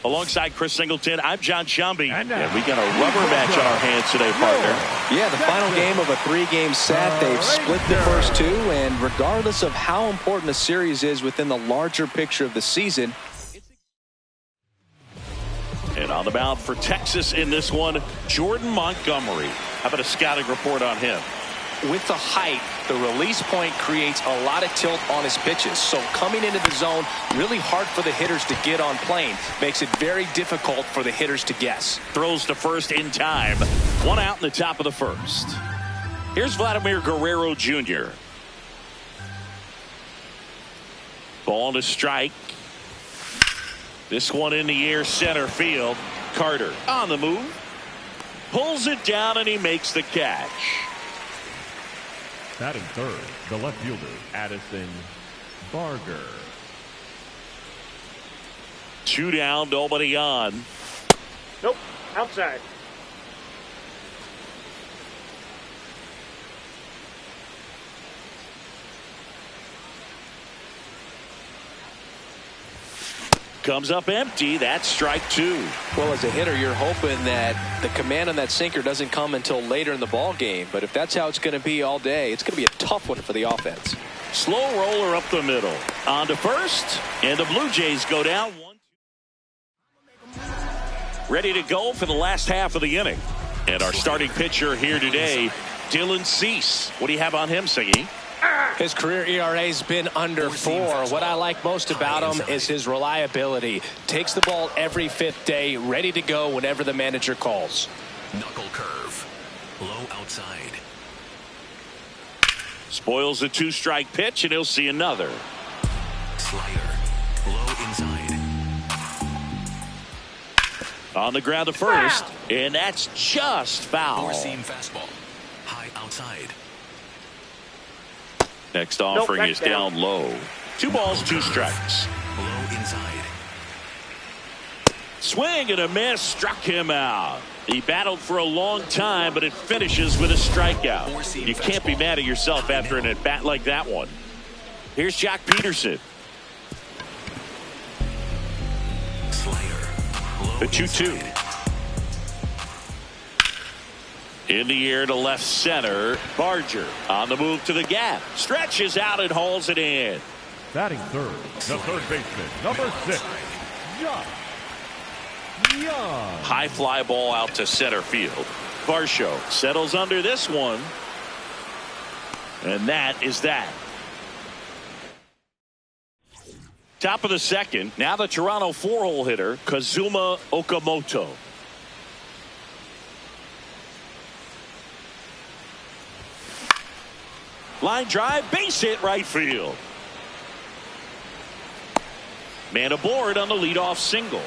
Alongside Chris Singleton, I'm John Shambi. And we got a rubber match on our hands today, partner. Yeah, the final game of a 3-game set. They've split the first 2, and regardless of how important the series is within the larger picture of the season. And on the mound for Texas in this one, Jordan Montgomery. How about a scouting report on him? With the height, the release point creates a lot of tilt on his pitches. So coming into the zone, really hard for the hitters to get on plane. Makes it very difficult for the hitters to guess. Throws to first in time. 1 out in the top of the first. Here's Vladimir Guerrero Jr. Ball to strike. This one in the air, center field. Carter on the move. Pulls it down and he makes the catch. Batting third, the left fielder, Addison Barger. 2 down, nobody on. Nope, outside. Comes up empty. That's strike 2. Well, as a hitter, you're hoping that the command on that sinker doesn't come until later in the ball game. But if that's how it's going to be all day, it's going to be a tough one for the offense. Slow roller up the middle. On to first. And the Blue Jays go down 1-2. Ready to go for the last half of the inning. And our starting pitcher here today, Dylan Cease. What do you have on him, Siggy? His career ERA's been under 4. What I like most about him is his reliability. Takes the ball every 5th day, ready to go whenever the manager calls. Knuckle curve. Low outside. Spoils a 2-strike pitch, and he'll see another. Slider. Low inside. On the ground to first, and that's just foul. 4-seam fastball. High outside. Next offering is down low. 2 balls, 2 strikes. Low inside. Swing and a miss, struck him out. He battled for a long time, but it finishes with a strikeout. You can't be mad at yourself after an at-bat like that one. Here's Jack Peterson. Slider. The 2-2. In the air to left center. Barger on the move to the gap. Stretches out and hauls it in. Batting third, the third baseman, number 6, Josh Young. High fly ball out to center field. Varsho settles under this one. And that is that. Top of the second. Now the Toronto 4-hole hitter, Kazuma Okamoto. Line drive, base hit right field. Man aboard on the leadoff single.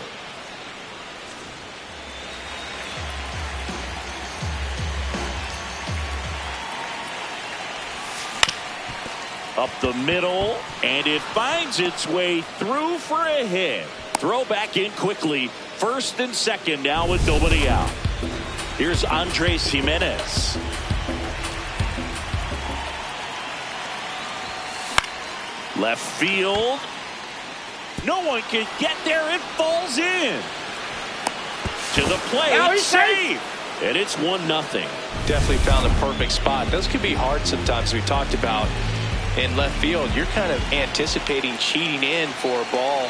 Up the middle, and it finds its way through for a hit. Throw back in quickly. First and second now with nobody out. Here's Andres Jimenez. Left field. No one can get there. It falls in. To the plate. Save. And it's 1-0. Definitely found a perfect spot. Those can be hard sometimes. We talked about in left field. You're kind of anticipating cheating in for a ball.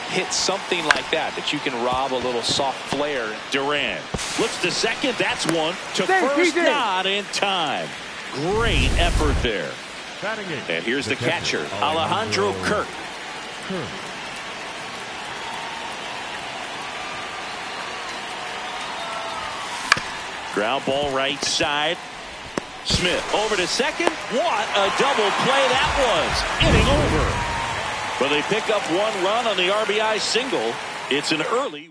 Hit something like that you can rob a little soft flare. Duran looks to second. That's one. To first, not in time. Great effort there. And here's the catcher, Alejandro Kirk. Ground ball right side. Smith over to second. What a double play that was. Inning over. But they pick up 1 run on the RBI single. It's an early.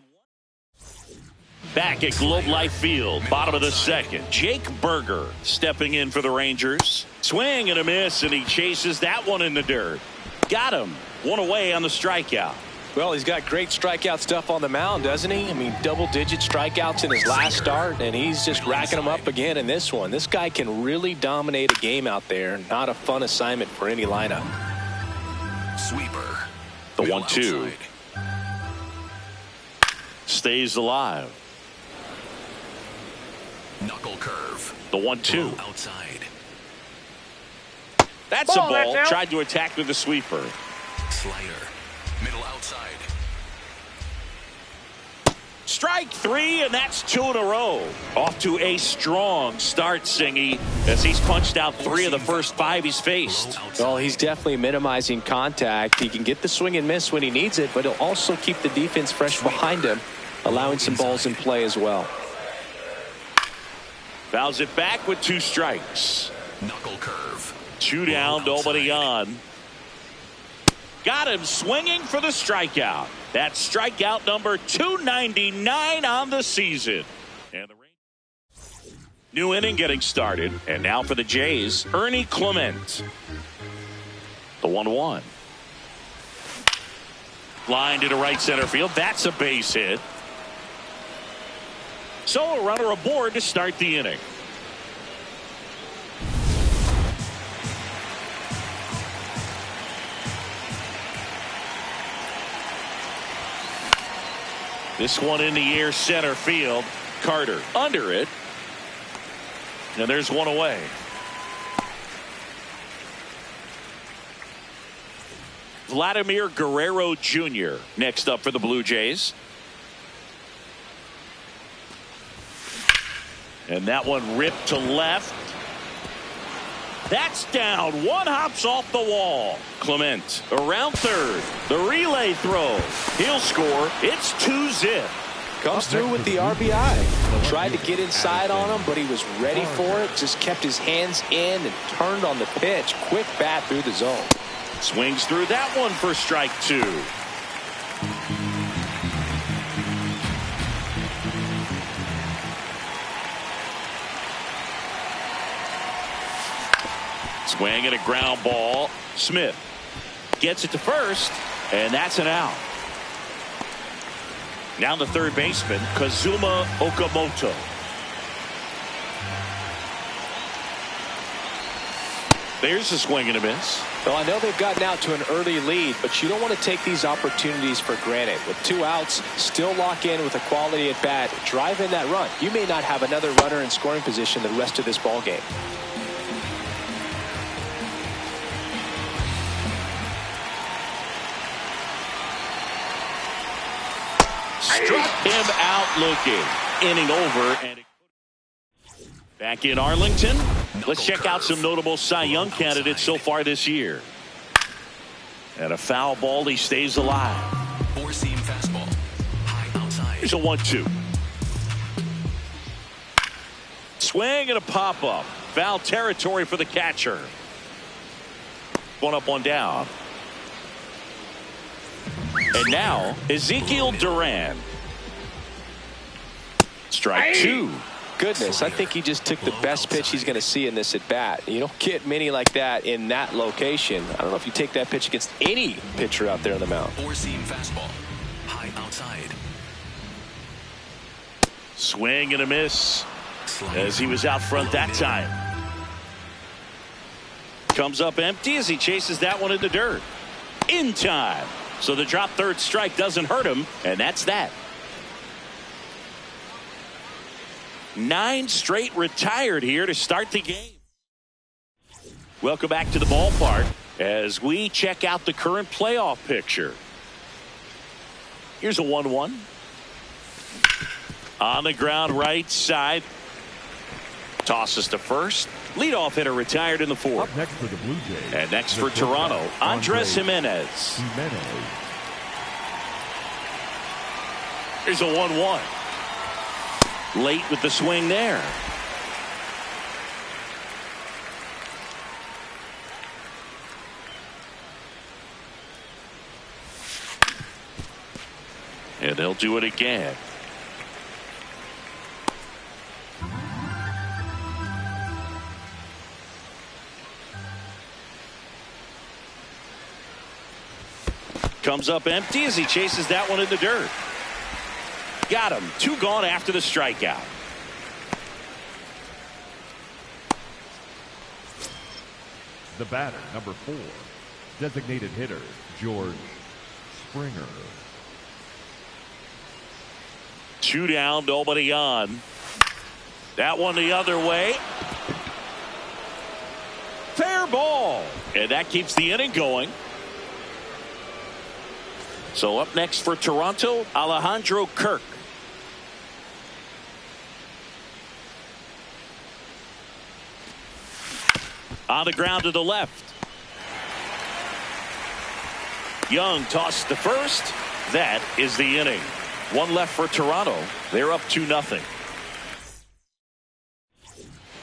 Back at Globe Life Field, bottom of the second. Jake Berger stepping in for the Rangers. Swing and a miss, and he chases that one in the dirt. Got him. 1 away on the strikeout. Well, he's got great strikeout stuff on the mound, doesn't he? I mean, double-digit strikeouts in his last start, and he's just racking them up again in this one. This guy can really dominate a game out there. Not a fun assignment for any lineup. Sweeper. The 1-2. Stays alive. Knuckle curve. The 1-2. Outside. That's a ball. Tried to attack with the sweeper. Slider. Middle outside. Strike 3, and that's 2 in a row. Off to a strong start, Singy, as he's punched out 3 of the first 5 he's faced. Well, he's definitely minimizing contact. He can get the swing and miss when he needs it, but he'll also keep the defense fresh behind him, allowing some balls in play as well. Fouls it back with 2 strikes. Knuckle curve. 2 down, nobody on. Got him swinging for the strikeout. That's strikeout number 299 on the season. And the new inning getting started. And now for the Jays, Ernie Clement. The 1-1. Line to the right center field. That's a base hit. So a runner aboard to start the inning. This one in the air, center field. Carter under it. And there's one away. Vladimir Guerrero Jr. next up for the Blue Jays. And that one ripped to left. That's down. One hops off the wall. Clement around third. The relay throw. He'll score. It's 2-zip. Comes through with the RBI. Tried to get inside on him, but he was ready for it. Just kept his hands in and turned on the pitch. Quick bat through the zone. Swings through that one for strike 2. Swing and a ground ball. Smith gets it to first, and that's an out. Now the third baseman, Kazuma Okamoto. There's a swing and a miss. Well, I know they've gotten out to an early lead, but you don't want to take these opportunities for granted. With 2 outs, still lock in with a quality at bat. Drive in that run. You may not have another runner in scoring position the rest of this ball game. Struck him out looking. Inning over. And back in Arlington. Let's check out some notable Cy Young candidates so far this year. And a foul ball. He stays alive. 4-seam fastball. High outside. Here's a 1-2. Swing and a pop-up. Foul territory for the catcher. One up, one down. And now, Ezekiel Duran. Strike 2. Goodness, I think he just took the best pitch he's going to see in this at bat. You don't get many like that in that location. I don't know if you take that pitch against any pitcher out there on the mound. 4-seam fastball. High outside. Swing and a miss as he was out front that time. Comes up empty as he chases that one in the dirt. In time. So the drop third strike doesn't hurt him, and that's that. 9 straight retired here to start the game. Welcome back to the ballpark as we check out the current playoff picture. Here's a 1-1. On the ground right side. Tosses to first. Leadoff hitter retired in the 4th. Up next for the Blue Jays. And next for Toronto, Andres Jimenez. Here's a 1-1. Late with the swing there. And they'll do it again. Comes up empty as he chases that one in the dirt. Got him. 2 gone after the strikeout. The batter, number 4, designated hitter, George Springer. 2 down, nobody on. That one the other way. Fair ball. And that keeps the inning going. So up next for Toronto, Alejandro Kirk. On the ground to the left. Young tossed to first. That is the inning. 1 left for Toronto. They're up 2-0.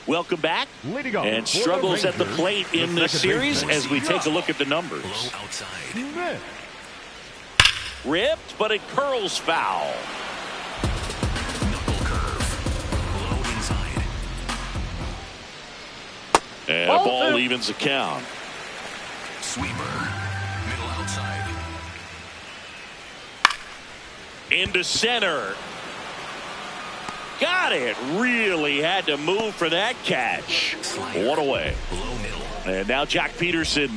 Welcome back. And struggles at the plate in this series as we take a look at the numbers. Low outside. Ripped, but it curls foul. Knuckle curve. Low inside. And the ball evens the count. Sweeper. Middle outside. Into center. Got it. Really had to move for that catch. Slider. One away. Low middle. And now Jack Peterson.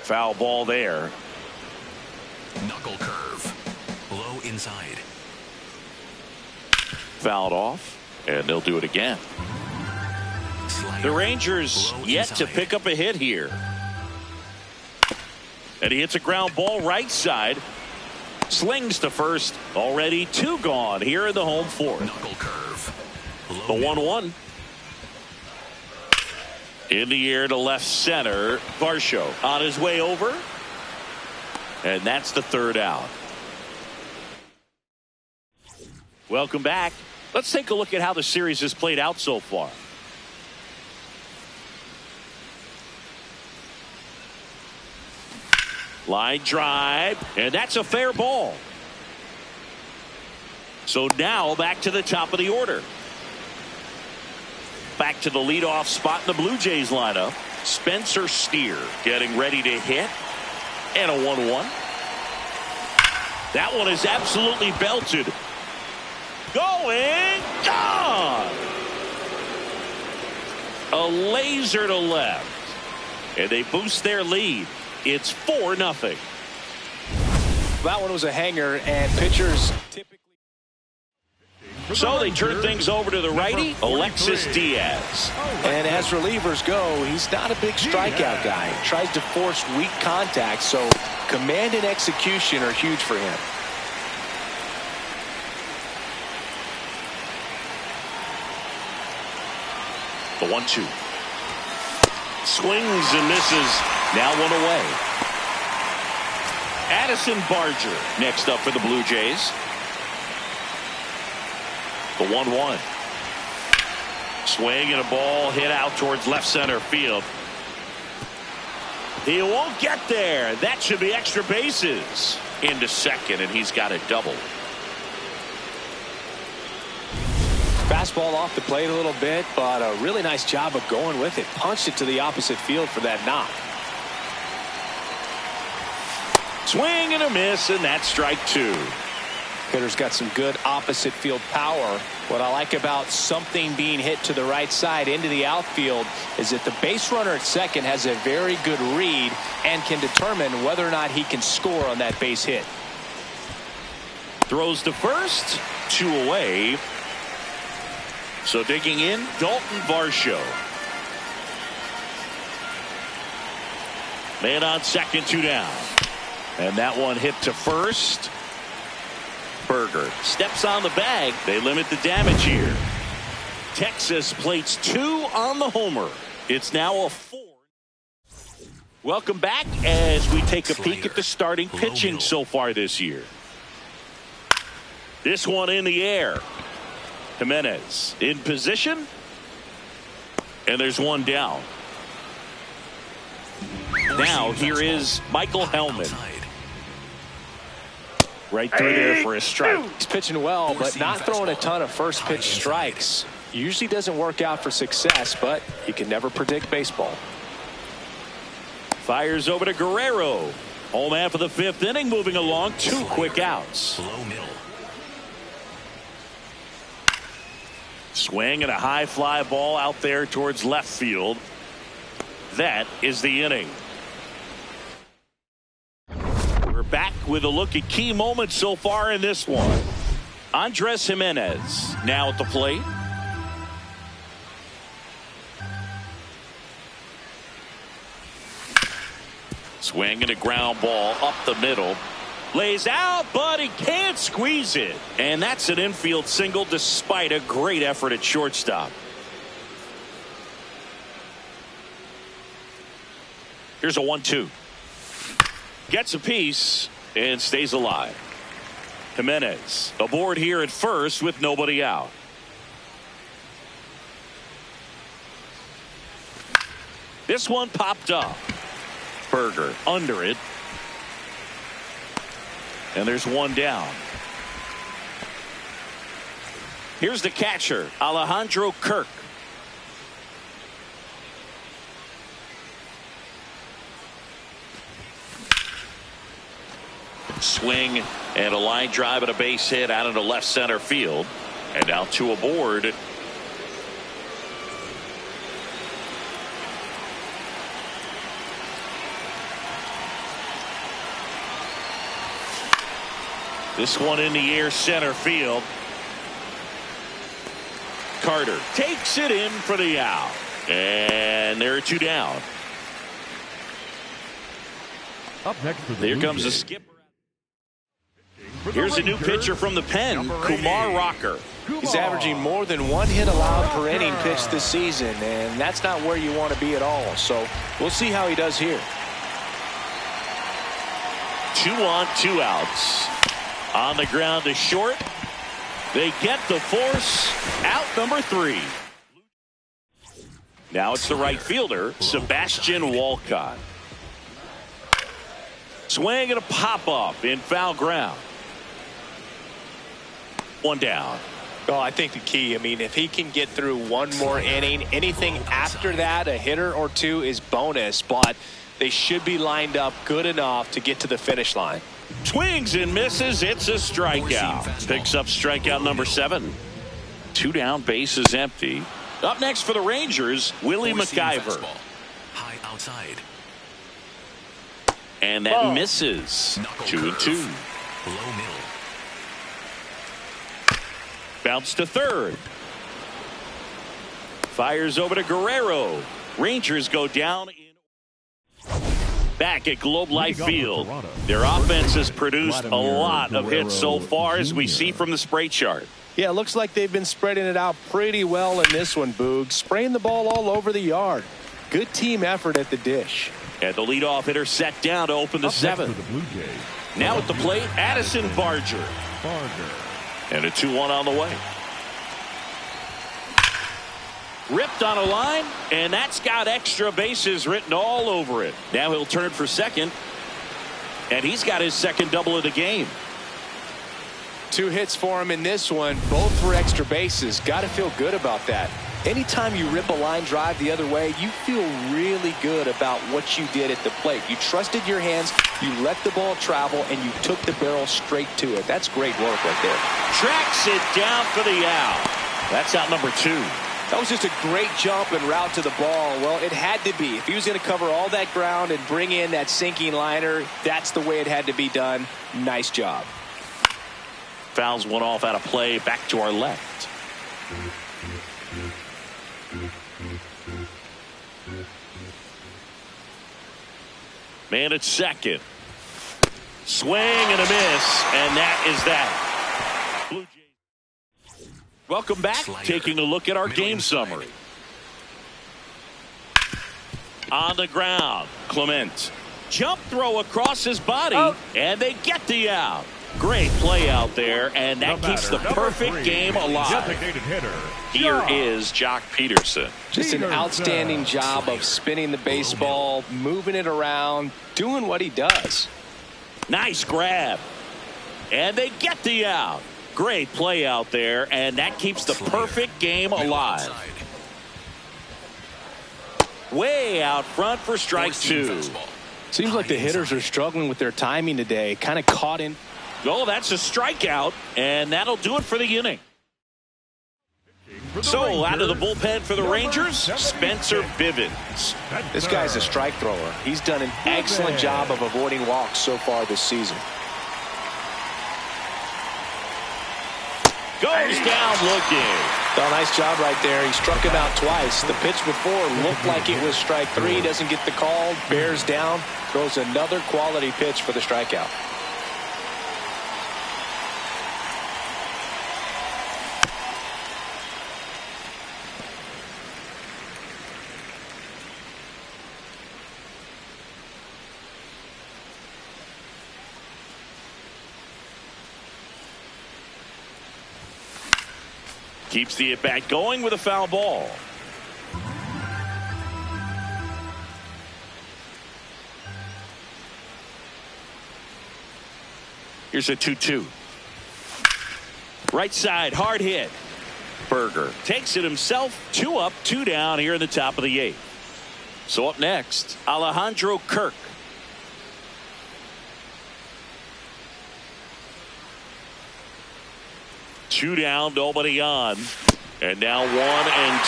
Foul ball there. Knuckle curve. Low inside. Fouled off. And they'll do it again. Slider. The Rangers Low yet to inside. pick up a hit here. And he hits a ground ball right side. Slings to first. Already 2 gone here in the home fourth. Knuckle curve. The Low middle. 1-1. In the air to left center. Varsho on his way over. And that's the 3rd out. Welcome back. Let's take a look at how the series has played out so far. Line drive, and that's a fair ball. So now back to the top of the order. Back to the leadoff spot in the Blue Jays lineup. Spencer Steer getting ready to hit. And a 1-1. That one is absolutely belted. Going, gone. A laser to left. And they boost their lead. It's 4-0. That one was a hanger, and pitchers typically. So they turn things over to the righty, Alexis Diaz. And as relievers go, he's not a big strikeout guy. He tries to force weak contact, so command and execution are huge for him. The 1-2. Swings and misses. Now 1 away. Addison Barger next up for the Blue Jays. The 1-1. Swing and a ball hit out towards left center field. He won't get there. That should be extra bases. Into second, and he's got a double. Fastball off the plate a little bit, but a really nice job of going with it. Punched it to the opposite field for that knock. Swing and a miss, and that's strike 2. Hitter's got some good opposite field power. What I like about something being hit to the right side into the outfield is that the base runner at second has a very good read and can determine whether or not he can score on that base hit. Throws to first, 2 away. So digging in, Dalton Varsho. Man on second, 2 down. And that one hit to first. Berger steps on the bag. They limit the damage here. Texas plates 2 on the homer. It's now a 4. Welcome back as we take a peek at the starting pitching so far this year. This one in the air. Jimenez in position. And there's 1 down. Now here is Michael Hellman. Right through there for a strike. He's pitching well, but not throwing a ton of first pitch strikes. Usually doesn't work out for success, but you can never predict baseball. Fires over to Guerrero. Home half of the fifth inning moving along. 2 quick outs. Low middle. Swing and a high fly ball out there towards left field. That is the inning. We're back with a look at key moments so far in this one. Andres Jimenez now at the plate. Swing and a ground ball up the middle. Lays out, but he can't squeeze it. And that's an infield single despite a great effort at shortstop. Here's a 1-2. Gets a piece and stays alive. Jimenez aboard here at first with nobody out. This one popped up. Berger under it. And there's one down. Here's the catcher, Alejandro Kirk. Swing and a line drive and a base hit out into left center field. And now 2 aboard. This one in the air center field. Carter takes it in for the out. And there are 2 down. Up next for the There Blue comes the Jays. skipper. Here's a new pitcher from the pen, Kumar Rocker. He's averaging more than 1 hit allowed per inning pitched this season, and that's not where you want to be at all. So we'll see how he does here. 2 on, 2 outs. On the ground to short. They get the force. Out number 3. Now it's the right fielder, Sebastian Walcott. Swing and a pop-up in foul ground. 1 down. Oh, I think the key, I mean, if he can get through 1 more inning, anything after that, a hitter or 2 is bonus, but they should be lined up good enough to get to the finish line. Swings and misses. It's a strikeout. Picks up strikeout number 7. 2 down, bases empty. Up next for the Rangers, Willie McIver. High outside. And that misses. Knuckle 2-2. Low middle. Bounce to third. Fires over to Guerrero. Rangers go down in. Back at Globe Life Field. Their offense has produced a lot of hits so far, as we see from the spray chart. Yeah, it looks like they've been spreading it out pretty well in this one, Boog. Spraying the ball all over the yard. Good team effort at the dish. And the leadoff hitter set down to open the 7th. Now at the plate, Addison Barger. And a 2-1 on the way. Ripped on a line, and that's got extra bases written all over it. Now he'll turn for second, and he's got his second double of the game. 2 hits for him in this one, both for extra bases. Got to feel good about that. Anytime you rip a line drive the other way, you feel really good about what you did at the plate. You trusted your hands, you let the ball travel, and you took the barrel straight to it. That's great work right there. Tracks it down for the out. That's out number 2. That was just a great jump and route to the ball. Well, it had to be. If he was going to cover all that ground and bring in that sinking liner, that's the way it had to be done. Nice job. Fouls one off out of play. Back to our left. Man at second. Swing and a miss, and that is that. Blue Jays. Welcome back. Taking a look at our game summary. On the ground, Clement. Jump throw across his body, and they get the out. Great play out there, and that keeps the perfect game alive. Here is Jock Peterson. Just an outstanding job of spinning the baseball, moving it around, doing what he does. Nice grab. And they get the out. Great play out there, and that keeps the perfect game alive. Way out front for strike 2. Seems like the hitters are struggling with their timing today. Kind of caught in. Oh, that's a strikeout, and that'll do it for the inning. So out of the bullpen for the Rangers, Spencer Bivens. This guy's a strike thrower. He's done an excellent job of avoiding walks so far this season. Goes down looking. Well, nice job right there. He struck him out twice. The pitch before looked like it was strike three. Doesn't get the call. Bears down. Throws another quality pitch for the strikeout. Keeps the at-bat going with a foul ball. Here's a 2-2. Right side, hard hit. Berger takes it himself. 2 up, 2 down here in the top of the 8th. So up next, Alejandro Kirk. Two down, nobody on. And now 1 and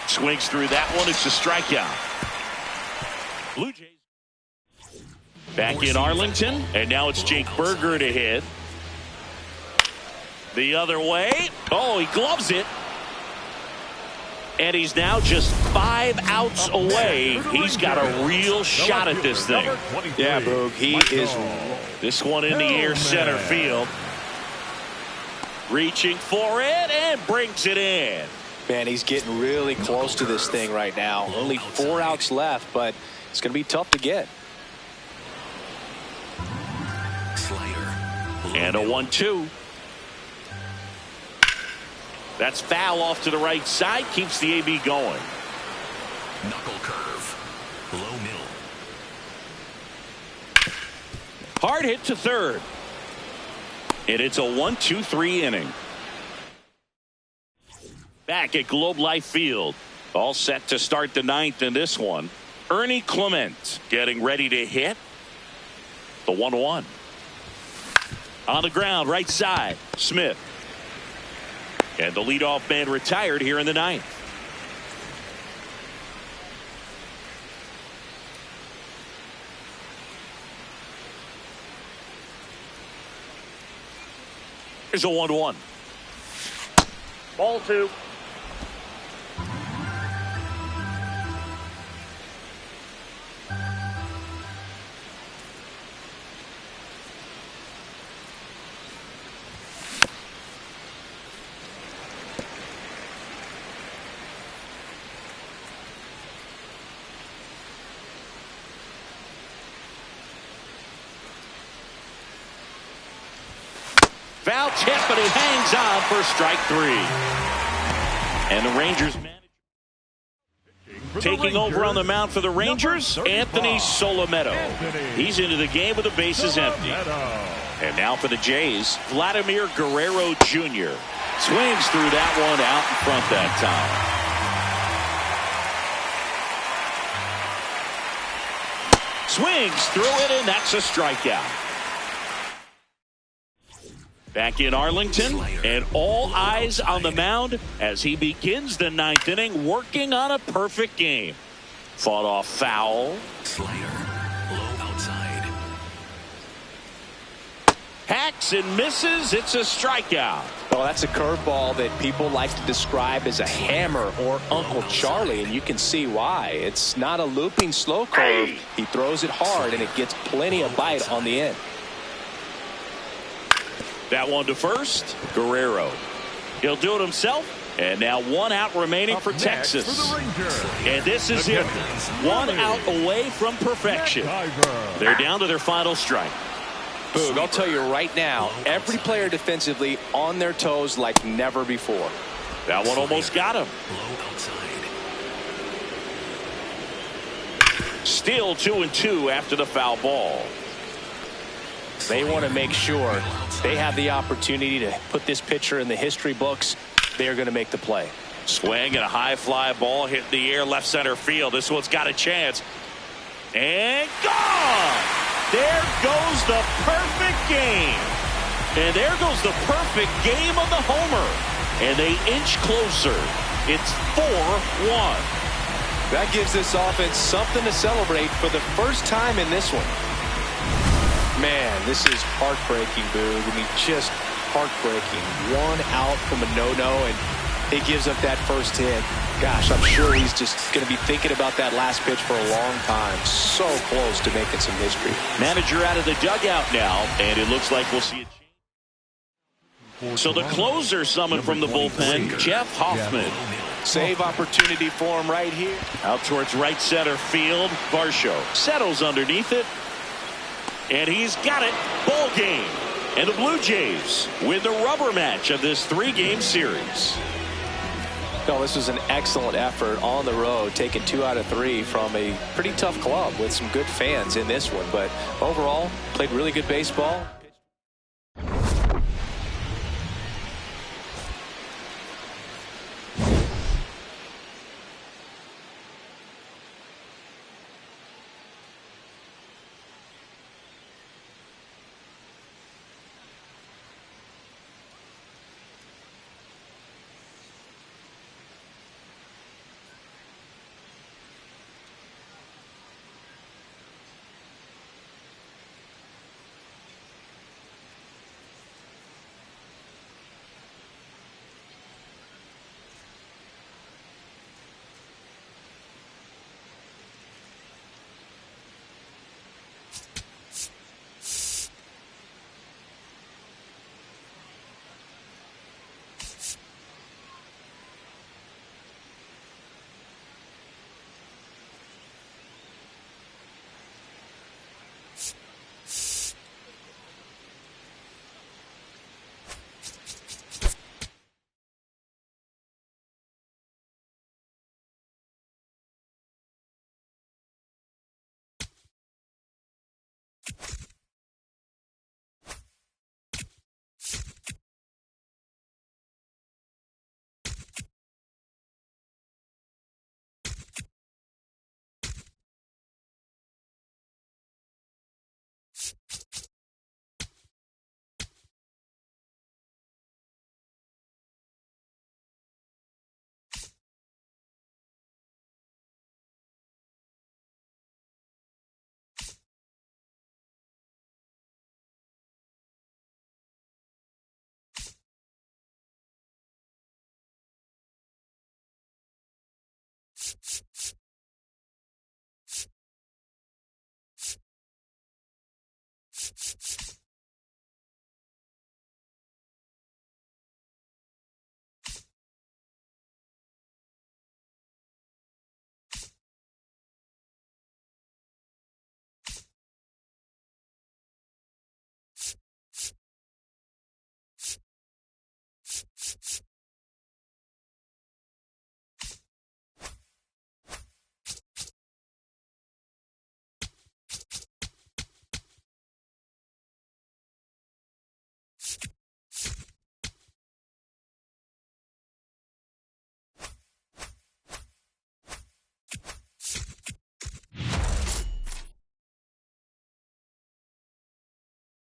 2. Swings through that one. It's a strikeout. Blue Jays back in Arlington, and now it's Jake Berger to hit. The other way. Oh, he gloves it. And he's now just 5 outs away. He's got a real shot at this thing. Yeah, Boog, he is. This one in the air center field. Reaching for it and brings it in. Man, he's getting really close to this thing right now. Only 4 outs left, but it's going to be tough to get. And a 1-2. That's foul off to the right side. Keeps the AB going. Knuckle curve. Low middle. Hard hit to third. And it's a 1-2-3 inning. Back at Globe Life Field. All set to start the 9th in this one. Ernie Clement getting ready to hit. The 1-1. On the ground, right side. Smith. And the leadoff man retired here in the 9th. Here's a 1-1. Ball 2. Foul tip, but he hangs on for strike 3. And the Rangers taking over on the mound for the Rangers, Anthony Solometo. He's into the game with the bases empty. And now for the Jays, Vladimir Guerrero Jr. Swings through that one out in front that time. Swings through it, and that's a strikeout. Back in Arlington, and all eyes on the mound as he begins the 9th inning, working on a perfect game. Fought off foul. Slider. Low outside. Hacks and misses. It's a strikeout. Well, that's a curveball that people like to describe as a hammer or Uncle Charlie, and you can see why. It's not a looping slow curve. He throws it hard, and it gets plenty of bite on the end. That one to first, Guerrero. He'll do it himself, and now 1 out remaining for Texas. And this is it. 1 out away from perfection. They're down to their final strike. Boog, I'll tell you right now, every player defensively on their toes like never before. That one almost got him. Low outside. Still 2-2 after the foul ball. They want to make sure they have the opportunity to put this pitcher in the history books. They're going to make the play. Swing and a high fly ball hit in the air left center field. This one's got a chance. And gone! There goes the perfect game. And there goes the perfect game of the homer. And they inch closer. It's 4-1. That gives this offense something to celebrate for the first time in this one. Man, this is heartbreaking, Boog. I mean, just heartbreaking. One out from a no-no, and he gives up that first hit. Gosh, I'm sure he's just going to be thinking about that last pitch for a long time. So close to making some history. Manager out of the dugout now, and it looks like we'll see a change. So the closer summoned from the bullpen, Jeff Hoffman. Save opportunity for him right here. Out towards right center field. Varsho settles underneath it. And he's got it. Ball game. And the Blue Jays win the rubber match of this 3-game series. No, this was an excellent effort on the road, taking 2 out of 3 from a pretty tough club with some good fans in this one. But overall, played really good baseball.